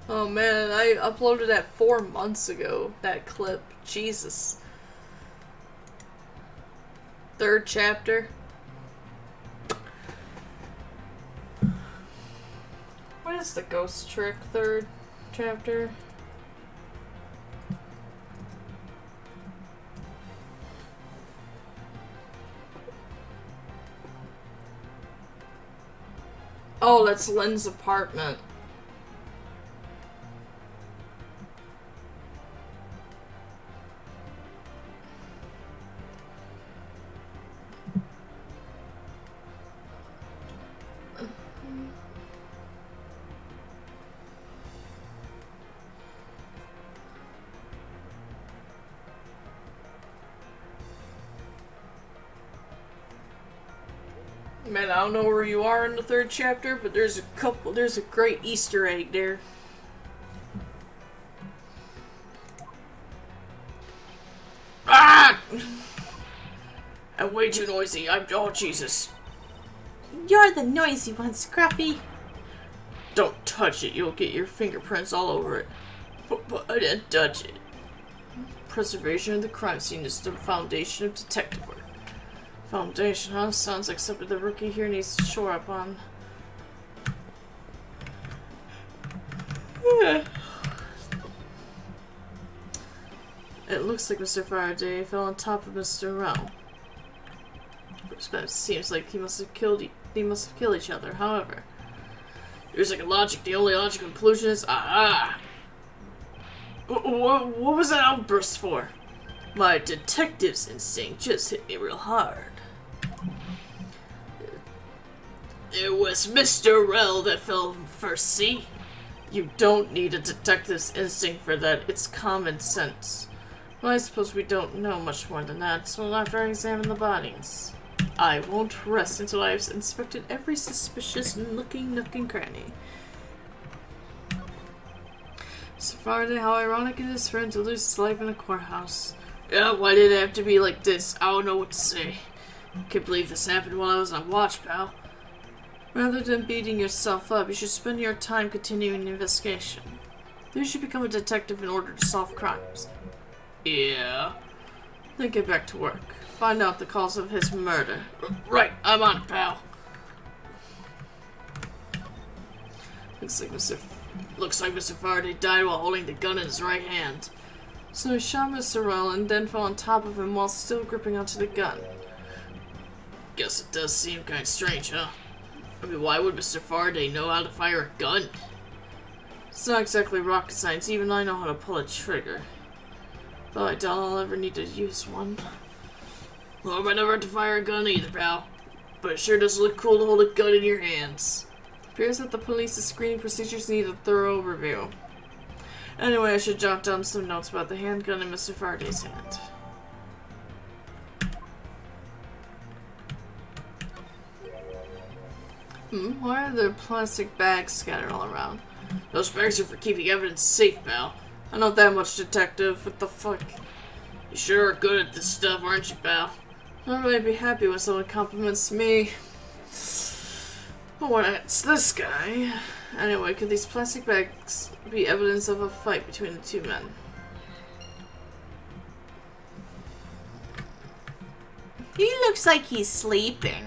Oh man, I uploaded that 4 months ago, that clip. Jesus. 3rd chapter. What is the ghost trick 3rd chapter? Oh, that's Lynn's apartment. Man, I don't know where you are in the 3rd chapter, but there's a great Easter egg there. Ah! I'm way too noisy. Oh, Jesus. You're the noisy one, Scruffy. Don't touch it. You'll get your fingerprints all over it. But I didn't touch it. Preservation of the crime scene is the foundation of detective work. Foundation, huh? Sounds like something the rookie here needs to shore up on. Yeah. It looks like Mr. Faraday fell on top of Mr. Rao. It seems like they must have killed each other. However, there's like a logic. The only logical conclusion is What was that outburst for? My detective's instinct just hit me real hard. It was Mr. Rell that fell first, see? You don't need a detective's instinct for that. It's common sense. Well, I suppose we don't know much more than that, so after I examine the bodies, I won't rest until I have inspected every suspicious looking nook and cranny. So far, how ironic it is for him to lose his life in a courthouse. Yeah, why did it have to be like this? I don't know what to say. I can't believe this happened while I was on watch, pal. Rather than beating yourself up, you should spend your time continuing the investigation. You should become a detective in order to solve crimes. Yeah. Then get back to work. Find out the cause of his murder. Right, I'm on it, pal. Looks like Mr. Faraday died while holding the gun in his right hand. So he shot Mr. Rell and then fell on top of him while still gripping onto the gun. Guess it does seem kind of strange, huh? I mean, why would Mr. Faraday know how to fire a gun? It's not exactly rocket science, even I know how to pull a trigger. Though I doubt I'll ever need to use one. Well, I might never have to fire a gun either, pal. But it sure does look cool to hold a gun in your hands. Appears that the police's screening procedures need a thorough review. Anyway, I should jot down some notes about the handgun in Mr. Faraday's hand. Why are there plastic bags scattered all around? Those bags are for keeping evidence safe, pal. I'm not that much detective. What the fuck? You sure are good at this stuff, aren't you, pal? I'd really be happy when someone compliments me. But when it's this guy... Anyway, could these plastic bags be evidence of a fight between the two men? He looks like he's sleeping.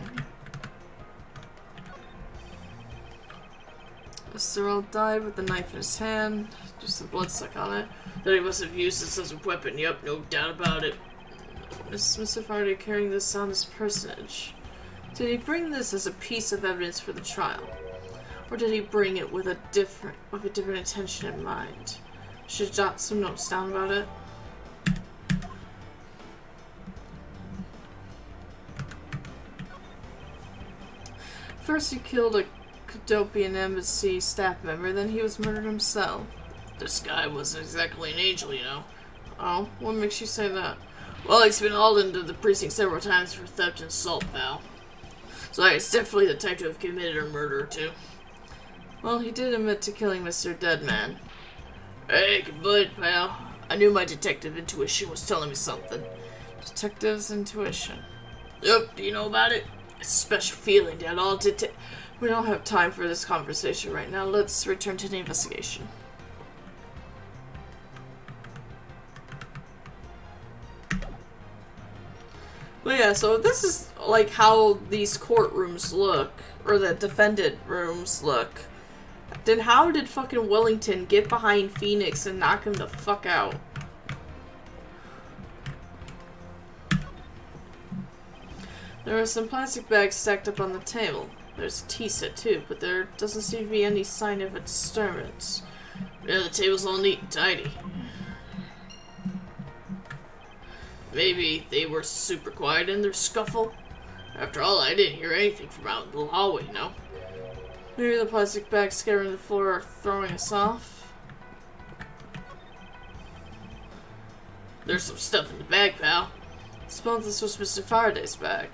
Mr. Rell died with the knife in his hand. Just the blood stuck on it. That he must have used this as a weapon. Yep, no doubt about it. Is Mr. Faraday carrying this on his personage? Did he bring this as a piece of evidence for the trial? Or did he bring it with a different intention in mind? Should jot some notes down about it. First he killed a Cadopian embassy staff member, then he was murdered himself. This guy wasn't exactly an angel, you know. Oh, what makes you say that? Well, he's been hauled into the precinct several times for theft and assault, pal. So it's definitely the type to have committed a murder or two. Well, he did admit to killing Mr. Deadman. Hey, good, pal. I knew my detective intuition was telling me something. Detective's intuition. Yep, do you know about it? It's a special feeling that all We don't have time for this conversation right now. Let's return to the investigation. But yeah, so this is like how these courtrooms look, or the defendant rooms look. Then how did fucking Wellington get behind Phoenix and knock him the fuck out? There are some plastic bags stacked up on the table. There's a tea set too, but there doesn't seem to be any sign of a disturbance. Yeah, the table's all neat and tidy. Maybe they were super quiet in their scuffle. After all, I didn't hear anything from out in the hallway, no? Maybe the plastic bags scattering the floor are throwing us off. There's some stuff in the bag, pal. I suppose this was Mr. Faraday's bag.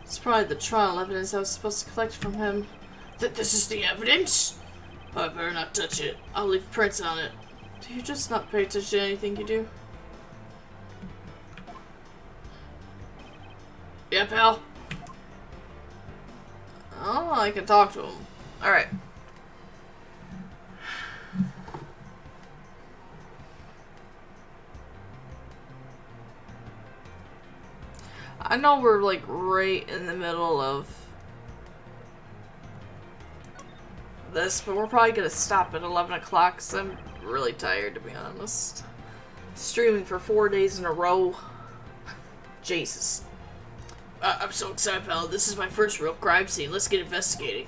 It's probably the trial evidence I was supposed to collect from him. This is the evidence? I better not touch it. I'll leave prints on it. Do you just not pay attention to anything you do? Yeah, pal? Oh, I can talk to him. Alright. I know we're like right in the middle of this, but we're probably gonna stop at 11 o'clock because I'm really tired, to be honest. Streaming for 4 days in a row. Jesus. I'm so excited, pal. This is my first real crime scene. Let's get investigating.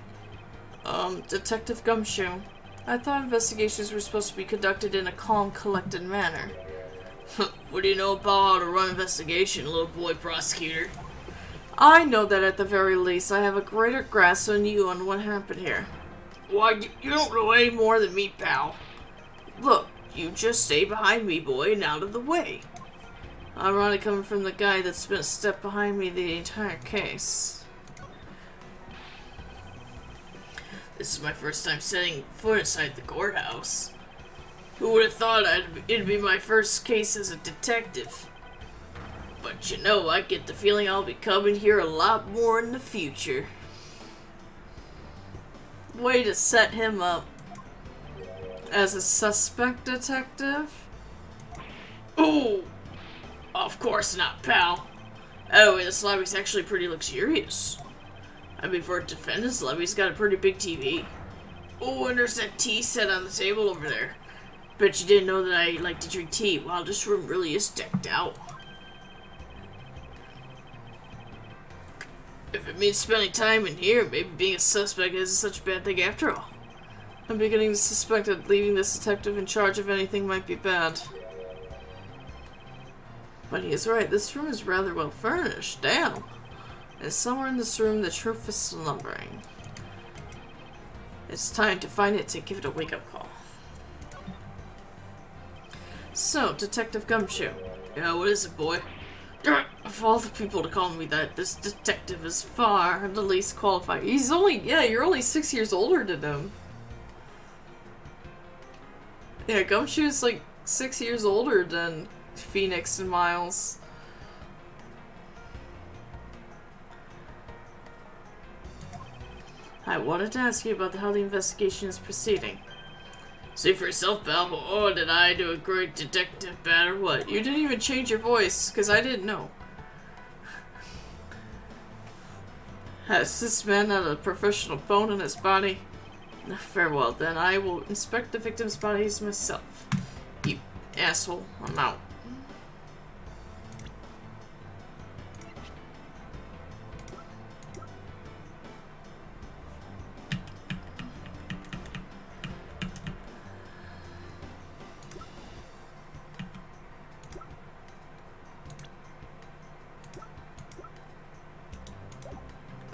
Detective Gumshoe. I thought investigations were supposed to be conducted in a calm, collected manner. What do you know about how to run an investigation, little boy prosecutor? I know that at the very least I have a greater grasp than you on what happened here. Why, you don't know any more than me, pal. Look, You just stay behind me, boy, and out of the way. ironic coming from the guy that's been a step behind me the entire case. This is my first time setting foot inside the courthouse. Who would have thought it'd be my first case as a detective? But you know, I get the feeling I'll be coming here a lot more in the future. Way to set him up as a suspect detective? Ooh! Of course not, pal. Oh, this lobby's actually pretty luxurious. I mean, for a defendant's lobby, it's got a pretty big TV. Oh, and there's that tea set on the table over there. Bet you didn't know that I like to drink tea. Wow, this room really is decked out. If it means spending time in here, maybe being a suspect isn't such a bad thing after all. I'm beginning to suspect that leaving this detective in charge of anything might be bad. But he is right, this room is rather well furnished. Damn. And somewhere in this room, the truth is slumbering. It's time to find it to give it a wake-up call. So, Detective Gumshoe. Yeah, what is it, boy? Of all the people to call me that, this detective is far the least qualified. He's only, yeah, you're only 6 years older than him. Yeah, Gumshoe's like 6 years older than Phoenix and Miles. I wanted to ask you about how the investigation is proceeding. See for yourself, pal. Oh, did I do a great detective bad or what? You didn't even change your voice, because I didn't know. Has this man had a professional bone in his body? Farewell, then. I will inspect the victim's bodies myself. You asshole. I'm out.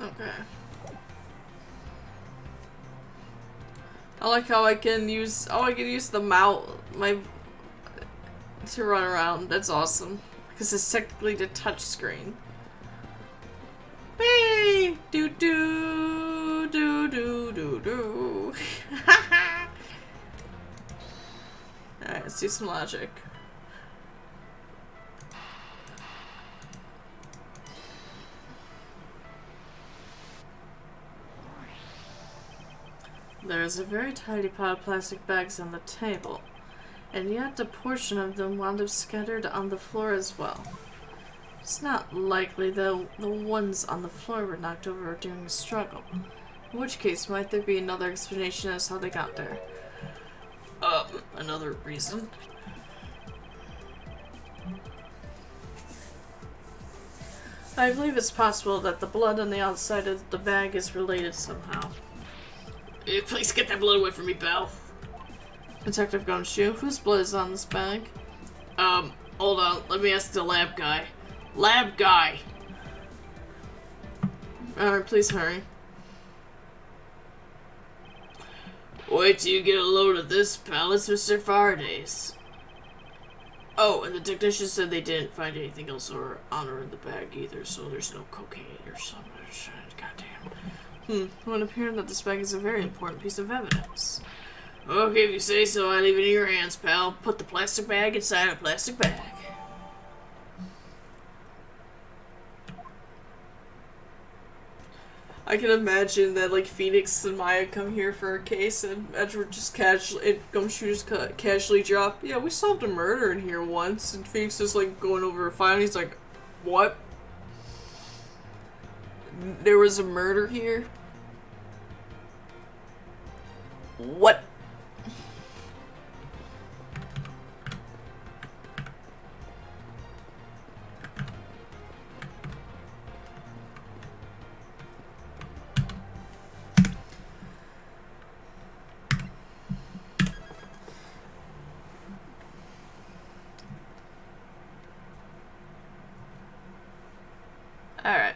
Okay. I like how I can use the mouse to run around. That's awesome. Because it's technically the touch screen. Hey! Do do do do do do. Alright, let's do some logic. There is a very tidy pile of plastic bags on the table, and yet a portion of them wound up scattered on the floor as well. It's not likely, though. The ones on the floor were knocked over during the struggle. In which case, might there be another explanation as to how they got there? Another reason? I believe it's possible that the blood on the outside of the bag is related somehow. Please get that blood away from me, pal. Detective Gumshoe, whose blood is on this bag? Hold on. Let me ask the lab guy. Lab guy! Alright, please hurry. Wait till you get a load of this, pal. It's Mr. Faraday's. Oh, and the technician said they didn't find anything else or honor in the bag either, so there's no cocaine or something. Goddamn. It would appear that this bag is a very important piece of evidence. Okay, if you say so, I leave it in your hands, pal. Put the plastic bag inside a plastic bag. I can imagine that, like, Phoenix and Maya come here for a case, and Edgeworth just Gumshoe just casually drop, yeah, we solved a murder in here once, and Phoenix is, like, going over a file, and he's like, what? There was a murder here? What? Alright.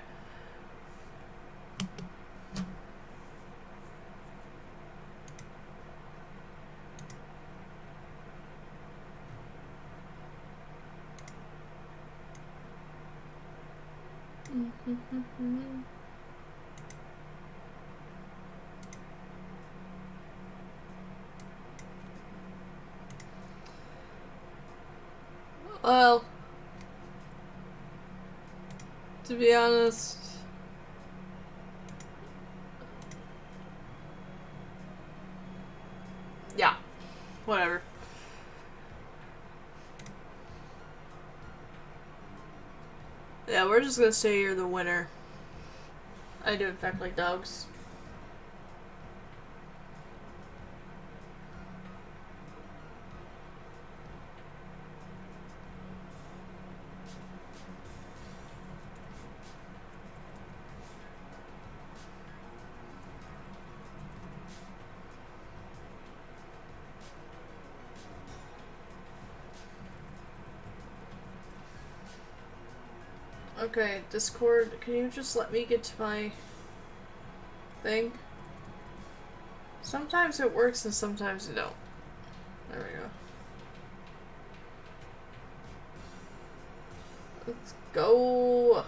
Well, to be honest, yeah, whatever. Yeah, we're just gonna say you're the winner. I do in fact like dogs. Okay, Discord, can you just let me get to my thing? Sometimes it works and sometimes it don't. There we go. Let's go.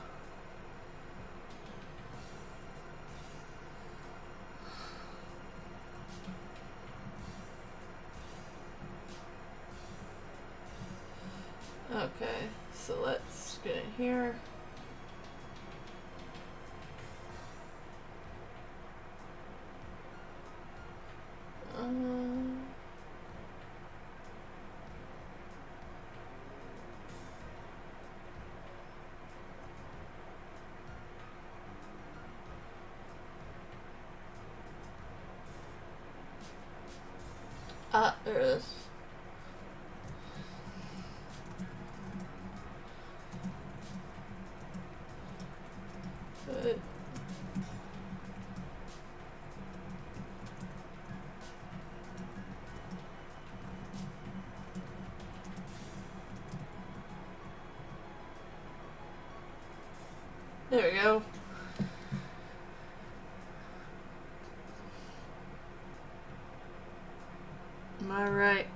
Okay, so let's get in here. There it is. Good. There we go. Alright.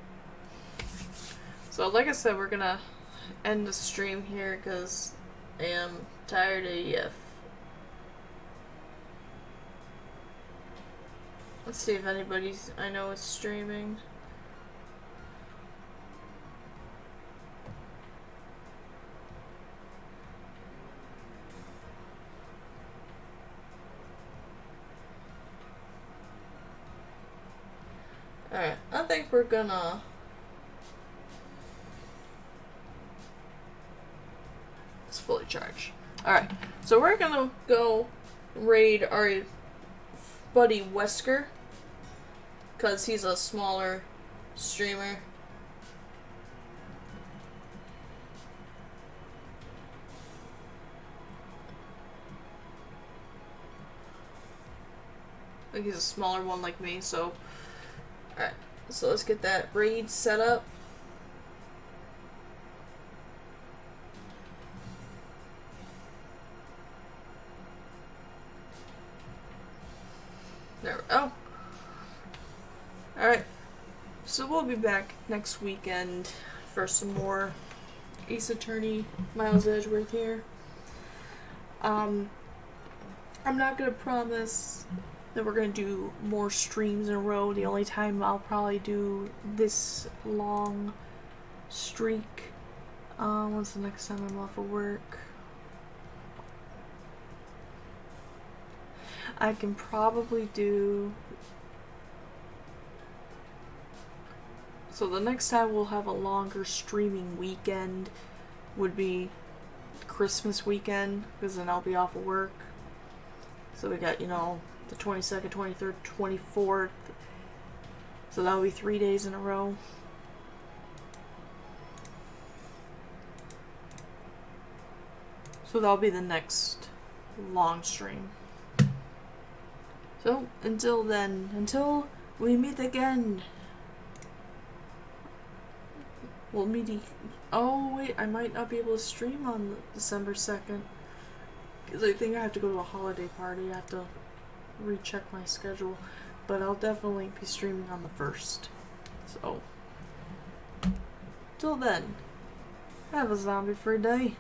So like I said, we're gonna end the stream here because I am tired AF. Let's see if anybody I know is streaming. Alright, I think we're gonna fully charged. Alright, so we're gonna go raid our buddy Wesker, because he's a smaller streamer. Like he's a smaller one like me, so alright. So let's get that raid set up. There we go. Alright. So we'll be back next weekend for some more Ace Attorney Miles Edgeworth here. I'm not gonna promise that we're gonna do more streams in a row. The only time I'll probably do this long streak, when's the next time I'm off of work? I can probably do, so the next time we'll have a longer streaming weekend would be Christmas weekend, because then I'll be off of work. So we got, you know, the 22nd, 23rd, 24th. So that'll be 3 days in a row. So that'll be the next long stream. So until then, until we meet again. We'll meet. Oh wait, I might not be able to stream on December 2nd. Because I think I have to go to a holiday party. I have to recheck my schedule, but I'll definitely be streaming on the 1st. So, till then, have a zombie-free day.